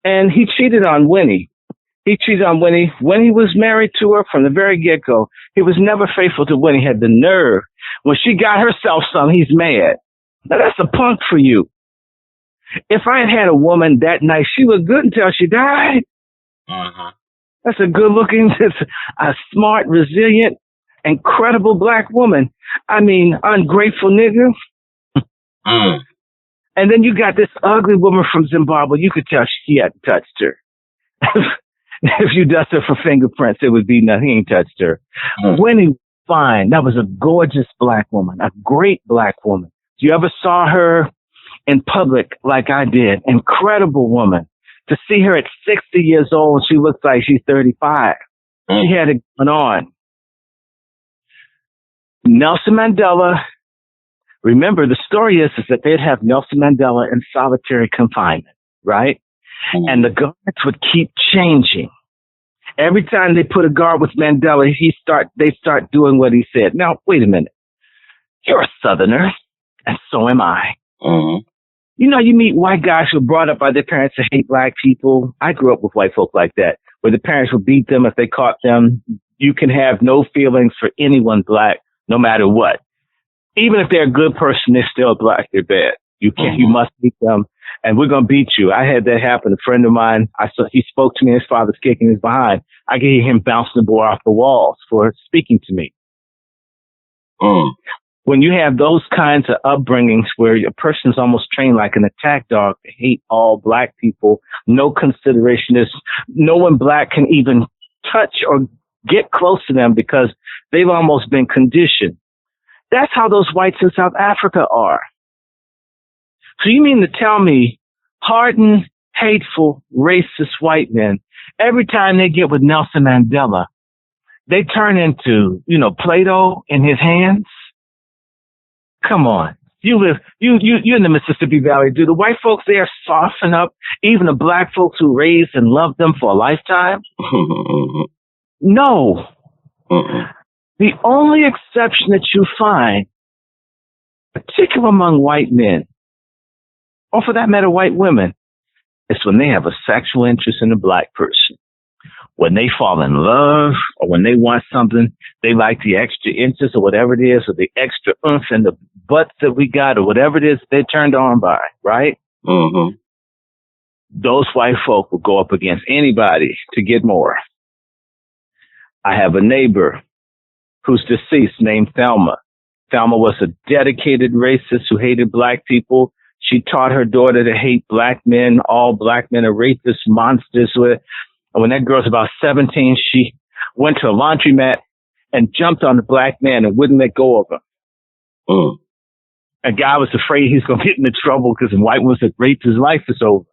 [SPEAKER 3] And he cheated on Winnie. He cheated on Winnie when he was married to her from the very get-go. He was never faithful to Winnie. He had the nerve. When she got herself some, he's mad. Now, that's a punk for you. If I had had a woman that night, she was good until she died. That's a good-looking, a smart, resilient, incredible Black woman. I mean, ungrateful nigga. And then you got this ugly woman from Zimbabwe. You could tell she hadn't touched her. If you dust her for fingerprints, it would be nothing. He ain't touched her. Winnie, fine. That was a gorgeous Black woman, a great Black woman. You ever saw her in public like I did? Incredible woman. To see her at 60 years old, she looks like she's 35. She had it going on. Nelson Mandela, remember, the story is that they'd have Nelson Mandela in solitary confinement, right? And the guards would keep changing. Every time they put a guard with Mandela, they start doing what he said. Now, wait a minute. You're a Southerner, and so am I. You know, you meet white guys who are brought up by their parents to hate Black people. I grew up with white folk like that, where the parents would beat them if they caught them. You can have no feelings for anyone Black, no matter what. Even if they're a good person, they're still Black. They're bad. You can't. You must beat them, and we're gonna beat you. I had that happen. A friend of mine, he spoke to me. His father's kicking his behind. I gave him bouncing the boy off the walls for speaking to me. When you have those kinds of upbringings where a person's almost trained like an attack dog to hate all Black people, no consideration is, no one Black can even touch or get close to them because they've almost been conditioned. That's how those whites in South Africa are. So you mean to tell me hardened, hateful, racist white men, every time they get with Nelson Mandela, they turn into, Play-Doh in his hands? Come on. You're in the Mississippi Valley. Do the white folks there soften up even the Black folks who raised and loved them for a lifetime? No. The only exception that you find, particularly among white men, or for that matter, white women, is when they have a sexual interest in a Black person. When they fall in love or when they want something, they like the extra inches or whatever it is, or the extra oomph in the butts that we got or whatever it is they're turned on by, right? Those white folk will go up against anybody to get more. I have a neighbor who's deceased named Thelma. Thelma was a dedicated racist who hated Black people. She taught her daughter to hate Black men. All Black men are racist monsters. And when that girl's about 17, she went to a laundromat and jumped on the Black man and wouldn't let go of him. A guy was afraid he's going to get into trouble because the white woman said, raped, his life is over.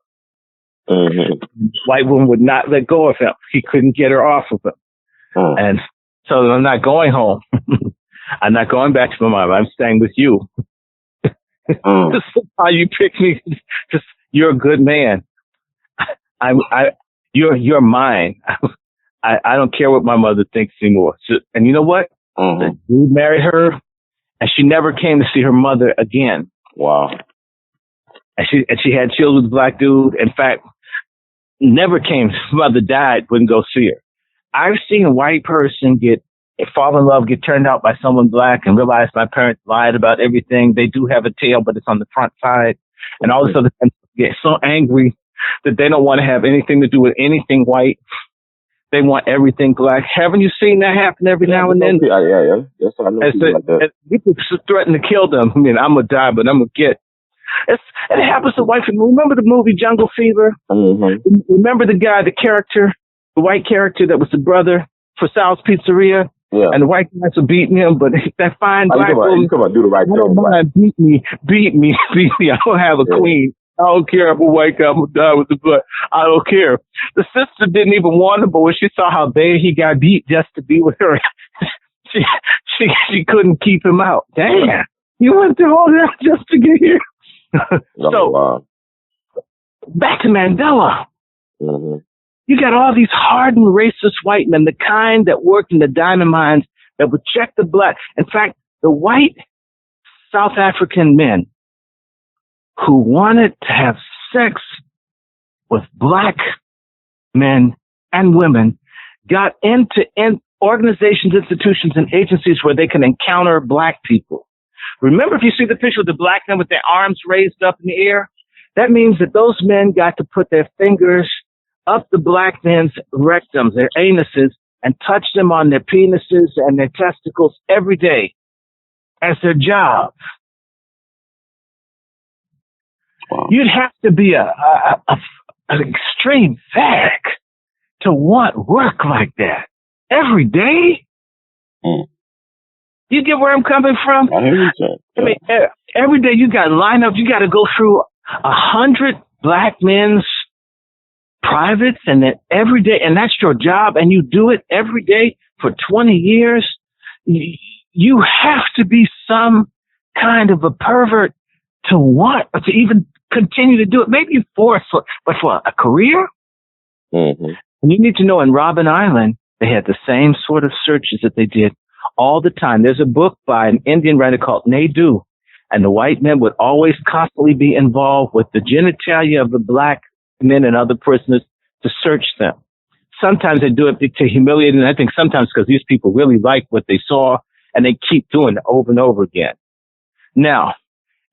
[SPEAKER 3] White woman would not let go of him. He couldn't get her off of him. And so I'm not going home. I'm not going back to my mom. I'm staying with you. This is how you pick me. Just, you're a good man. You're mine. I don't care what my mother thinks anymore. So, and you know what? The dude married her, and she never came to see her mother again.
[SPEAKER 2] Wow.
[SPEAKER 3] And she had children with the black dude. In fact, never came. Mother died, wouldn't go see her. I've seen a white person fall in love, get turned out by someone black, and realize my parents lied about everything. They do have a tail, but it's on the front side. And all of a sudden, get so angry that they don't want to have anything to do with anything white. They want everything black. Haven't you seen that happen every now and then?
[SPEAKER 2] Yeah. Yes, I know people like that.
[SPEAKER 3] People threaten to kill them. I mean, I'm going to die, but I'm going to get. It happens to white people. Remember the movie Jungle Fever? Mm-hmm. Remember the guy, the white character that was the brother for Sal's Pizzeria? Yeah. And the white guys were beating him, but that fine black woman,
[SPEAKER 2] you come on, do the right thing.
[SPEAKER 3] Beat me. I don't have a queen. I don't care if a white guy will die with the blood. I don't care. The sister didn't even want him, but when she saw how bad he got beat just to be with her, she couldn't keep him out. Damn, you went through all that just to get here. Back to Mandela. Mm-hmm. You got all these hardened racist white men, the kind that worked in the diamond mines that would check the black. In fact, the white South African men who wanted to have sex with black men and women got into organizations, institutions, and agencies where they can encounter black people. Remember, if you see the picture of the black men with their arms raised up in the air, that means that those men got to put their fingers up the black men's rectums, their anuses, and touch them on their penises and their testicles every day as their job. Wow. You'd have to be an extreme fag to want work like that every day. Mm. You get where I'm coming from?
[SPEAKER 2] I hear you, sir.
[SPEAKER 3] I mean, every day you got to line up. You got to go through 100 black men's privates, and then every day, and that's your job, and you do it every day for 20 years. You have to be some kind of a pervert to want, to even continue to do it. Maybe but for a career? Mm-hmm. And you need to know, in Robben Island, they had the same sort of searches that they did all the time. There's a book by an Indian writer called Naidu, and the white men would always constantly be involved with the genitalia of the black men and other prisoners to search them. Sometimes they do it to humiliate them. I think sometimes because these people really like what they saw, and they keep doing it over and over again. Now,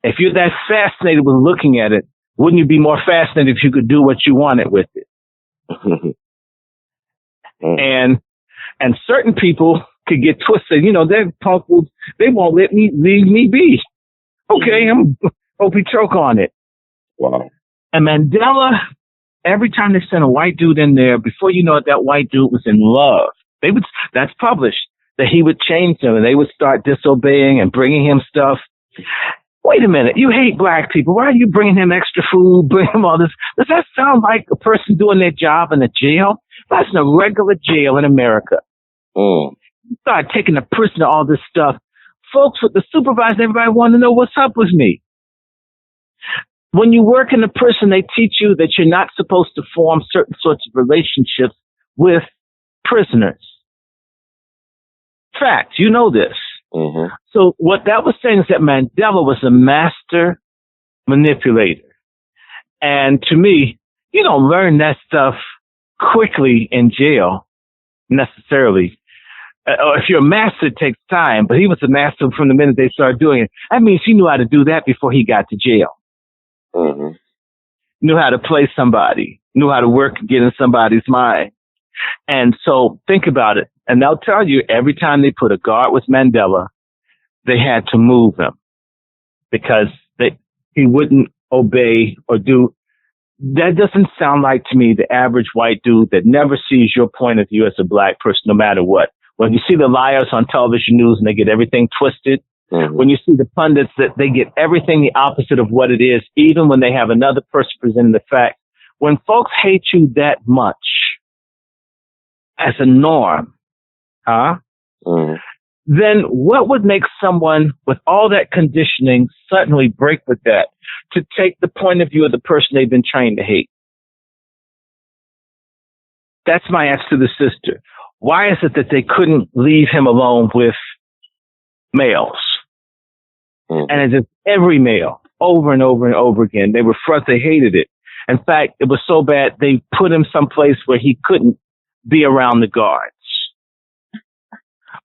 [SPEAKER 3] if you're that fascinated with looking at it, wouldn't you be more fascinated if you could do what you wanted with it? And certain people could get twisted. You know, they're puzzled. They won't leave me be. Okay, hope you choke on it.
[SPEAKER 2] Wow.
[SPEAKER 3] And Mandela, every time they sent a white dude in there, before you know it, that white dude was in love. That's published, that he would change them, and they would start disobeying and bringing him stuff. Wait a minute, you hate black people. Why are you bringing him extra food, bringing him all this? Does that sound like a person doing their job in a jail? That's in a regular jail in America. You start taking a prisoner, all this stuff. Folks with the supervisor, everybody want to know what's up with me. When you work in a prison, they teach you that you're not supposed to form certain sorts of relationships with prisoners. Fact, you know this. Mm-hmm. So what that was saying is that Mandela was a master manipulator. And to me, you don't learn that stuff quickly in jail, necessarily. Or if you're a master, it takes time. But he was a master from the minute they started doing it. That means he knew how to do that before he got to jail. Mm-hmm. Knew how to play somebody, knew how to work and get in somebody's mind. And so think about it. And they'll tell you every time they put a guard with Mandela, they had to move him because he wouldn't obey or do. That doesn't sound like to me the average white dude that never sees your point of view as a black person, no matter what. When you see the liars on television news and they get everything twisted, mm-hmm. When you see the pundits that they get everything the opposite of what it is, even when they have another person presenting the fact. When folks hate you that much as a norm, mm-hmm. Then what would make someone with all that conditioning suddenly break with that to take the point of view of the person they've been trained to hate? That's my answer to the sister. Why is it that they couldn't leave him alone with males? And it's just every male over and over and over again. They were frustrated. They hated it. In fact, it was so bad they put him someplace where he couldn't be around the guards.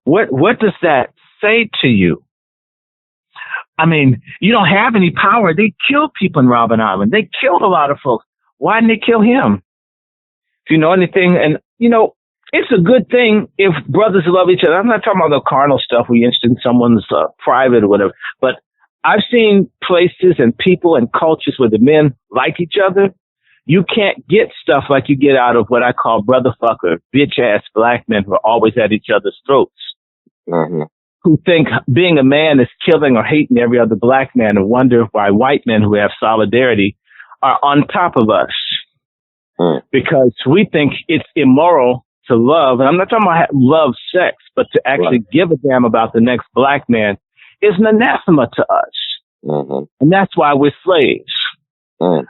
[SPEAKER 3] What does that say to you? I mean, you don't have any power. They killed people in Robben Island. They killed a lot of folks. Why didn't they kill him? If you know anything, and you know, it's a good thing if brothers love each other. I'm not talking about the carnal stuff where you're interested in someone's private or whatever, but I've seen places and people and cultures where the men like each other. You can't get stuff like you get out of what I call brotherfucker, bitch-ass black men who are always at each other's throats, who think being a man is killing or hating every other black man and wonder why white men who have solidarity are on top of us. Because we think it's immoral to love, and I'm not talking about love sex, but to actually give a damn about the next black man is an anathema to us. And that's why we're slaves.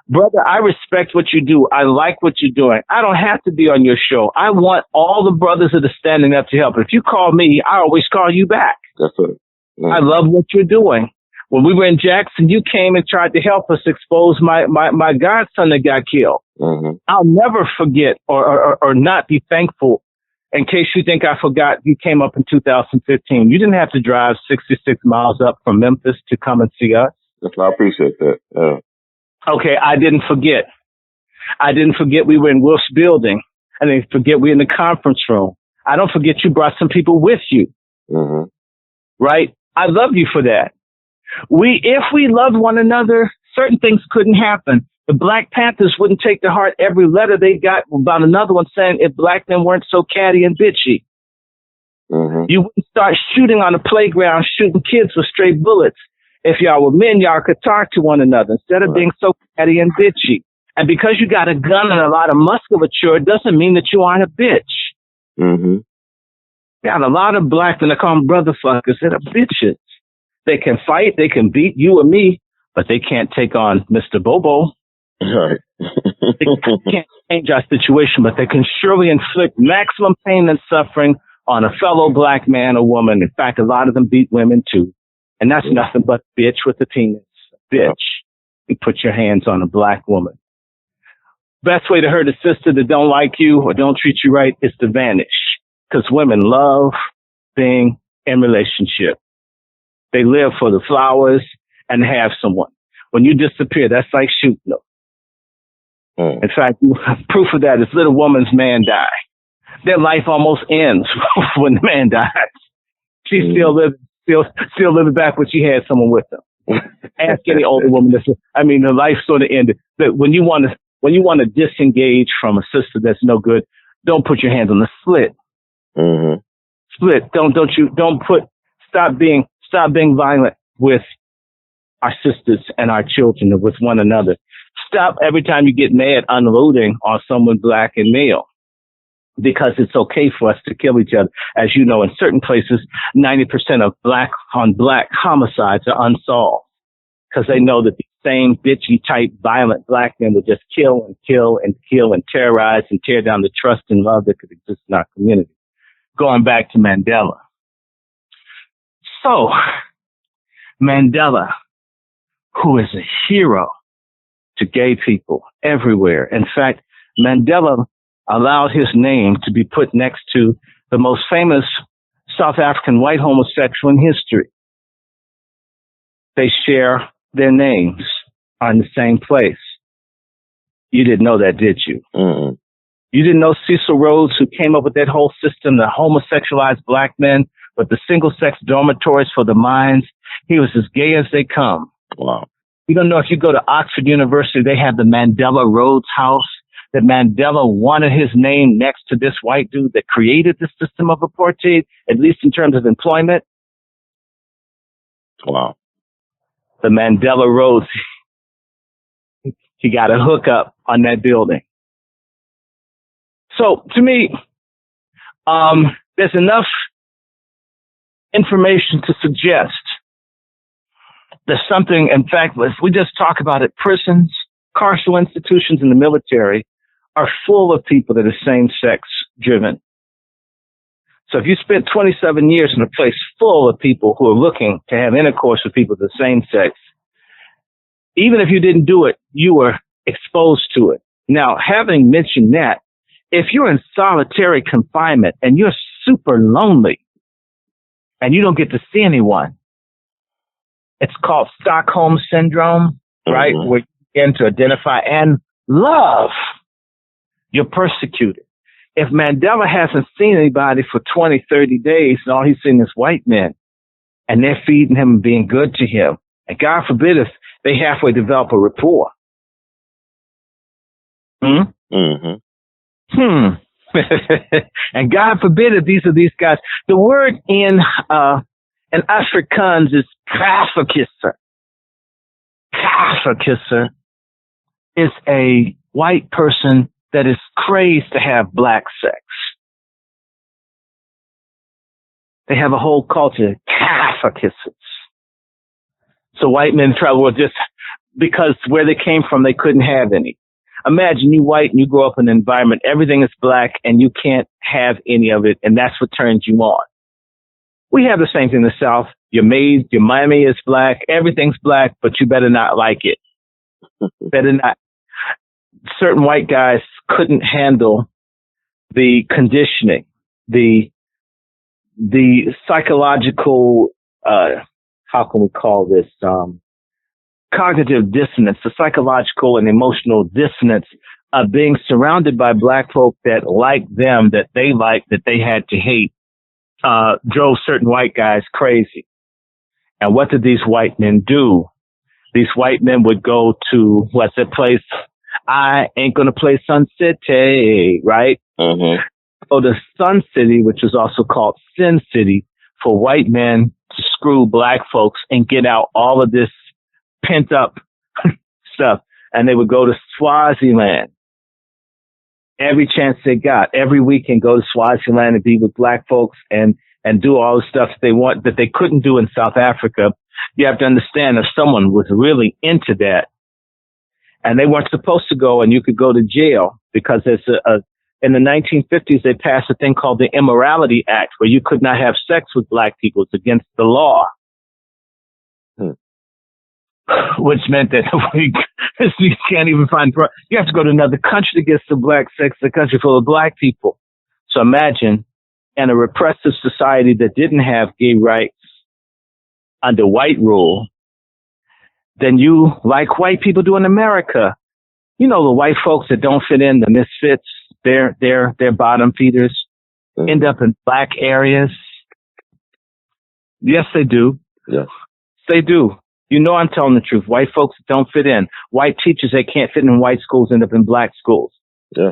[SPEAKER 3] Brother, I respect what you do. I like what you're doing. I don't have to be on your show. I want all the brothers that are standing up to help. If you call me, I always call you back.
[SPEAKER 2] That's it.
[SPEAKER 3] I love what you're doing. When we were in Jackson, you came and tried to help us expose my godson that got killed. I'll never forget or not be thankful. In case you think I forgot, you came up in 2015. You didn't have to drive 66 miles up from Memphis to come and see us.
[SPEAKER 2] I appreciate that.
[SPEAKER 3] Okay, I didn't forget. I didn't forget we were in Wolf's building. I didn't forget we were in the conference room. I don't forget you brought some people with you. Right? I love you for that. If we loved one another, certain things couldn't happen. The Black Panthers wouldn't take to heart every letter they got about another one saying if black men weren't so catty and bitchy. You wouldn't start shooting on the playground, shooting kids with stray bullets. If y'all were men, y'all could talk to one another instead of being so catty and bitchy. And because you got a gun and a lot of musculature, it doesn't mean that you aren't a bitch. Got a lot of black men, they call them brotherfuckers, that are bitches. They can fight, they can beat you or me, but they can't take on Mr. Bobo.
[SPEAKER 2] Right.
[SPEAKER 3] They can't change our situation, but they can surely inflict maximum pain and suffering on a fellow black man or woman. In fact, a lot of them beat women too. And that's nothing but bitch with a penis. Bitch. You put your hands on a black woman. Best way to hurt a sister that don't like you or don't treat you right is to vanish. Because women love being in relationship. They live for the flowers and have someone. When you disappear, that's like shooting them. In fact, proof of that is little woman's man die. Their life almost ends when the man dies. She's still living back when she had someone with them. Ask any older woman. The life sort of ended. But when you want to disengage from a sister that's no good, don't put your hands on the slit. Split. Stop being violent with our sisters and our children and with one another. Stop every time you get mad unloading on someone black and male, because it's okay for us to kill each other. As you know, in certain places, 90% of black on black homicides are unsolved because they know that the same bitchy type violent black men will just kill and kill and kill and terrorize and tear down the trust and love that could exist in our community. Going back to Mandela. So, Mandela, who is a hero to gay people everywhere. In fact, Mandela allowed his name to be put next to the most famous South African white homosexual in history. They share their names on the same place. You didn't know that, did you? You didn't know Cecil Rhodes, who came up with that whole system, the homosexualized black men with the single-sex dormitories for the minds. He was as gay as they come.
[SPEAKER 2] Wow.
[SPEAKER 3] You don't know, if you go to Oxford University, they have the Mandela Rhodes House. That Mandela wanted his name next to this white dude that created the system of apartheid, at least in terms of employment.
[SPEAKER 2] Wow.
[SPEAKER 3] The Mandela Rhodes, he got a hookup on that building. So to me, there's enough information to suggest there's something, in fact, if we just talk about it, prisons, carceral institutions, and the military are full of people that are same-sex driven. So if you spent 27 years in a place full of people who are looking to have intercourse with people of the same sex, even if you didn't do it, you were exposed to it. Now, having mentioned that, if you're in solitary confinement and you're super lonely and you don't get to see anyone, it's called Stockholm Syndrome, right?
[SPEAKER 2] Mm-hmm.
[SPEAKER 3] Where you begin to identify and love. You're persecuted. If Mandela hasn't seen anybody for 20, 30 days and all he's seen is white men and they're feeding him and being good to him, and God forbid if they halfway develop a rapport.
[SPEAKER 2] Mm-hmm.
[SPEAKER 3] And God forbid if these are these guys. The word in Afrikaans is trafficker. Trafficker is a white person that is crazed to have black sex. They have a whole culture, traffickers. So white men travel with just because where they came from, they couldn't have any. Imagine you white and you grow up in an environment, everything is black and you can't have any of it. And that's what turns you on. We have the same thing in the South. Your Miami is black. Everything's black, but you better not like it. Better not. Certain white guys couldn't handle the conditioning, the psychological, how can we call this, cognitive dissonance, the psychological and emotional dissonance of being surrounded by black folk that like them, that they liked, that they had to hate, drove certain white guys crazy. And what did these white men do? These white men would go to, what's that place? I ain't gonna play Sun City, right?
[SPEAKER 2] Mm-hmm.
[SPEAKER 3] So the Sun City, which is also called Sin City, for white men to screw black folks and get out all of this pent up stuff. And they would go to Swaziland every chance they got, every weekend, go to Swaziland and be with black folks and do all the stuff they want that they couldn't do in South Africa. You have to understand if someone was really into that and they weren't supposed to go and you could go to jail because there's in the 1950s, they passed a thing called the Immorality Act where you could not have sex with black people. It's against the law. Which meant that you can't even find, you have to go to another country to get some black sex, a country full of black people. So imagine in a repressive society that didn't have gay rights under white rule, then you, like white people do in America, you know, the white folks that don't fit in, the misfits, they're bottom feeders, end up in black areas. Yes, they do.
[SPEAKER 2] Yes.
[SPEAKER 3] They do. You know I'm telling the truth. White folks don't fit in. White teachers that can't fit in white schools end up in black schools.
[SPEAKER 2] Yeah.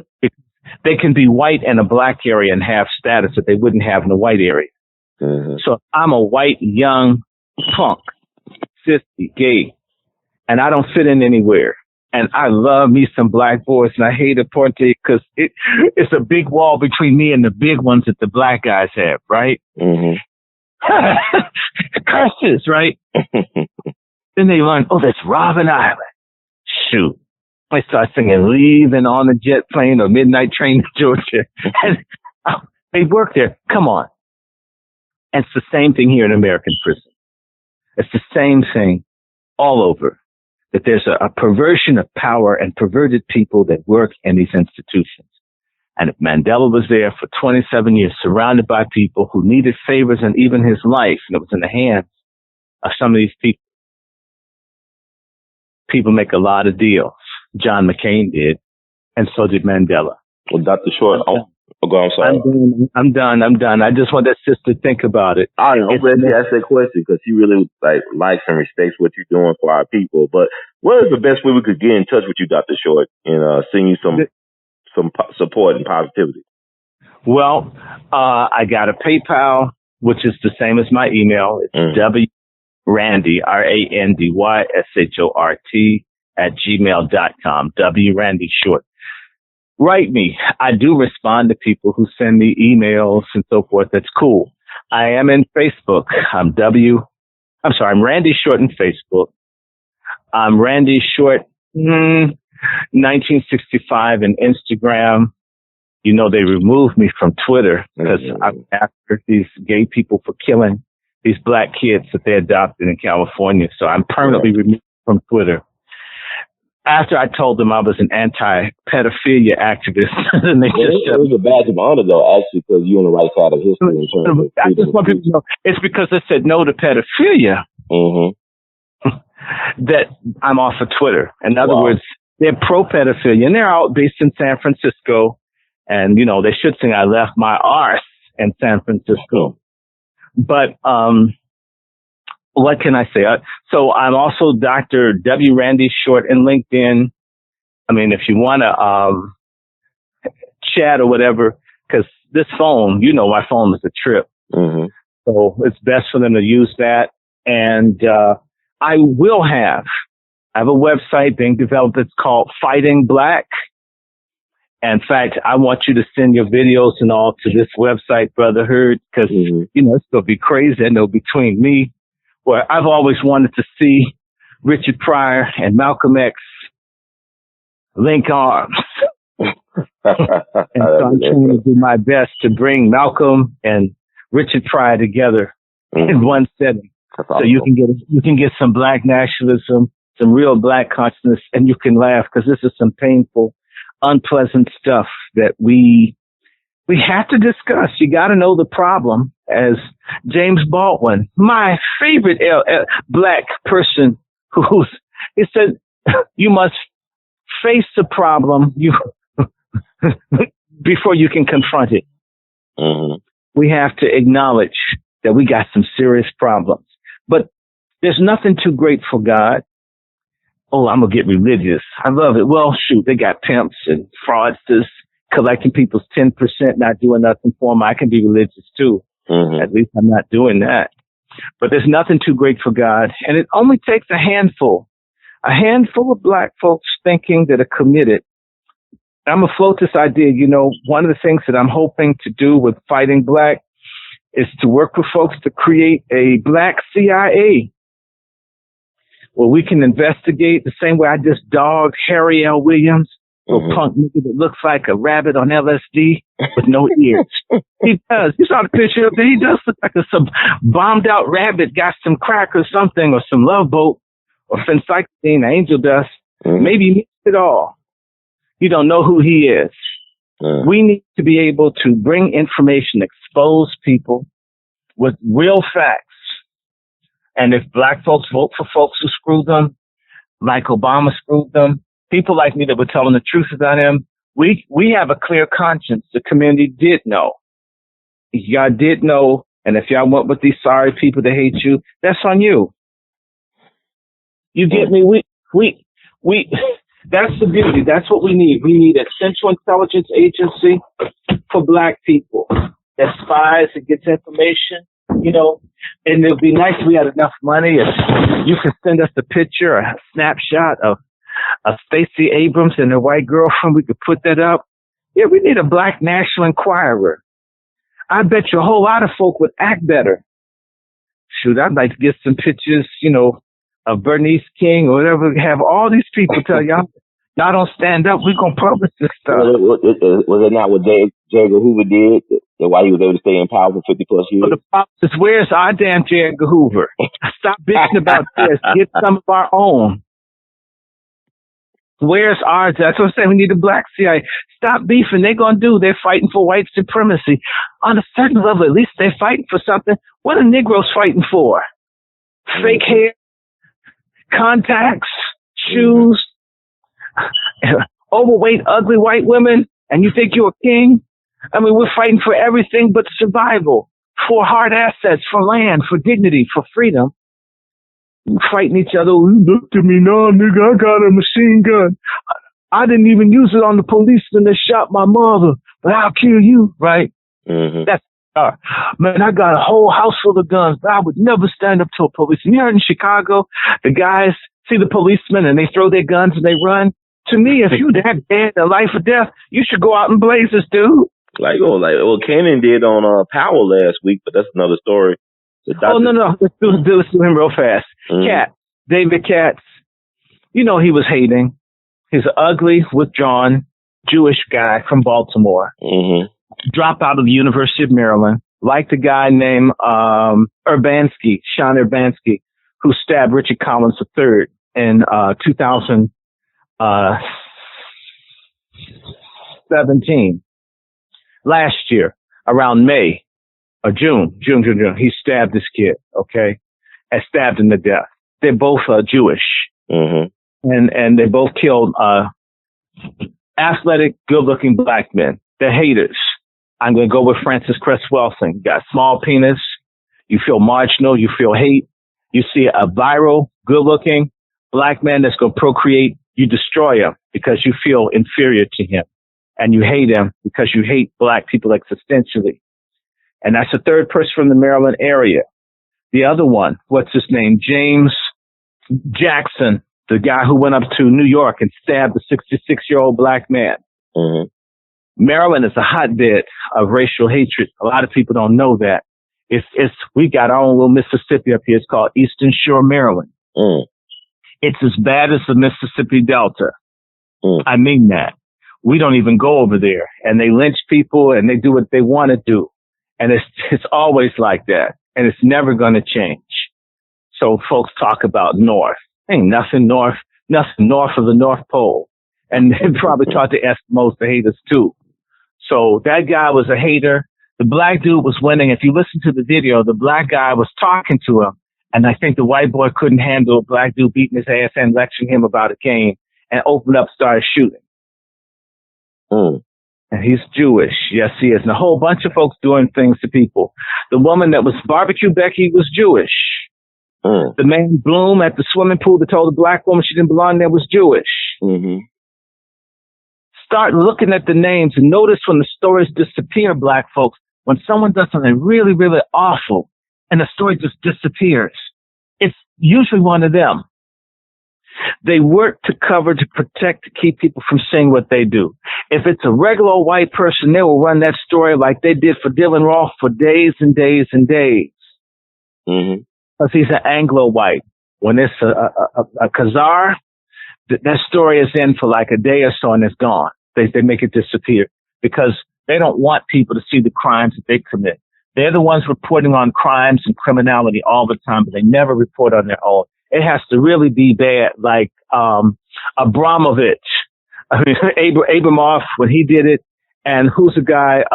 [SPEAKER 3] They can be white in a black area and have status that they wouldn't have in a white area.
[SPEAKER 2] Mm-hmm.
[SPEAKER 3] So I'm a white, young punk, 50, gay, and I don't fit in anywhere. And I love me some black boys, and I hate Aponte because it's a big wall between me and the big ones that the black guys have, right?
[SPEAKER 2] Mm-hmm.
[SPEAKER 3] Curses, right? Then they learn, oh, that's Robben Island. Shoot. I start singing Leaving on a Jet Plane or Midnight Train to Georgia. And they work there. Come on. And it's the same thing here in American prison. It's the same thing all over. That there's a perversion of power and perverted people that work in these institutions. And if Mandela was there for 27 years, surrounded by people who needed favors and even his life, and it was in the hands of some of these people, people make a lot of deals. John McCain did, and so did Mandela.
[SPEAKER 2] Well, Dr. Short, go on, I'm sorry.
[SPEAKER 3] I'm done. I just want that sister to think about it.
[SPEAKER 2] I'm glad you asked that question because he really likes and respects what you're doing for our people. But what is the best way we could get in touch with you, Dr. Short, and send you some support and positivity?
[SPEAKER 3] Well, I got a PayPal, which is the same as my email. It's WRandy, RANDYSHORT @gmail.com. WRandy Short. Write me. I do respond to people who send me emails and so forth. That's cool. I am in Facebook. I'm Randy Short in Facebook. I'm Randy Short. 1965 and Instagram. You know, they removed me from Twitter because I'm after these gay people for killing these black kids that they adopted in California. So I'm permanently removed from Twitter. After I told them I was an anti-pedophilia activist, and they
[SPEAKER 2] it was a badge of honor, though, actually, because you're on the right side of history. In terms of
[SPEAKER 3] I just want people to know it's because I said no to pedophilia that I'm off of Twitter. In other words, they're pro-pedophilia, and they're out based in San Francisco. And, you know, they should sing I left my arse in San Francisco. But what can I say? So I'm also Dr. W. Randy Short in LinkedIn. I mean, if you want to chat or whatever, because this phone, you know, my phone is a trip. So it's best for them to use that. And I have a website being developed. It's called Fighting Black. In fact, I want you to send your videos and all to this website, Brotherhood, because, you know, it's going to be crazy. I know between me, where I've always wanted to see Richard Pryor and Malcolm X link arms. And so I'm trying to do my best to bring Malcolm and Richard Pryor together in one setting. So you can get some black nationalism, some real black consciousness, and you can laugh because this is some painful, unpleasant stuff that we have to discuss. You got to know the problem. As James Baldwin, my favorite black person, he said, you must face the problem before you can confront it. We have to acknowledge that we got some serious problems. But there's nothing too great for God. Oh, I'm going to get religious. I love it. Well, shoot, they got pimps and fraudsters collecting people's 10%, not doing nothing for them. I can be religious too. At least I'm not doing that. But there's nothing too great for God. And it only takes a handful of black folks thinking that are committed. I'm going to float this idea. You know, one of the things that I'm hoping to do with Fighting Black is to work with folks to create a black CIA where we can investigate the same way I just dogged Harry L. Williams, a punk nigga that looks like a rabbit on LSD with no ears. He does. You saw the picture of it. He does look like some bombed out rabbit, got some crack or something, or some Love Boat, or phencyclidine, angel dust. Maybe he mixed it all. You don't know who he is. We need to be able to bring information, expose people with real facts. And if black folks vote for folks who screwed them, like Obama screwed them, people like me that were telling the truth about him, we have a clear conscience. The community did know. Y'all did know. And if y'all went with these sorry people that hate you, that's on you. You get me? We that's the beauty. That's what we need. We need a central intelligence agency for black people that spies and gets information, you know, and it would be nice if we had enough money. If you could send us a picture, a snapshot of Stacey Abrams and her white girlfriend, we could put that up. Yeah, we need a black National Enquirer. I bet you a whole lot of folk would act better. Shoot, I'd like to get some pictures, you know, of Bernice King or whatever. Have all these people tell y'all don't stand up. We're going to publish this stuff.
[SPEAKER 2] Was it not what J. Edgar Hoover did? Why he was able to stay in power for 50 plus years?
[SPEAKER 3] But the problem is, where's our damn J. Edgar Hoover? Stop bitching about this. Get some of our own. Where's ours? That's what I'm saying. We need a black CIA. Stop beefing. They're fighting for white supremacy. On a certain level, at least they're fighting for something. What are Negroes fighting for? Fake hair, contacts, shoes, overweight, ugly white women, and you think you're a king? I mean, we're fighting for everything but survival, for hard assets, for land, for dignity, for freedom. Fighting each other. Look at me now, nigga. I got a machine gun. I didn't even use it on the policeman that shot my mother, but I'll kill you, right? That's man, I got a whole house full of guns, but I would never stand up to a policeman. You heard in Chicago, the guys see the policeman and they throw their guns and they run. To me, if you that dead in life or death, you should go out in blazes, dude.
[SPEAKER 2] Like Cannon did on Power last week, but that's another story.
[SPEAKER 3] Oh, no. Let's do him real fast. Katz, David Katz, you know he was hating. He's an ugly, withdrawn Jewish guy from Baltimore.
[SPEAKER 2] Mm-hmm.
[SPEAKER 3] Dropped out of the University of Maryland. Liked a guy named Urbanski, Sean Urbanski, who stabbed Richard Collins III in 2017. Last year, around May or June. He stabbed this kid, okay? And stabbed him to death. They're both Jewish.
[SPEAKER 2] Mm-hmm.
[SPEAKER 3] And they both killed athletic, good-looking black men. They're haters. I'm going to go with Francis Cress Welsing. Got small penis. You feel marginal. You feel hate. You see a viral, good-looking black man that's going to procreate. You destroy him because you feel inferior to him. And you hate him because you hate black people existentially. And that's the third person from the Maryland area. The other one, what's his name? James Jackson, the guy who went up to New York and stabbed a 66-year-old black man.
[SPEAKER 2] Mm-hmm.
[SPEAKER 3] Maryland is a hotbed of racial hatred. A lot of people don't know that. We got our own little Mississippi up here. It's called Eastern Shore, Maryland.
[SPEAKER 2] Mm.
[SPEAKER 3] It's as bad as the Mississippi Delta.
[SPEAKER 2] Mm.
[SPEAKER 3] I mean that. We don't even go over there, and they lynch people and they do what they want to do. And it's always like that, and it's never going to change. So folks talk about North. Ain't nothing north of the North Pole. And they probably taught the Eskimos to hate us too. So that guy was a hater. The black dude was winning. If you listen to the video, the black guy was talking to him. And I think the white boy couldn't handle a black dude beating his ass and lecturing him about a game and opened up, started shooting.
[SPEAKER 2] Mm.
[SPEAKER 3] And he's Jewish. Yes, he is. And a whole bunch of folks doing things to people. The woman that was barbecue Becky was Jewish.
[SPEAKER 2] Mm.
[SPEAKER 3] The man Bloom at the swimming pool that told the black woman she didn't belong there was Jewish.
[SPEAKER 2] Mm-hmm.
[SPEAKER 3] Start looking at the names and notice when the stories disappear, black folks, when someone does something really, really awful and the story just disappears, it's usually one of them. They work to cover, to protect, to keep people from seeing what they do. If it's a regular white person, they will run that story like they did for Dylan Roth for days and days and days.
[SPEAKER 2] Mm-hmm.
[SPEAKER 3] Because he's an Anglo-white. When it's a Khazar, that story is in for like a day or so and it's gone. They make it disappear because they don't want people to see the crimes that they commit. They're the ones reporting on crimes and criminality all the time, but they never report on their own. It has to really be bad, like Abramovich, Abramoff when he did it, and who's the guy,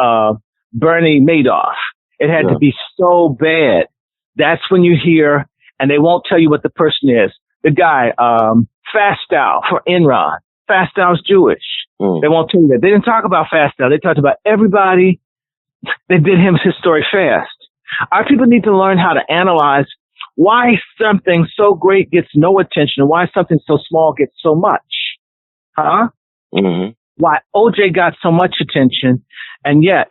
[SPEAKER 3] Bernie Madoff. It had to be so bad. That's when you hear, and they won't tell you what the person is. The guy, Fastow for Enron. Fastow's Jewish. They won't tell you that. They didn't talk about Fastow. They talked about everybody that did his story fast. Our people need to learn how to analyze why something so great gets no attention and why something so small gets so much. Huh?
[SPEAKER 2] Mm-hmm.
[SPEAKER 3] Why OJ got so much attention and yet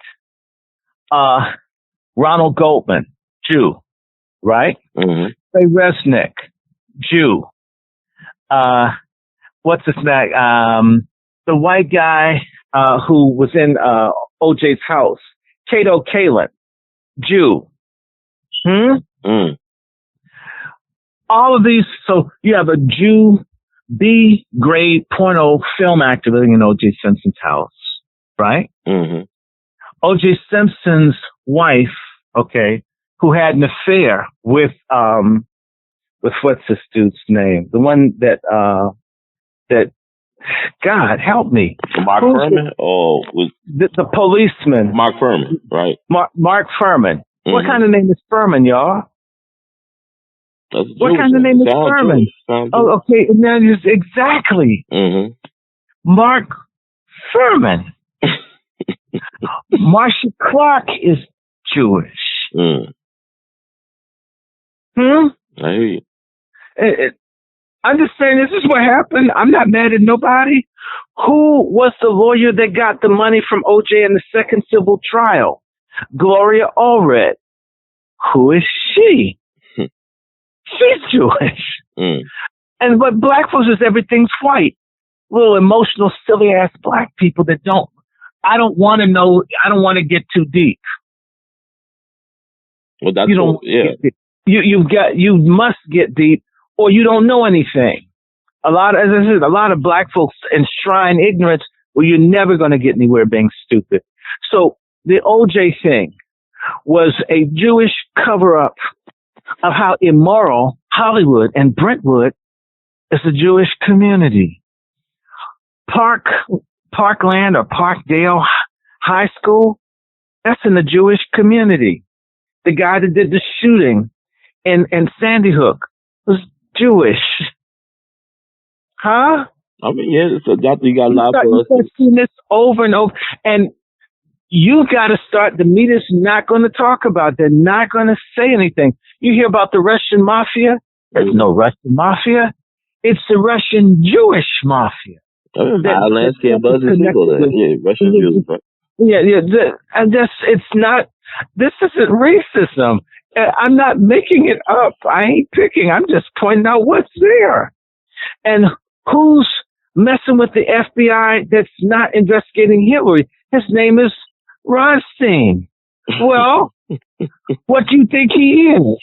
[SPEAKER 3] Ronald Goldman, Jew, right?
[SPEAKER 2] Mm-hmm.
[SPEAKER 3] Ray Resnick, Jew. What's his name? The white guy who was in OJ's house, Kato Kalin, Jew.
[SPEAKER 2] Mm.
[SPEAKER 3] All of these, so you have a Jew B-grade porno film actor living in O.J. Simpson's house, right?
[SPEAKER 2] Mm-hmm.
[SPEAKER 3] O.J. Simpson's wife, okay, who had an affair with what's this dude's name? The one that God help me.
[SPEAKER 2] Mark Furman? Oh,
[SPEAKER 3] the policeman.
[SPEAKER 2] Mark Furman, right?
[SPEAKER 3] Mark Furman. Mm-hmm. What kind of name is Furman, y'all? What kind of name is Furman? Oh, okay. Now, exactly.
[SPEAKER 2] Mm-hmm.
[SPEAKER 3] Mark Furman. Marcia Clark is Jewish.
[SPEAKER 2] Mm. I hear you.
[SPEAKER 3] I'm just saying, this is what happened. I'm not mad at nobody. Who was the lawyer that got the money from OJ in the second civil trial? Gloria Allred. Who is she? She's Jewish.
[SPEAKER 2] Mm.
[SPEAKER 3] And what black folks is everything's white. Little emotional, silly ass black people that I don't want to know, I don't want to get too deep.
[SPEAKER 2] Well, that's
[SPEAKER 3] you must get deep or you don't know anything. A lot, as I said, a lot of black folks enshrine ignorance. Well, you're never going to get anywhere being stupid. So the OJ thing was a Jewish cover-up of how immoral Hollywood and Brentwood is a Jewish community. Parkland or Parkdale High School, that's in the Jewish community. The guy that did the shooting in Sandy Hook was Jewish. Huh?
[SPEAKER 2] I mean, yeah, so you got a lot for us.
[SPEAKER 3] You've seen this over and over. And you got to start, the media's not going to talk about it. They're not going to say anything. You hear about the Russian mafia? There's no Russian mafia. It's the Russian Jewish mafia.
[SPEAKER 2] Landscape buzzes people there. Yeah, Russian Jews. Right?
[SPEAKER 3] Yeah. And it's not, this isn't racism. I'm not making it up. I ain't picking. I'm just pointing out what's there. And who's messing with the FBI that's not investigating Hillary? His name is Rothstein. Well, what do you think he is?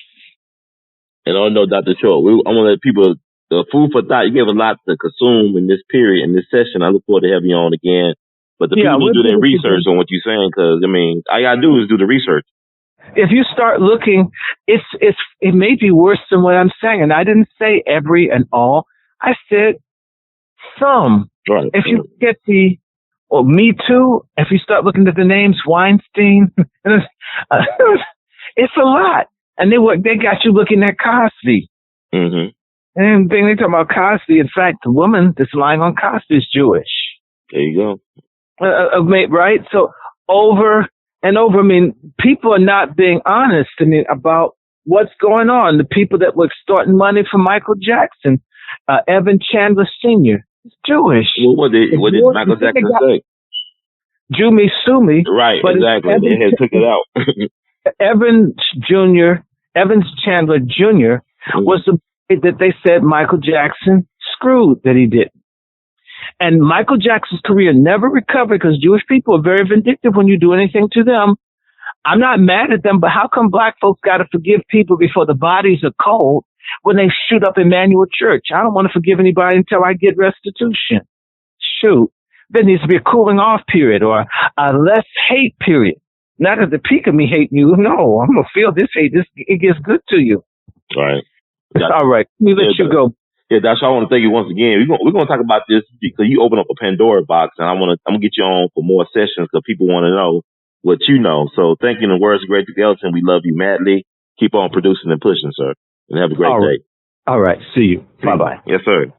[SPEAKER 2] And I don't know, Dr. Short. I want to let people, the food for thought, you gave a lot to consume in this period, in this session. I look forward to having you on again. But the people need to do their research on what you're saying, because, I mean, all you got to do is do the research.
[SPEAKER 3] If you start looking, it may be worse than what I'm saying. And I didn't say every and all. I said some.
[SPEAKER 2] Right.
[SPEAKER 3] If you get Me Too, if you start looking at the names Weinstein, it's a lot. And they got you looking at Cosby.
[SPEAKER 2] Mm-hmm.
[SPEAKER 3] And then they talk about Cosby. In fact, the woman that's lying on Cosby is Jewish.
[SPEAKER 2] There you go.
[SPEAKER 3] Right? So over and over, I mean, people are not being honest, about what's going on. The people that were extorting money from Michael Jackson, Evan Chandler Sr., is Jewish.
[SPEAKER 2] Well, what did Michael Jackson say?
[SPEAKER 3] Jew me, sue me.
[SPEAKER 2] Right, exactly. They took it out.
[SPEAKER 3] Evans Chandler Jr. was the boy that they said Michael Jackson screwed, that he didn't. And Michael Jackson's career never recovered because Jewish people are very vindictive when you do anything to them. I'm not mad at them, but how come black folks got to forgive people before the bodies are cold when they shoot up Emmanuel Church? I don't want to forgive anybody until I get restitution. Shoot. There needs to be a cooling off period or a less hate period. Not at the peak of me hating you. No, I'm going to feel this hate. It gets good to you.
[SPEAKER 2] Right.
[SPEAKER 3] All right. Let me let you go.
[SPEAKER 2] Yeah, that's why I want to thank you once again. We're going to talk about this because you open up a Pandora box, and I'm going to get you on for more sessions because people want to know what you know. So thank you in the words of Greg Elton. We love you madly. Keep on producing and pushing, sir. And have a great day.
[SPEAKER 3] All right. See you. Bye-bye.
[SPEAKER 2] Yes, sir.